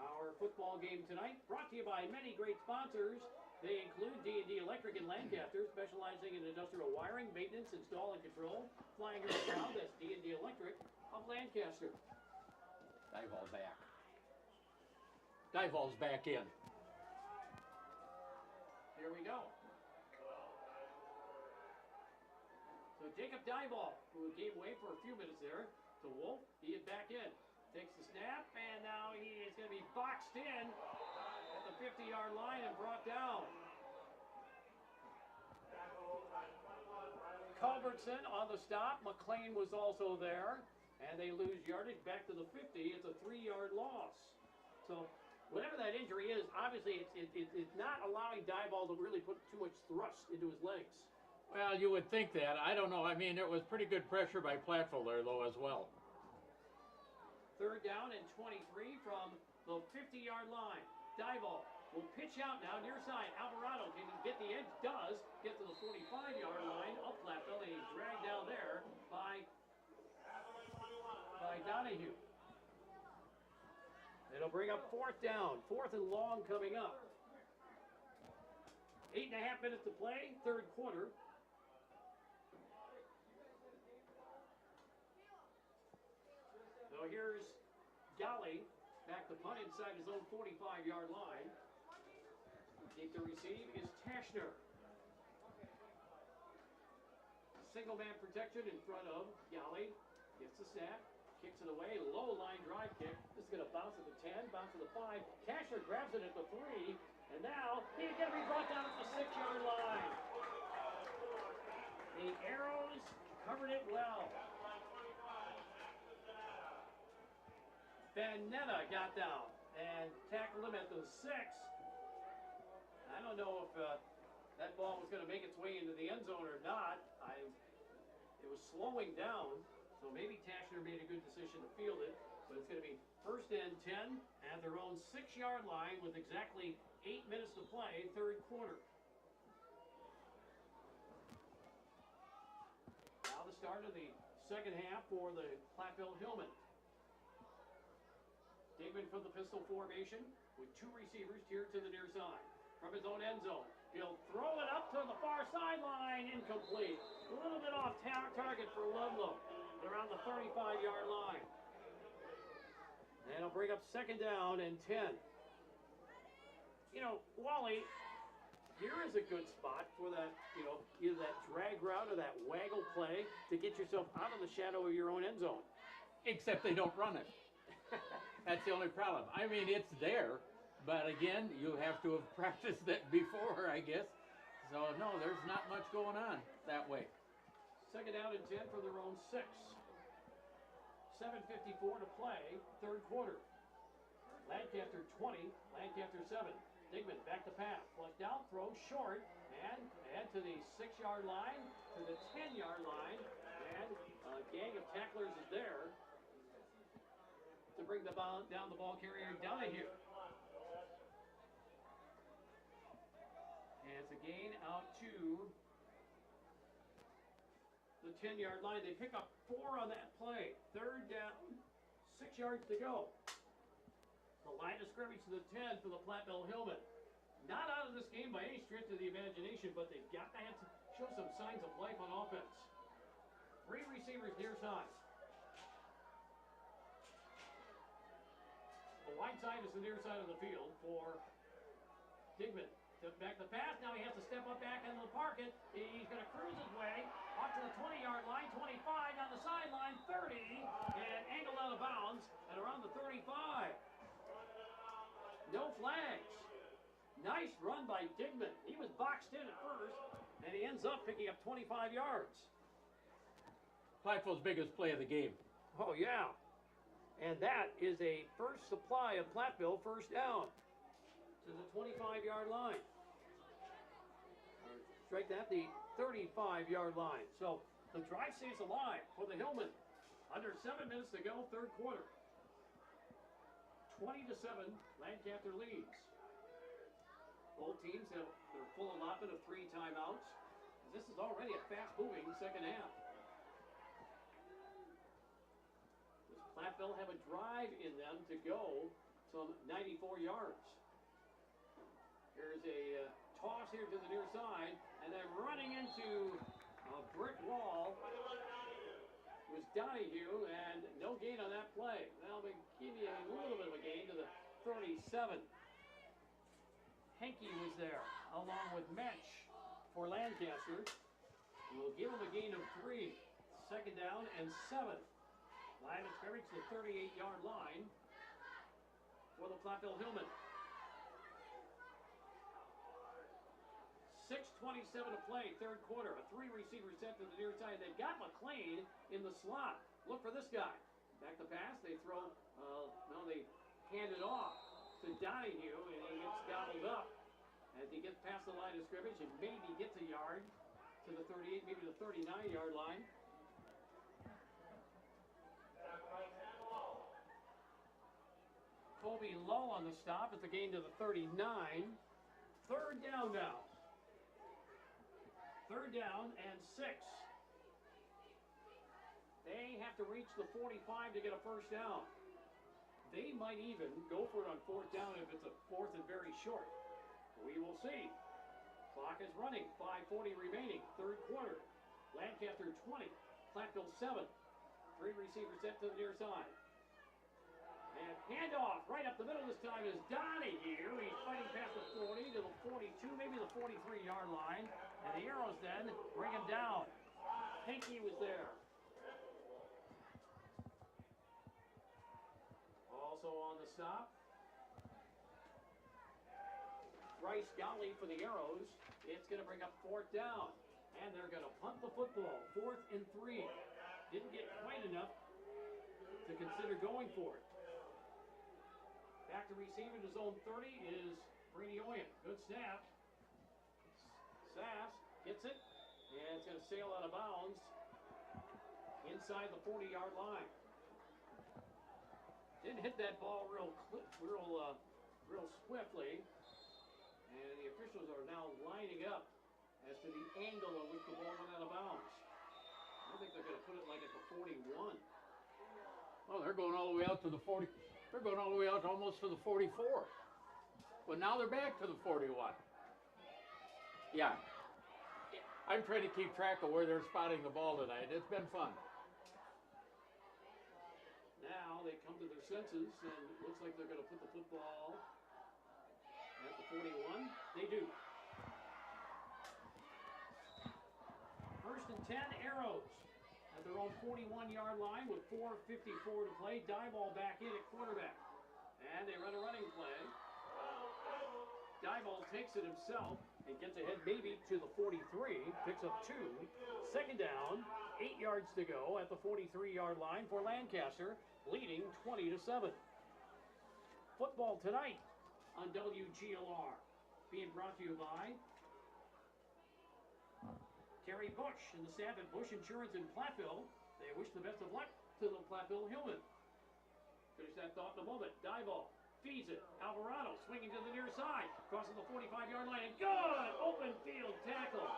Our football game tonight brought to you by many great sponsors. They include D&D Electric in Lancaster, specializing in industrial wiring, maintenance, install, and control. Flying around, that's D&D Electric of Lancaster. Dival's back. Dival's back in. Here we go. So Jacob Dieball, who gave way for a few minutes there to Wolf, he is back in. Takes the snap, and now he is going to be boxed in at the 50-yard line and brought down. Culbertson on the stop. McLean was also there, and they lose yardage back to the 50. It's a 3-yard loss. So whatever that injury is, obviously it's not allowing Dieball to really put too much thrust into his legs. Well, you would think that. I don't know. I mean, it was pretty good pressure by Platteville there, though, as well. 3rd down and 23 from the 50-yard line. Dieball will pitch out now near side. Alvarado, can he get the edge? Does get to the 45-yard line up Platteville, and he's dragged down there by Donahue. It'll bring up 4th down. 4th and long coming up. 8.5 minutes to play, 3rd quarter. So here's Golly back to punt inside his own 45-yard line. Deep to receive is Tashner. Single man protection in front of Golly. Gets the snap, kicks it away, low line drive kick. This is going to bounce at the 10, bounce at the 5. Tashner grabs it at the 3, and now he's going to be brought down at the 6-yard line. The Arrows covered it well. Vanetta got down and tackled him at the 6. I don't know if that ball was going to make its way into the end zone or not. It was slowing down, so maybe Tashner made a good decision to field it. But it's going to be 1st and 10 at their own 6-yard line with exactly 8 minutes to play, 3rd quarter. Now the start of the 2nd half for the Platteville Hillmen. Digman from the pistol formation with 2 receivers tiered to the near side. From his own end zone, he'll throw it up to the far sideline, incomplete. A little bit off target for Ludlow. They're around the 35-yard line. And it'll bring up 2nd down and 10. You know, Wally, here is a good spot for that, you know, either that drag route or that waggle play to get yourself out of the shadow of your own end zone. Except they don't run it. That's the only problem. I mean, it's there, but again, you have to have practiced it before, I guess. So, no, there's not much going on that way. 2nd down and 10 for their own 6. 7:54 to play, 3rd quarter. Lancaster 20, Lancaster 7. Digman back to pass, flushed out, throw short, and to the 6-yard line, to the 10-yard line, and a gang of tacklers is there to bring the ball down the ball carrier Donahue. And it's a gain out to the 10-yard line. They pick up 4 on that play. 3rd down, 6 yards to go. The line of scrimmage to the 10 for the Platteville Hillmen. Not out of this game by any stretch of the imagination, but they've got to show some signs of life on offense. 3 receivers near side. The wide side is the near side of the field for Digman. Back the pass. Now he has to step up back into the pocket. He's going to cruise his way off to the 20-yard line, 25 down the sideline, 30, and angled out of bounds at around the 35. No flags. Nice run by Digman. He was boxed in at first, and he ends up picking up 25 yards. Platteville's biggest play of the game. Oh, yeah. And that is a first supply of Platteville 1st down to the 25-yard line. Strike that, the 35-yard line. So the drive stays alive for the Hillmen. Under 7 minutes to go, 3rd quarter. 20-7, Lancaster leads. Both teams have their full allotment of 3 timeouts. This is already a fast-moving 2nd half. Does Platteville have a drive in them to go some 94 yards? Here's a toss here to the near side, and then running into a brick wall was Donahue, and no gain on that play. That'll give you a little bit of a gain to the 37. Henke was there, along with Metch for Lancaster. will give them a gain of 3. Second down and 7. Line of scrimmage to the 38-yard line for the Platteville Hillmen. 6:27 to play, third quarter. A 3-receiver set to the near side. They've got McLean in the slot. Look for this guy. Back the pass. They throw, no, they hand it off to Donahue, and he gets gobbled up as he gets past the line of scrimmage and maybe gets a yard to the 38, maybe the 39-yard line. Kobe Lowe on the stop at the gain to the 39. Third down now. Third down and 6. They have to reach the 45 to get a first down. They might even go for it on fourth down if it's a fourth and very short. We will see. Clock is running. 5:40 remaining. Third quarter. Lancaster 20. Platteville 7. 3 receivers set to the near side. And handoff right up the middle this time is Donahue. He's fighting past the 40 to the 42, maybe the 43-yard line. And the Arrows then bring him down. Pinky was there. Also on the stop, Bryce Golly for the Arrows. It's going to bring up fourth down. And they're going to punt the football. 4th and 3. Didn't get quite enough to consider going for it. Back to receive in his own 30 is Brady Oyen. Good snap. Sass gets it, and it's going to sail out of bounds inside the 40-yard line. Didn't hit that ball real swiftly, and the officials are now lining up as to the angle at which the ball went out of bounds. I think they're going to put it like at the 41. Well, they're going all the way out to the 40. They're going all the way out almost to the 44. Well, now they're back to the 41. Yeah. I'm trying to keep track of where they're spotting the ball tonight. It's been fun. Now they come to their senses, and it looks like they're going to put the football at the 41. They do. First and 10, Arrows at their own 41-yard line with 4:54 to play. Die ball back in at quarterback. And they run a running play. Die ball takes it himself and gets ahead maybe to the 43. Picks up 2. Second down, 8 yards to go at the 43-yard line for Lancaster, leading 20-7. Football tonight on WGLR. Being brought to you by Terry Bush and the staff at Bush Insurance in Platteville. They wish the best of luck to the Platteville Hillmen. Finish that thought in a moment. Die ball. Feeds it. Alvarado swinging to the near side. Crosses the 45-yard line and good! Open field tackle.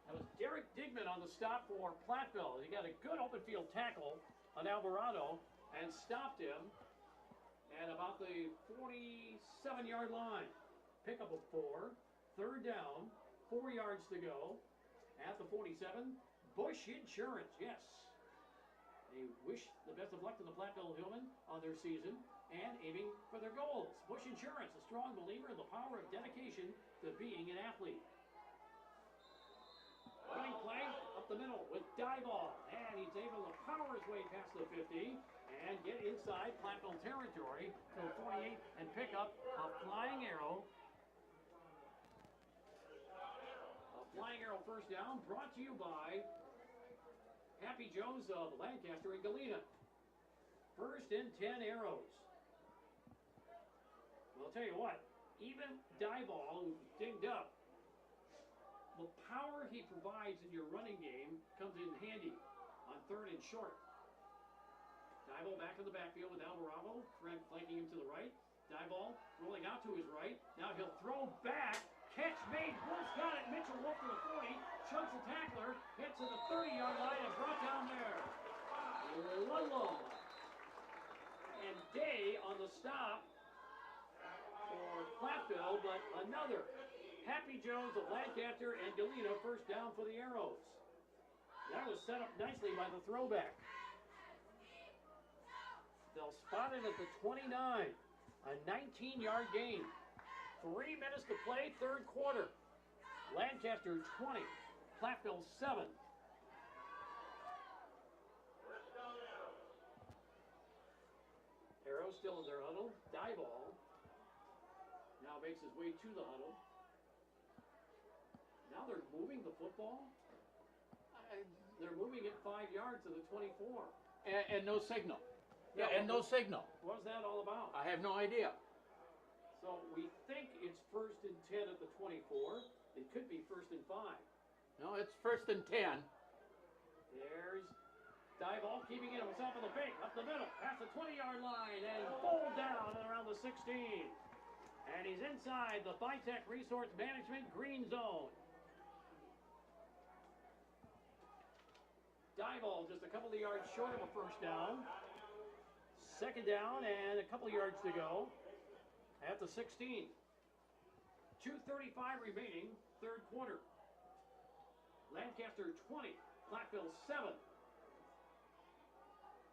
That was Derek Digman on the stop for Platteville. He got a good open field tackle on Alvarado and stopped him at about the 47-yard line. Pickup of 4. Third down. 4 yards to go at the 47. Bush Insurance, yes. They wish the best of luck to the Platteville Hillmen on their season and aiming for their goals. Bush Insurance, a strong believer in the power of dedication to being an athlete. Running play up the middle with die ball, and he's able to power his way past the 50 and get inside Platteville territory to the 48 and pick up a flying arrow. A flying arrow first down brought to you by Happy Joe's of Lancaster and Galena. First and 10 Arrows. Well, I'll tell you what, even Dieball, who's dinged up, the power he provides in your running game comes in handy on third and short. Dieball back in the backfield with Alvarado, flanking him to the right. Dieball rolling out to his right. Now he'll throw back. Catch made. Wolf's got it. Mitchell Wolf to the 40. Chunks the tackler. Hits to the 30-yard line and brought down there. Lullo. And Day on the stop for Platteville, but another. Happy Jones of Lancaster and Galena first down for the Arrows. That was set up nicely by the throwback. They'll spot it at the 29. A 19-yard gain. 3 minutes to play, third quarter. Lancaster 20, Platteville 7. Arrow still in their huddle. Dieball now makes his way to the huddle. Now they're moving the football. They're moving it 5 yards to the 24. And no signal. Yeah, and no signal. What's that all about? I have no idea. So we think it's 1st and 10 at the 24. It could be 1st and 5. No, it's 1st and 10. There's Dieball keeping it himself in the fake, up the middle, past the 20-yard line, and pulled down at around the 16. And he's inside the Vitech Resource Management green zone. Dieball just a couple of yards short of a first down. Second down and a couple of yards to go at the 16. 2:35 remaining, third quarter. Lancaster 20, Platteville 7.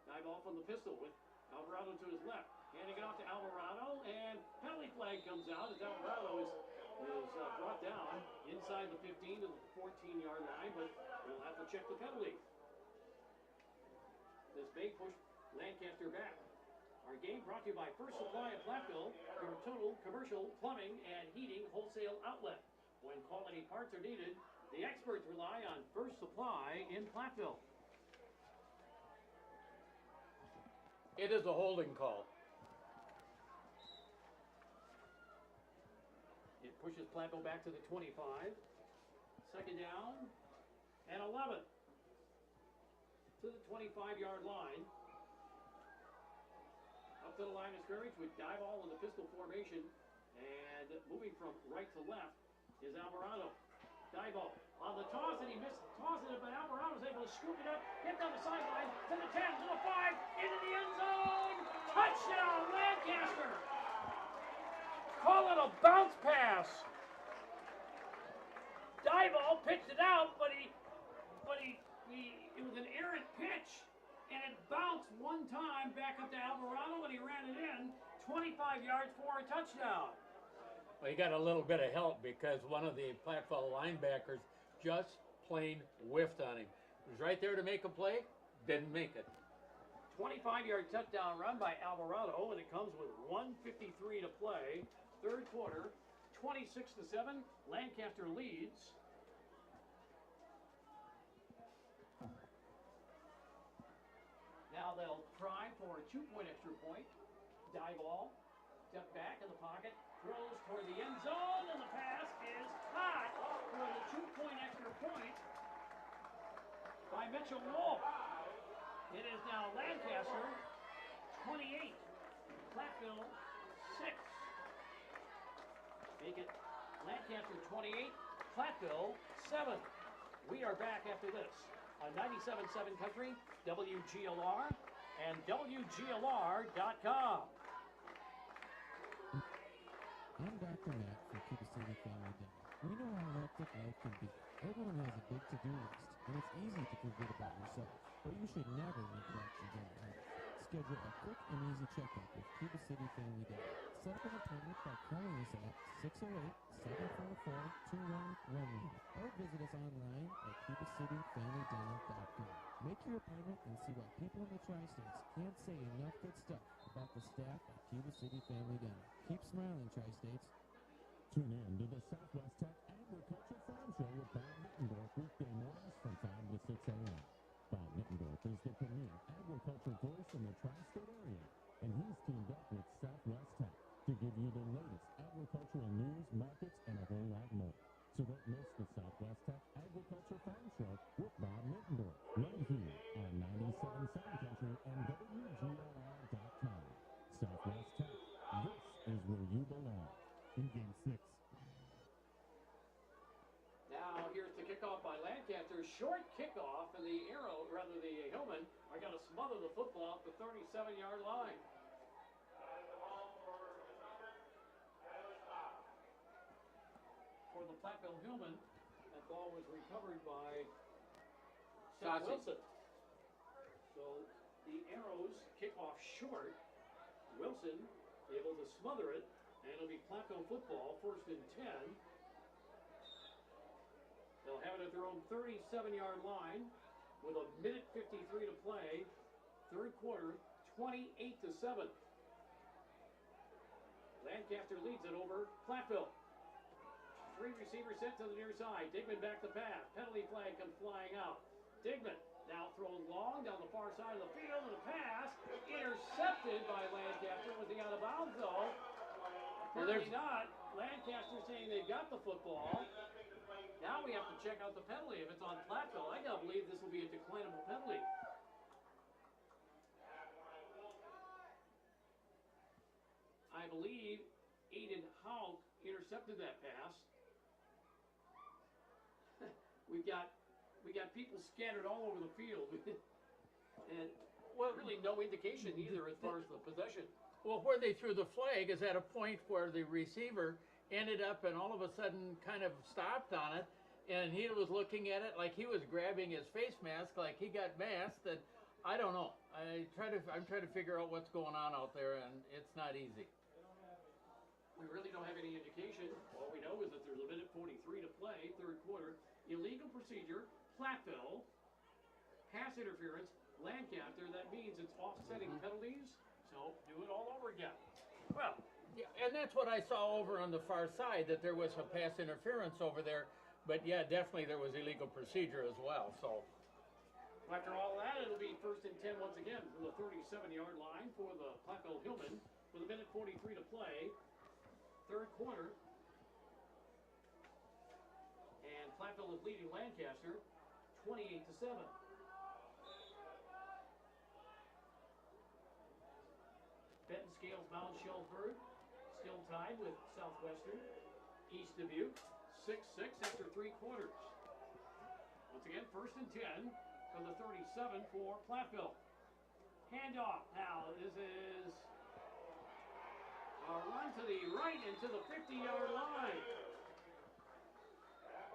Dieball from the pistol with Alvarado to his left. Handing it off to Alvarado, and penalty flag comes out as Alvarado is brought down inside the 15 to the 14-yard line, but we'll have to check the penalty. This may push Lancaster back. Our game brought to you by First Supply of Platteville, your total commercial plumbing and heating wholesale outlet. When quality parts are needed, the experts rely on First Supply in Platteville. It is a holding call. It pushes Platteville back to the 25. Second down and 11 to the 25-yard line. Up to the line of scrimmage with Dieball in the pistol formation. And moving from right to left is Alvarado. Dieball on the toss, and he missed tossing it, but Alvarado's able to scoop it up, get down the sideline, to the 10, to the 5, into the end zone. Touchdown, Lancaster. Call it a bounce pass. Dieball pitched it out, but it was an errant pitch, and it bounced one time back up to Alvarado, and he ran it in 25 yards for a touchdown. Well, he got a little bit of help because one of the Platteville linebackers just plain whiffed on him. He was right there to make a play, didn't make it. 25-yard touchdown run by Alvarado, and it comes with 1:53 to play. Third quarter, 26-7. Lancaster leads. Now they'll try for a 2-point extra point. Dieball, step back in the pocket, throws toward the end zone, and the pass is caught for the 2-point extra point by Mitchell Wolf. It is now Lancaster 28, Platteville 6. Make it Lancaster 28, Platteville 7. We are back after this on 97.7 Country, WGLR, and WGLR.com. I'm Dr. Matt for Cuba City Family Dental. We know how hectic life can be. Everyone has a big to-do list, and it's easy to forget about yourself, but you should never neglect your dental health. Schedule a quick and easy checkup with Cuba City Family Dental. Set up an appointment by calling us at 608-744-2111 or visit us online at CubaCityFamilyDental.com. Make your appointment and see why people in the Tri-States can't say enough good stuff about the staff at Cuba City Family Dental. Keep smiling, Tri-States. Tune in to the Southwest Tech Agriculture Farm Show with Bob Mittendorf weekday mornings from 5 to 6 a.m. Bob Mittendorf is the premier agriculture voice in the tri-state area, and he's teamed up with Southwest Tech to give you the latest agricultural news, markets, and a whole lot more. So don't miss the Southwest Tech Agriculture Farm Show with Bob Mittendorf, right here on 97.7 Country and WGLR.com. Southwest Tech, this is where you belong. In Game 6. Now here's the kickoff by Lancaster. Short kickoff, and the Hillmen are going to smother the football at the 37-yard line. For the Platteville Hillmen, that ball was recovered by Seth Wilson. So the Arrows kick off short. Wilson able to smother it And it'll be Platteville football, 1st and 10. They'll have it at their own 37-yard line with a minute 53 to play. Third quarter, 28-7. Lancaster leads it over Platteville. 3 receivers set to the near side. Digman back to pass. Penalty flag comes flying out. Digman now throws long down the far side of the field, and the pass intercepted by Lancaster. Was he out of bounds though? Apparently not. Lancaster saying they've got the football. Now we have to check out the penalty. If it's on Platteville, I gotta believe this will be a declinable penalty. I believe Aiden Hauk intercepted that pass. we got people scattered all over the field, and really no indication either as far as the possession. Well, where they threw the flag is at a point where the receiver ended up and all of a sudden kind of stopped on it, and he was looking at it like he was grabbing his face mask, like he got masked. And I don't know. I'm trying to figure out what's going on out there, and it's not easy. We really don't have any indication. All we know is that there's a minute 43 to play, third quarter. Illegal procedure, Platteville. Pass interference, Lancaster. That means it's offsetting penalties. So do it all over again. Well, yeah, and that's what I saw over on the far side, that there was a pass interference over there. But yeah, definitely there was illegal procedure as well. So after all that, it'll be 1st and 10 once again from the 37-yard line for the Platteville Hillman with a minute 43 to play. Third quarter. And Platteville is leading Lancaster 28-7. Benton Scales Mount Shelburne still tied with Southwestern. East Dubuque 6-6 after 3 quarters. Once again, 1st and 10 from the 37 for Platteville. Handoff. Now this is a run to the right and to the 50-yard line.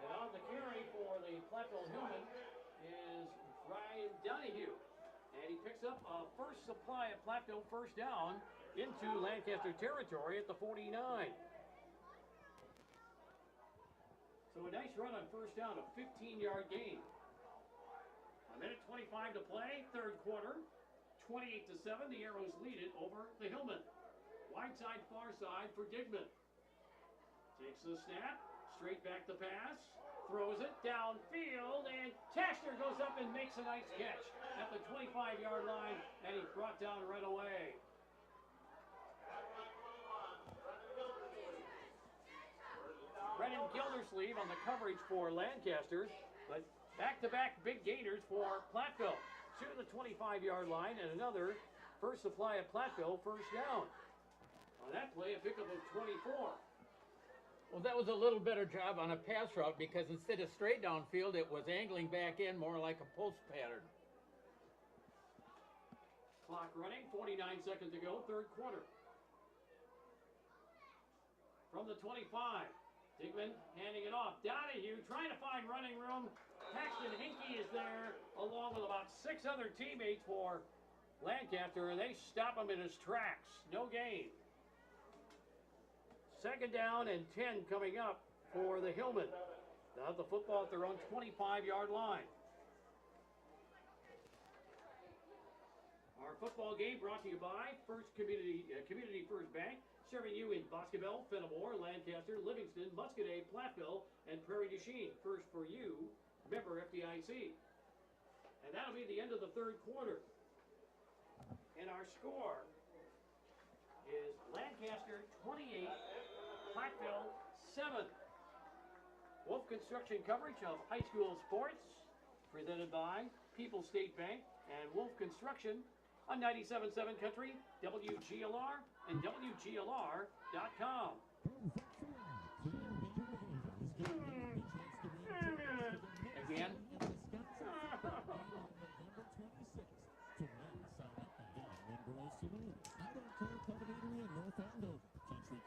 And on the carry for the Platteville Hillman is Ryan Donahue. And he picks up a first supply of Platteville first down into Lancaster territory at the 49. So a nice run on first down, a 15-yard gain. A minute 25 to play, third quarter. 28-7, the Arrows lead it over the Hillman. Wide side, far side for Digman. Takes the snap, straight back to pass. Throws it downfield, and Tasker goes up and makes a nice catch at the 25-yard line, and he's brought down right away. Brennan Gildersleeve on the coverage for Lancaster, but back-to-back big gainers for Platteville to the 25-yard line, and another first supply of Platteville first down. On that play, a pickup of 24. Well, that was a little better job on a pass route, because instead of straight downfield, it was angling back in more like a post pattern. Clock running, 49 seconds to go, third quarter. From the 25, Digman handing it off. Donahue trying to find running room. Paxton Hinkie is there, along with about 6 other teammates for Lancaster, and they stop him in his tracks. No gain. Second down and 10 coming up for the Hillman. Now the football at their own 25-yard line. Our football game brought to you by First Community First Bank, serving you in Boscobel, Fenimore, Lancaster, Livingston, Muscadet, Platteville, and Prairie du Chien. First for you, member FDIC. And that'll be the end of the third quarter. And our score is Lancaster 28, Platteville 7. Wolf Construction coverage of high school sports, presented by People's State Bank and Wolf Construction on 97.7 Country, WGLR, and WGLR.com. Again.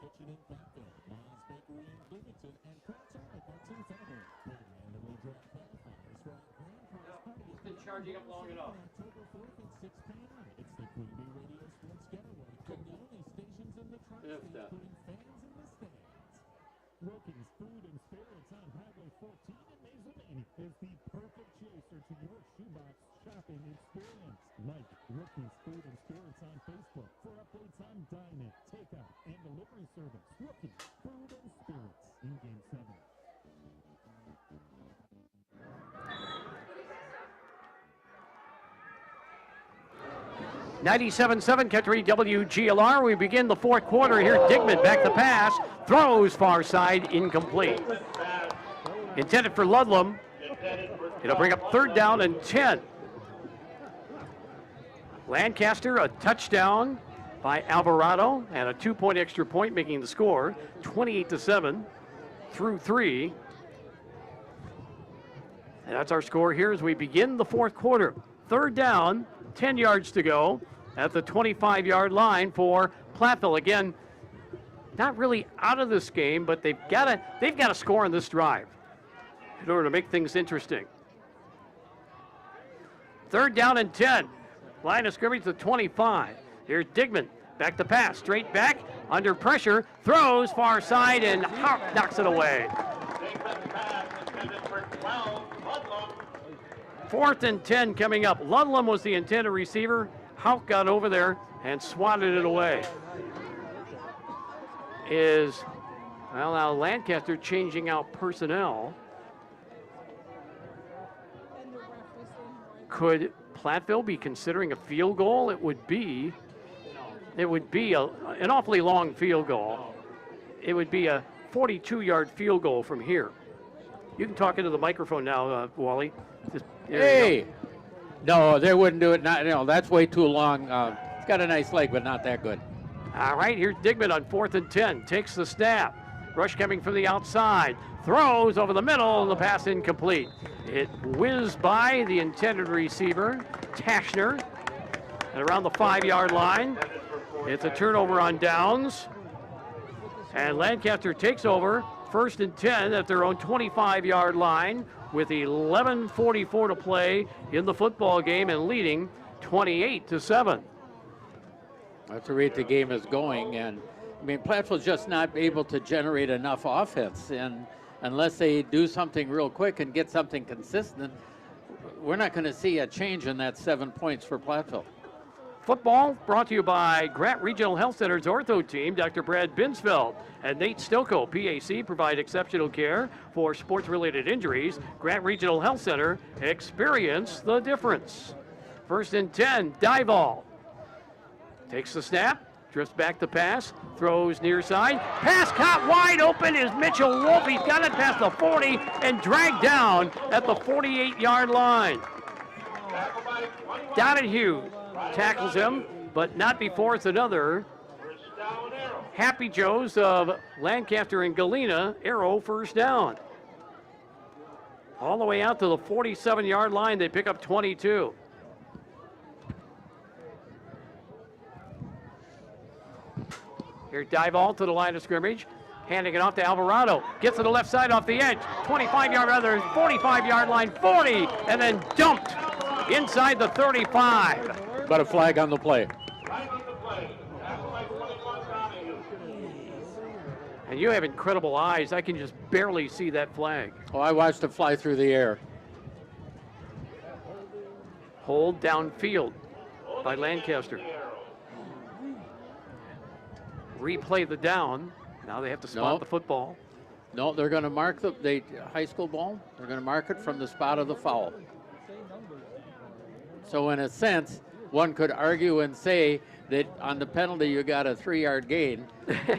Kitchen in Platteville, Ma's Bakery in Bloomington, and Crabtree Parts in Fenimore. We'll randomly draw qualifiers for our grand prize party. It's been charging up long enough. October 4th at 6 p.m. It's the Queen Bee Radio Sports Getaway, the only stations in the tri-state putting fans Rookie's Food and Spirits on Highway 14 in Mazomanie is the perfect chaser to your shoebox shopping experience. Like Rookie's Food and Spirits on Facebook for updates on dine-in, takeout, and delivery service. Rookie's Food and Spirits in Game 7. 97.7 Country WGLR. We begin the fourth quarter here. Digman back to pass. Throws far side, incomplete. Intended for Ludlam. It'll bring up third down and 10. Lancaster, a touchdown by Alvarado, and a 2-point extra point making the score 28-7 through 3. And that's our score here as we begin the fourth quarter. Third down, 10 yards to go at the 25-yard line for Platteville. Again, not really out of this game, but they've got to score on this drive in order to make things interesting. Third down and 10. Line of scrimmage to 25. Here's Digman. Back to pass. Straight back. Under pressure. Throws far side and knocks it away. Fourth and 10 coming up. Ludlam was the intended receiver. Houck got over there and swatted it away. Now Lancaster changing out personnel. Could Platteville be considering a field goal? It would be an awfully long field goal. It would be a 42-yard field goal from here. You can talk into the microphone now, Wally. Hey! No, they wouldn't do it. That's way too long. It's got a nice leg, but not that good. All right, here's Digman on 4th and 10. Takes the snap. Rush coming from the outside. Throws over the middle, and the pass incomplete. It whizzed by the intended receiver, Tashner, and around the 5-yard line. It's a turnover on downs. And Lancaster takes over 1st and 10 at their own 25-yard line with 11:44 to play in the football game and leading 28-7. That's the rate the game is going, and I mean Platteville's just not able to generate enough offense, and unless they do something real quick and get something consistent, we're not going to see a change in that 7 points for Platteville. Football brought to you by Grant Regional Health Center's ortho team. Dr. Brad Binsfeld and Nate Stilko, PAC, provide exceptional care for sports-related injuries. Grant Regional Health Center, experience the difference. 1st and 10, Dival. Takes the snap, drifts back the pass, throws near side. Pass caught wide open is Mitchell Wolf. He's got it past the 40 and dragged down at the 48-yard line. Donahue tackles him, but not before it's another. Happy Joe's of Lancaster and Galena, Arrow first down. All the way out to the 47-yard line, they pick up 22. Here, Dival to the line of scrimmage, handing it off to Alvarado. Gets to the left side off the edge, 25-yard, rather 45-yard line, 40, and then dumped inside the 35. But a flag on the play. And you have incredible eyes. I can just barely see that flag. Oh, I watched it fly through the air. Hold downfield by Lancaster. Replay the down. Now they have to spot the football. No, they're going to mark the high school ball. They're going to mark it from the spot of the foul. So in a sense, one could argue and say that on the penalty you got a 3-yard gain,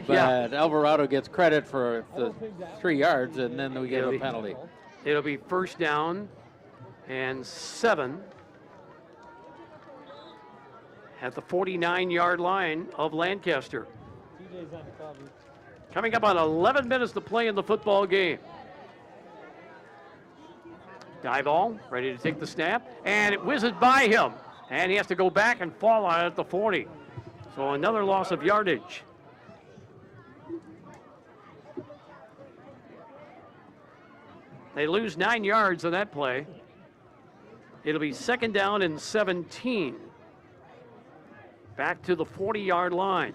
but Alvarado gets credit for the 3 yards, and then we get a penalty. It'll be 1st down and 7 at the 49-yard line of Lancaster. Coming up on 11 minutes to play in the football game. Dival ready to take the snap, and it whizzes by him. And he has to go back and fall on it at the 40. So another loss of yardage. They lose 9 yards on that play. It'll be 2nd down and 17. Back to the 40-yard line.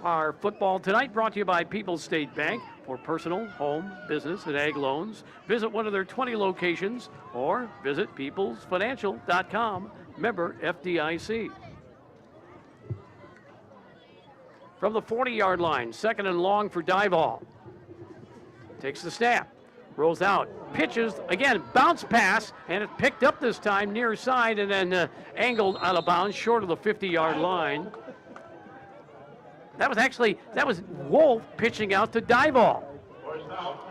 Our football tonight brought to you by People's State Bank. For personal, home, business, and ag loans, visit one of their 20 locations or visit peoplesfinancial.com. Member FDIC. From the 40-yard line, 2nd and long for Dival. Takes the snap, rolls out, pitches, again, bounce pass, and it's picked up this time near side and then angled out of bounds short of the 50-yard line. That was Wolf pitching out to Dival.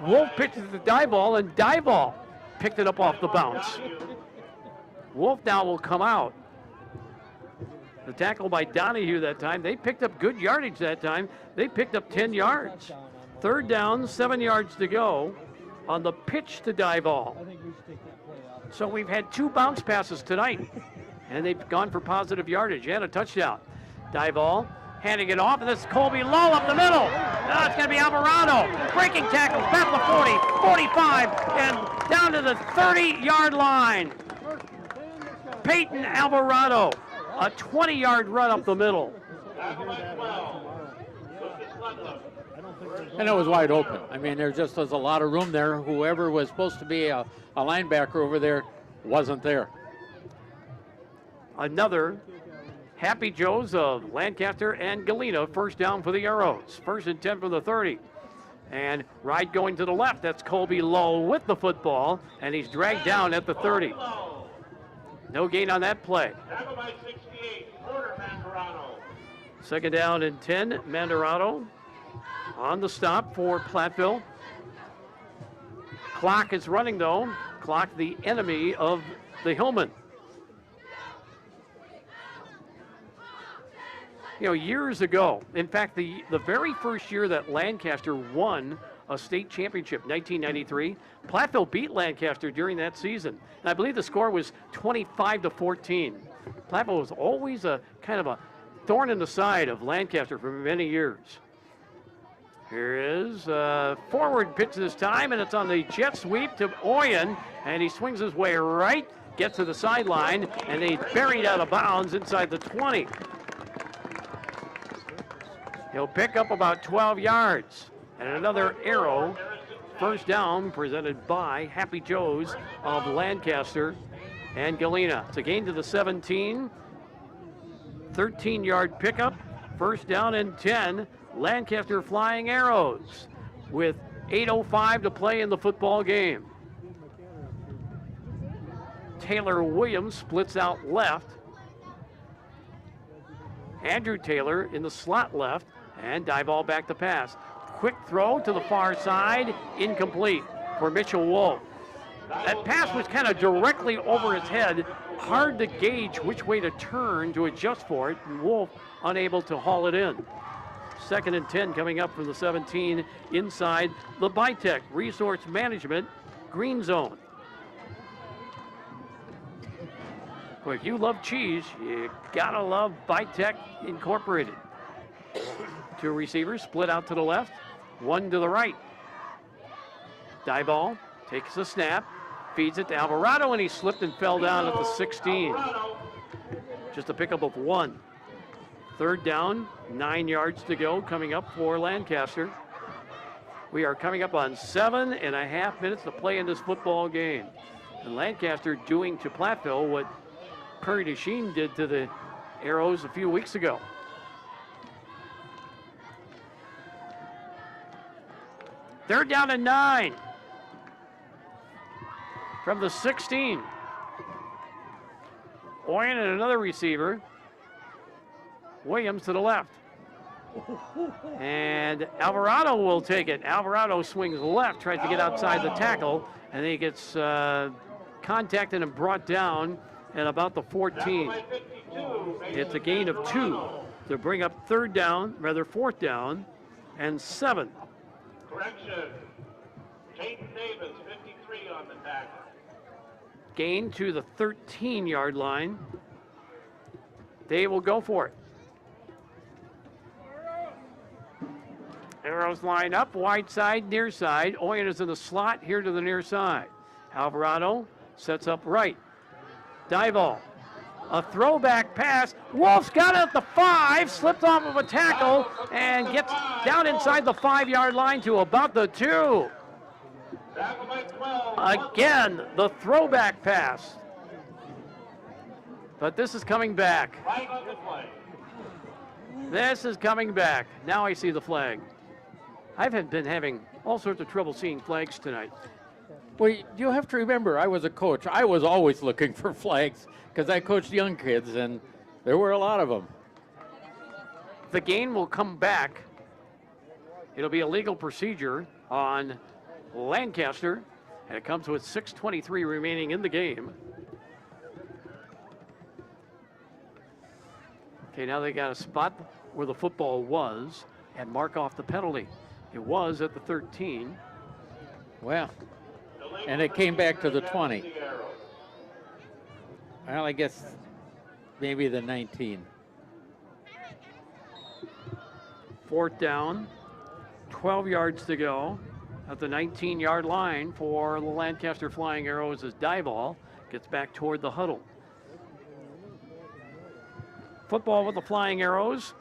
Wolf pitches to Dival, and Dival picked it up off the bounce. Wolf now will come out. The tackle by Donahue that time. They picked up good yardage that time. They picked up 10 yards. 3rd down, 7 yards to go on the pitch to Dival. So we've had 2 bounce passes tonight, and they've gone for positive yardage and a touchdown. Dival handing it off, and this is Colby Lowe up the middle. Now it's going to be Alvarado. Breaking tackles, back to the 40, 45, and down to the 30-yard line. Peyton Alvarado, a 20-yard run up the middle. And it was wide open. I mean, there just was a lot of room there. Whoever was supposed to be a linebacker over there wasn't there. Another Happy Joe's of Lancaster and Galena, 1st down for the Arrows. 1st and 10 from the 30. And right going to the left, that's Colby Lowe with the football, and he's dragged down at the 30. No gain on that play. 2nd down and 10, Mandarano on the stop for Platteville. Clock is running though. Clock the enemy of the Hillman. You know, years ago, in fact, the very first year that Lancaster won a state championship, 1993, Platteville beat Lancaster during that season. And I believe the score was 25-14. Platteville was always a kind of a thorn in the side of Lancaster for many years. Here is forward pitch this time, and it's on the jet sweep to Oyen, and he swings his way right, gets to the sideline, and he's buried out of bounds inside the 20. He'll pick up about 12 yards. And another arrow, 1st down, presented by Happy Joe's of Lancaster and Galena. It's a gain to the 17. 13-yard pickup, 1st down and 10. Lancaster Flying Arrows with 8:05 to play in the football game. Taylor Williams splits out left. Andrew Taylor in the slot left, and Dival back to pass. Quick throw to the far side, incomplete for Mitchell Wolf. That pass was kind of directly over his head, hard to gauge which way to turn to adjust for it, and Wolf unable to haul it in. 2nd and 10 coming up from the 17 inside the Bitech Resource Management green zone. Well, if you love cheese, you gotta love Bitech Incorporated. 2 receivers split out to the left, 1 to the right. Dival takes the snap, feeds it to Alvarado, and he slipped and fell down at the 16. Just a pickup of 1. 3rd down, 9 yards to go, coming up for Lancaster. We are coming up on 7.5 minutes to play in this football game. And Lancaster doing to Platteville what Prairie du Chien did to the Arrows a few weeks ago. Third down and 9 from the 16. Oyen and another receiver. Williams to the left. And Alvarado will take it. Alvarado swings left, tries to get outside the tackle, and he gets contacted and brought down at about the 14. It's a gain of 2 to bring up 4th down and 7. Correction. Caden Davis, 53 on the tackle. Gain to the 13-yard line. They will go for it. Arrows line up, wide side, near side. Oyen is in the slot here to the near side. Alvarado sets up right. Dival A throwback pass. Wolf's got it at the 5, slipped off of a tackle, and gets down inside the 5-yard line to about the 2. Again, the throwback pass. But this is coming back. This is coming back. Now I see the flag. I've been having all sorts of trouble seeing flags tonight. Well, you have to remember, I was a coach. I was always looking for flags because I coached young kids, and there were a lot of them. The game will come back. It'll be a legal procedure on Lancaster, and it comes with 6:23 remaining in the game. Okay, now they got a spot where the football was and mark off the penalty. It was at the 13. Well, and it came back to the 20. Well, I guess maybe the 19. 4th down, 12 yards to go at the 19-yard line for the Lancaster Flying Arrows as Dival gets back toward the huddle. Football with the Flying Arrows.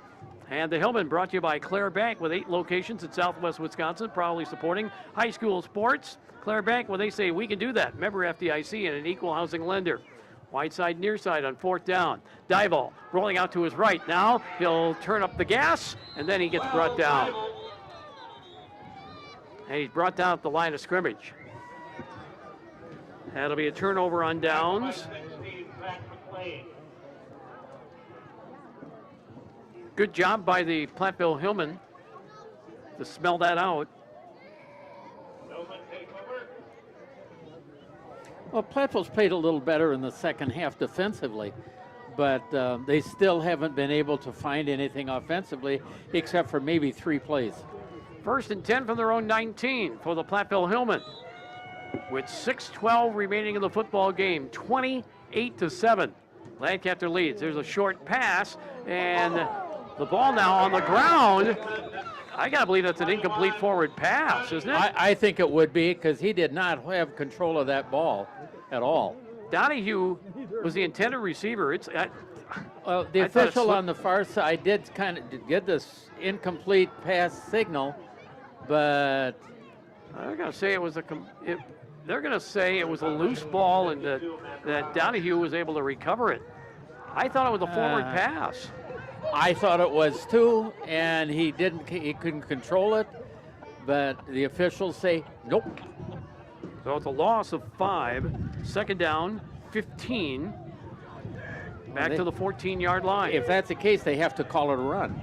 And the Hillman brought to you by Claire Bank with 8 locations in Southwest Wisconsin, proudly supporting high school sports. Claire Bank, well, they say we can do that. Member FDIC and an equal housing lender. Wide side, near side on 4th down. Dival rolling out to his right. Now he'll turn up the gas, and then he gets brought down. And he's brought down at the line of scrimmage. That'll be a turnover on downs. Good job by the Platteville Hillman to smell that out. Well, Platteville's played a little better in the second half defensively, but they still haven't been able to find anything offensively except for maybe 3 plays. 1st and 10 from their own 19 for the Platteville Hillman. With 6:12 remaining in the football game, 28-7. Lancaster leads. There's a short pass, and the ball now on the ground. I got to believe that's an incomplete forward pass, isn't it? I think it would be because he did not have control of that ball at all. Donahue was the intended receiver. The official on the far side did kind of get this incomplete pass signal, but they're going to say it was they're going to say it was a loose ball and that Donahue was able to recover it. I thought it was a forward pass. I thought it was too, and he couldn't control it, but the officials say nope. So it's a loss of 5. 2nd down, 15. Back to the 14-yard line. If that's the case, they have to call it a run.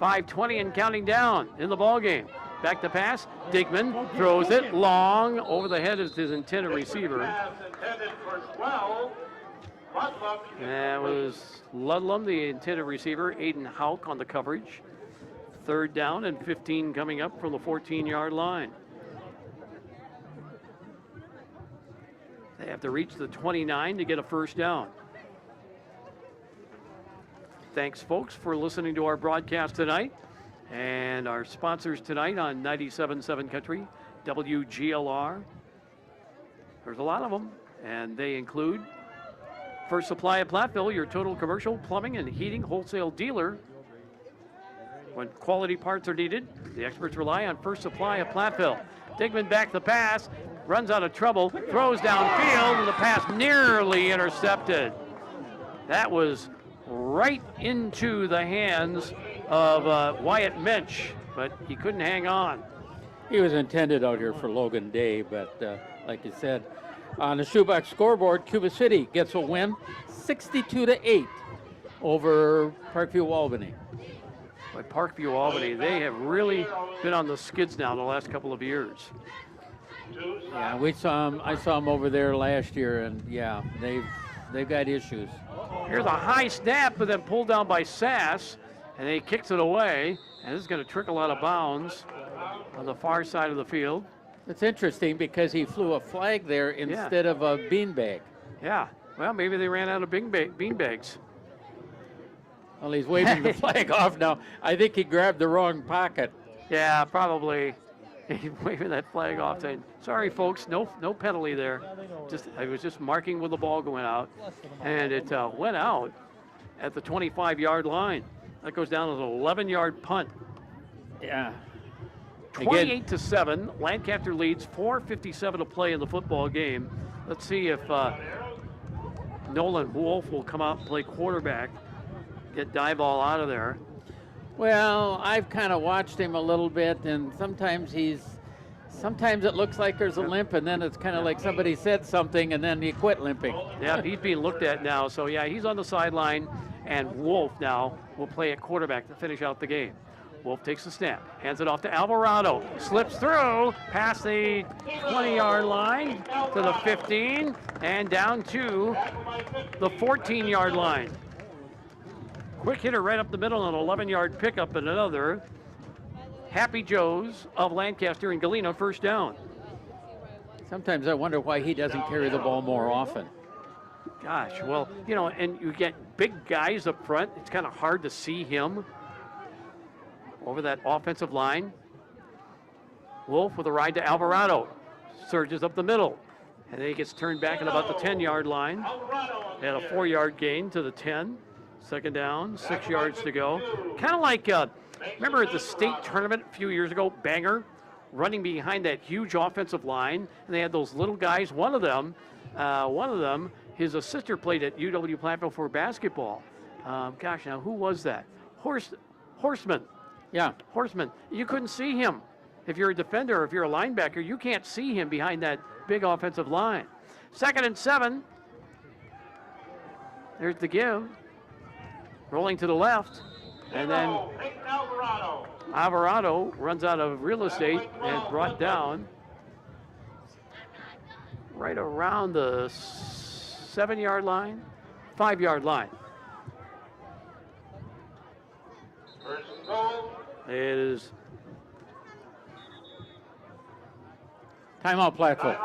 5:20 and counting down in the ball game. Back to pass. Digman throws it long over the head of his intended receiver. That was Ludlum, the intended receiver. Aiden Hauk on the coverage. 3rd down and 15 coming up from the 14-yard line. They have to reach the 29 to get a 1st down. Thanks, folks, for listening to our broadcast tonight. And our sponsors tonight on 97.7 Country, WGLR. There's a lot of them, and they include First Supply of Platteville, your total commercial plumbing and heating wholesale dealer. When quality parts are needed, the experts rely on First Supply of Platteville. Digman back the pass, runs out of trouble, throws downfield, and the pass nearly intercepted. That was right into the hands of Wyatt Minch, but he couldn't hang on. He was intended out here for Logan Day, but like you said, on the shoebox scoreboard, Cuba City gets a win, 62-8 over Parkview Albany. But Parkview Albany, they have really been on the skids now the last couple of years. Yeah, we saw them. I saw them over there last year, and yeah, they've got issues. Here's a high snap, but then pulled down by Sass, and he kicks it away, and this is going to trickle out of bounds on the far side of the field. It's interesting because he flew a flag there instead of a beanbag. Yeah, well, maybe they ran out of beanbags. Well, he's waving the flag off now. I think he grabbed the wrong pocket. Yeah, probably. He's waving that flag off, saying, "Sorry, folks, no penalty there. I was just marking with the ball going out, and it went out at the 25-yard line. That goes down as an 11-yard punt. Yeah. 28-7. Lancaster leads. 4:57 to play in the football game. Let's see if Nolan Wolf will come out and play quarterback, get dive ball out of there. Well, I've kind of watched him a little bit, and sometimes it looks like there's a limp, and then it's kind of like somebody said something, and then he quit limping. Yeah, he's being looked at now. So, yeah, he's on the sideline, and Wolf now will play at quarterback to finish out the game. Wolf takes the snap, hands it off to Alvarado, slips through, past the 20-yard line to the 15, and down to the 14-yard line. Quick hitter right up the middle, an 11-yard pickup, and another. Happy Joe's of Lancaster and Galena first down. Sometimes I wonder why he doesn't carry the ball more often. Gosh, well, and you get big guys up front. It's kind of hard to see him over that offensive line. Wolf with a ride to Alvarado. Surges up the middle. And then he gets turned back at about the 10-yard line. And a 4-yard gain to the 10. Second down, 6 yards to go. Kind of like, remember at the state tournament a few years ago, Banger running behind that huge offensive line. And they had those little guys. One of them, his sister played at UW Platteville for basketball. Gosh, now who was that? Horseman. Yeah. Horseman. You couldn't see him. If you're a defender or if you're a linebacker, you can't see him behind that big offensive line. 2nd and 7. There's the give. Rolling to the left. And then Alvarado runs out of real estate and brought down right around the 7-yard line, 5-yard line. It is timeout, Platteville.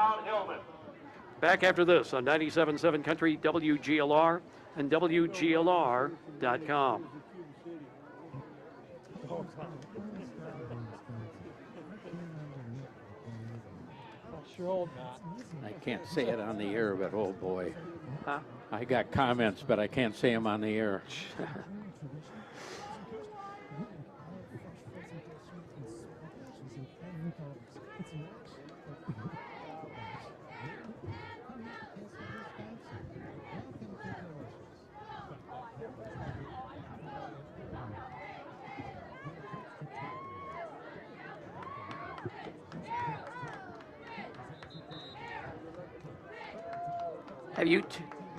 Back after this on 97.7 Country, WGLR, and WGLR.com. I can't say it on the air, but oh boy. Huh? I got comments, but I can't say them on the air.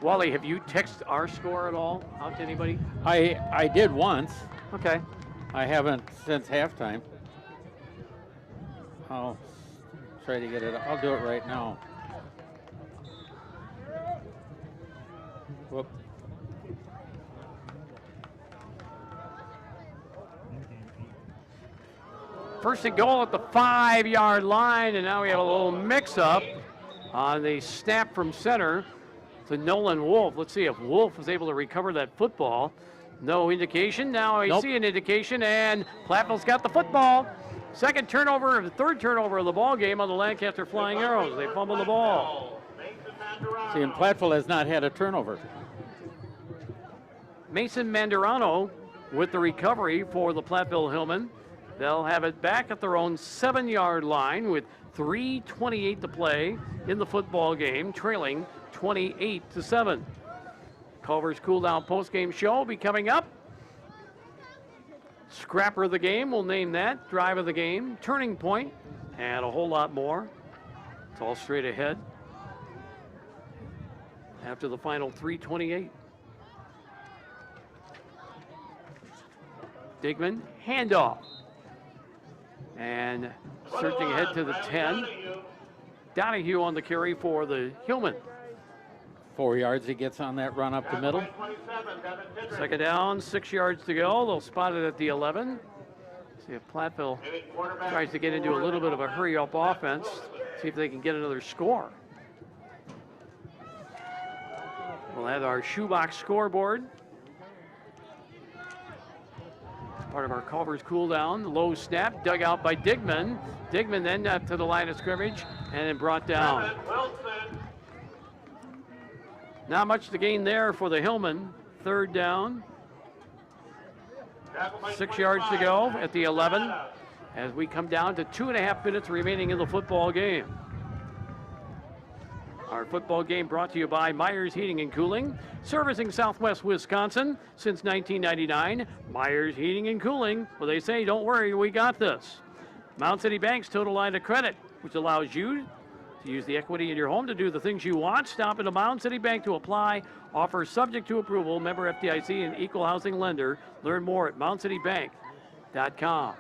Wally, have you texted our score at all out to anybody? I did once. Okay. I haven't since halftime. I'll try to get it. I'll do it right now. Whoop. First and goal at the 5-yard line, and now we have a little mix-up on the snap from center to Nolan Wolf. Let's see if Wolf was able to recover that football. No indication. Now I see an indication, and Platteville's got the football. Third turnover of the ball game on the Lancaster Flying Arrows. They fumbled the ball. See, and Platteville has not had a turnover. Mason Mandarano with the recovery for the Platteville Hillmen. They'll have it back at their own 7-yard line with 3:28 to play in the football game, trailing 28-7. Culver's Cool Down postgame show will be coming up. Scrapper of the game, we'll name that. Drive of the game, turning point, and a whole lot more. It's all straight ahead after the final 3:28. Digman, handoff. And searching ahead to the 10. Donahue on the carry for the Hillmen. 4 yards he gets on that run up the middle. Second down, 6 yards to go. They'll spot it at the 11. See if Platteville tries to get into a little bit of a hurry-up offense. See if they can get another score. We'll have our shoebox scoreboard. Part of our Culver's cool down. Low snap, dug out by Digman. Digman then up to the line of scrimmage and then brought down. Not much to gain there for the Hillman. Third down. 6 yards to go at the 11 as we come down to 2.5 minutes remaining in the football game. Our football game brought to you by Myers Heating and Cooling, servicing Southwest Wisconsin since 1999. Myers Heating and Cooling, well, they say, don't worry, we got this. Mound City Bank's total line of credit, which allows you to use the equity in your home to do the things you want. Stop into Mound City Bank to apply. Offer subject to approval. Member FDIC and equal housing lender. Learn more at moundcitybank.com.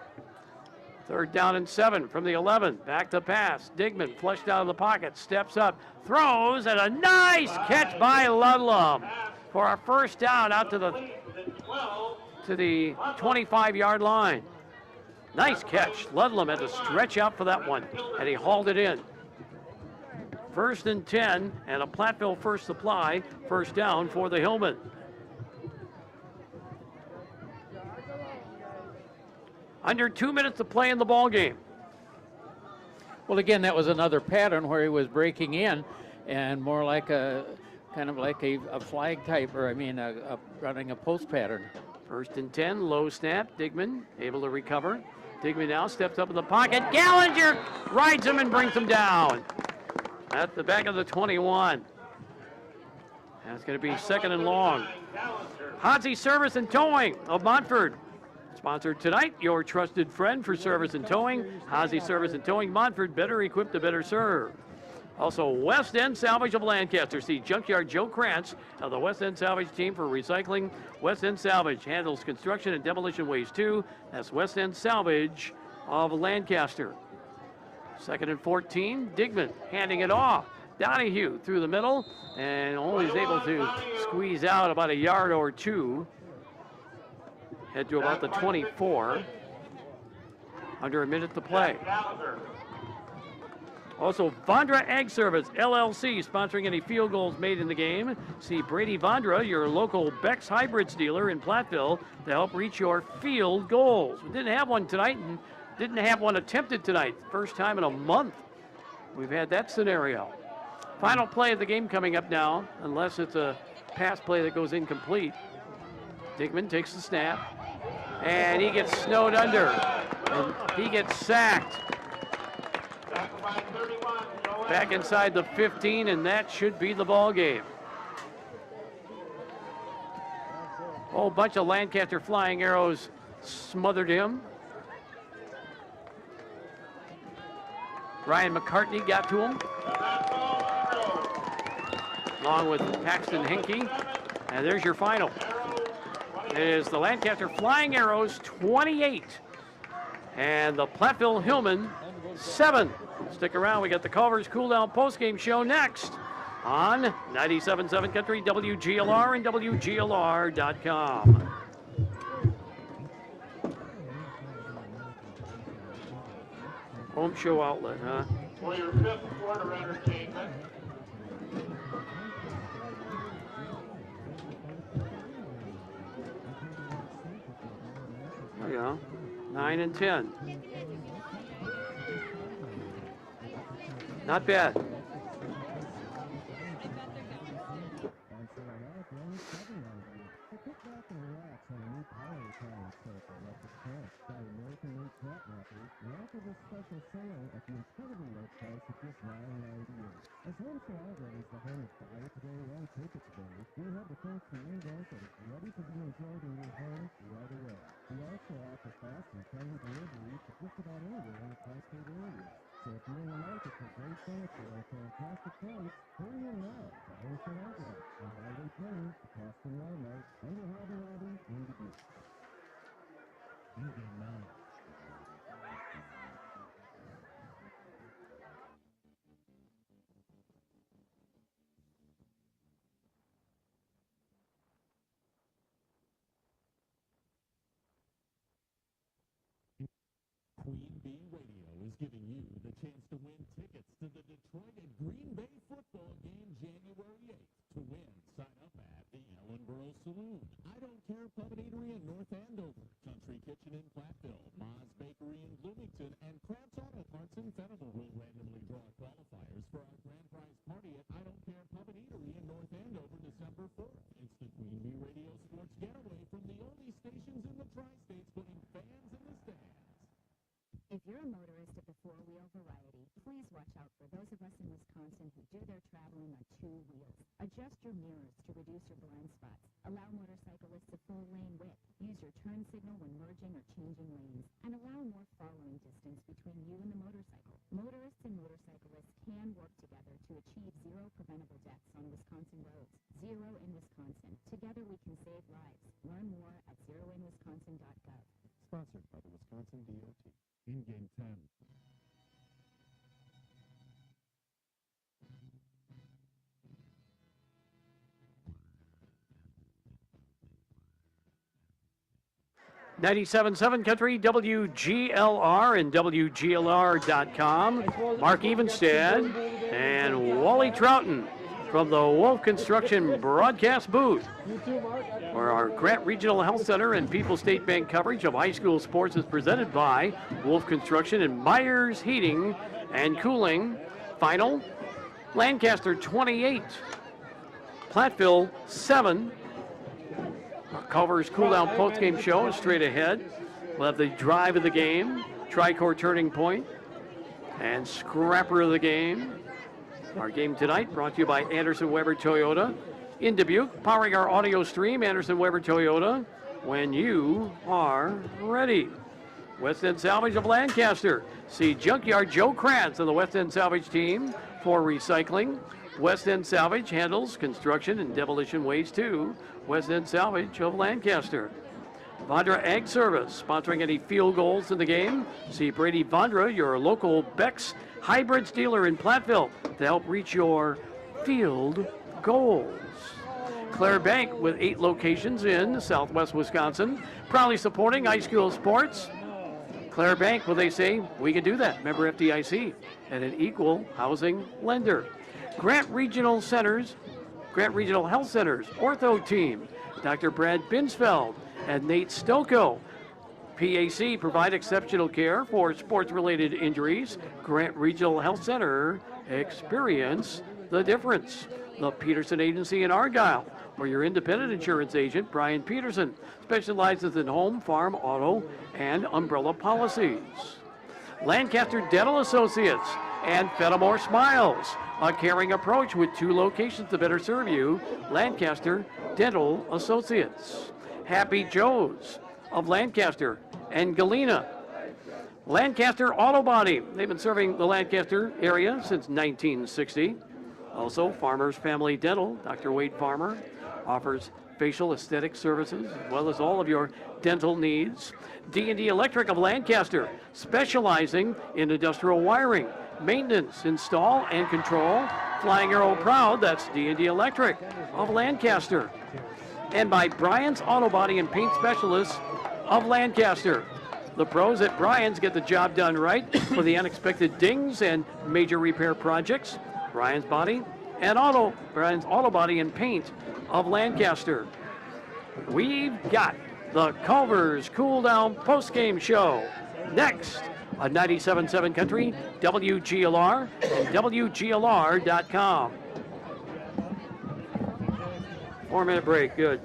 Third down and 7 from the 11. Back to pass. Digman flushed out of the pocket. Steps up. Throws. And a nice catch by Ludlam for our first down out to the 25-yard line. Nice catch. Ludlam had to stretch out for that one, and he hauled it in. 1st and 10, and a Platteville First Supply first down for the Hillmen. Under 2 minutes to play in the ball game. Well, again, that was another pattern where he was breaking in, and more like a kind of like a flag type, or running a post pattern. 1st and 10, low snap. Digman able to recover. Digman now steps up in the pocket. Gallinger rides him and brings him down at the back of the 21. That's going to be second and long. Hodsie Service and Towing of Montford. Sponsored tonight, your trusted friend for service and towing. Hodsie Service and Towing, Montford, better equipped to better serve. Also, West End Salvage of Lancaster. See Junkyard Joe Krantz of the West End Salvage team for recycling. West End Salvage handles construction and demolition waste too. That's West End Salvage of Lancaster. 2nd and 14, Digman handing it off. Donahue through the middle and only is able to squeeze out about a yard or two. Head to about the 24. Under a minute to play. Also, Vondra Ag Service, LLC, sponsoring any field goals made in the game. See Brady Vondra, your local Beck's Hybrids dealer in Platteville, to help reach your field goals. We didn't have one tonight and didn't have one attempted tonight. First time in a month we've had that scenario. Final play of the game coming up now, unless it's a pass play that goes incomplete. Digman takes the snap, and he gets snowed under, and he gets sacked. Back inside the 15, and that should be the ball game. A whole bunch of Lancaster Flying Arrows smothered him. Ryan McCartney got to him, along with Paxton Hinkie. And there's your final. It is the Lancaster Flying Arrows 28 and the Platteville Hillmen 7. Stick around. We got the Culver's Cool Down postgame show next on 97.7 Country, WGLR, and WGLR.com. Home show outlet, huh? For your 5th quarter entertainment. There you go. 9 and 10. Not bad. Queen Bee Radio is giving you the chance to win tickets to the Detroit and Green Bay football game January 8th. To win, sign up at the Ellenboro Saloon, I Don't Care Pub and Eatery in North Andover, Country Kitchen in Platteville, Ma's Bakery in Bloomington, and Krantz Auto Parts in Fennimore. We'll randomly draw qualifiers for our grand prize party at I Don't Care Pub and Eatery in North Andover, December 4th. It's the Queen Bee Radio Sports Getaway from the only stations in the Tri-States putting fans in the stands. If you're a motorist of the four-wheel variety, please watch out for those of us in Wisconsin who do their traveling on two wheels. Adjust your mirrors to reduce your blind spots. Allow motorcyclists a full lane width. Use your turn signal when merging or changing lanes. And allow more following distance between you and the motorcycle. Motorists and motorcyclists can work together to achieve zero preventable deaths on Wisconsin roads. Zero in Wisconsin. Together we can save lives. Learn more at zeroinwisconsin.gov. Sponsored by the Wisconsin DOT. In Game 10. .97.7 Country, WGLR and WGLR.com. Mark Evenstad and Wally Troughton from the Wolf Construction broadcast booth, where our Grant Regional Health Center and People's State Bank coverage of high school sports is presented by Wolf Construction and Myers Heating and Cooling. Final, Lancaster 28, Platteville 7. Our Culver's Cool Down postgame show is straight ahead. We'll have the drive of the game, Tricor turning point, and scrapper of the game. Our game tonight brought to you by Anderson Weber Toyota in Dubuque, powering our audio stream, Anderson Weber Toyota, when you are ready. West End Salvage of Lancaster. See Junkyard Joe Krantz and the West End Salvage team for recycling. West End Salvage handles construction and demolition waste too. West End Salvage of Lancaster. Vondra Ag Service, sponsoring any field goals in the game. See Brady Vondra, your local Beck's Hybrids dealer in Platteville, to help reach your field goals. Claire Bank, with 8 locations in southwest Wisconsin, proudly supporting high school sports. Claire Bank, well, they say we can do that. Member FDIC and an equal housing lender. Grant Regional Health Centers, ortho team, Dr. Brad Binsfeld and Nate Stocco. PAC provide exceptional care for sports-related injuries. Grant Regional Health Center, experience the difference. The Peterson Agency in Argyle, where your independent insurance agent, Brian Peterson, specializes in home, farm, auto, and umbrella policies. Lancaster Dental Associates and Fenimore Smiles, a caring approach with 2 locations to better serve you. Lancaster Dental Associates. Happy Joe's of Lancaster and Galena. Lancaster Auto Body. They've been serving the Lancaster area since 1960. Also, Farmer's Family Dental. Dr. Wade Farmer offers facial aesthetic services as well as all of your dental needs. D&D Electric of Lancaster, specializing in industrial wiring, maintenance, install, and control. Flying Arrow proud, that's D&D Electric of Lancaster. And by Bryant's Auto Body and Paint Specialists of Lancaster. The pros at Bryant's get the job done right for the unexpected dings and major repair projects. Bryant's Auto Body and Paint of Lancaster. We've got the Culver's Cool Down postgame show next on 97.7 Country, WGLR, and WGLR.com. 4-minute break, good.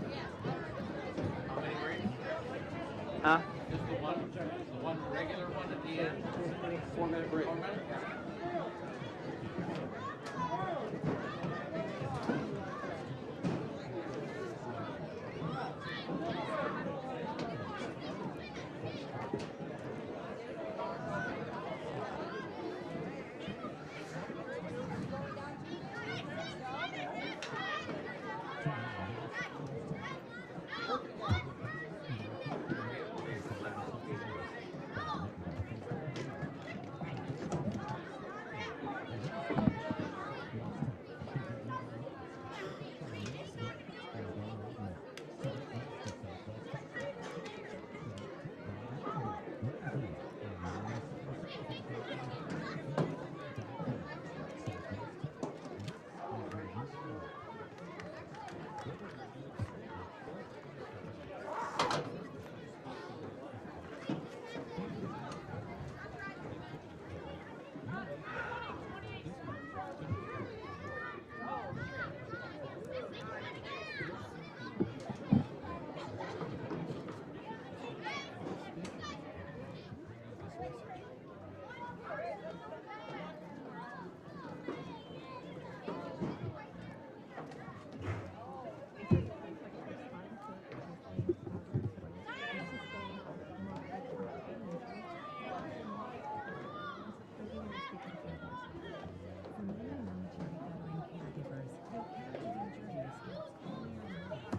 Huh? Just the one regular one at the end. 4-minute break.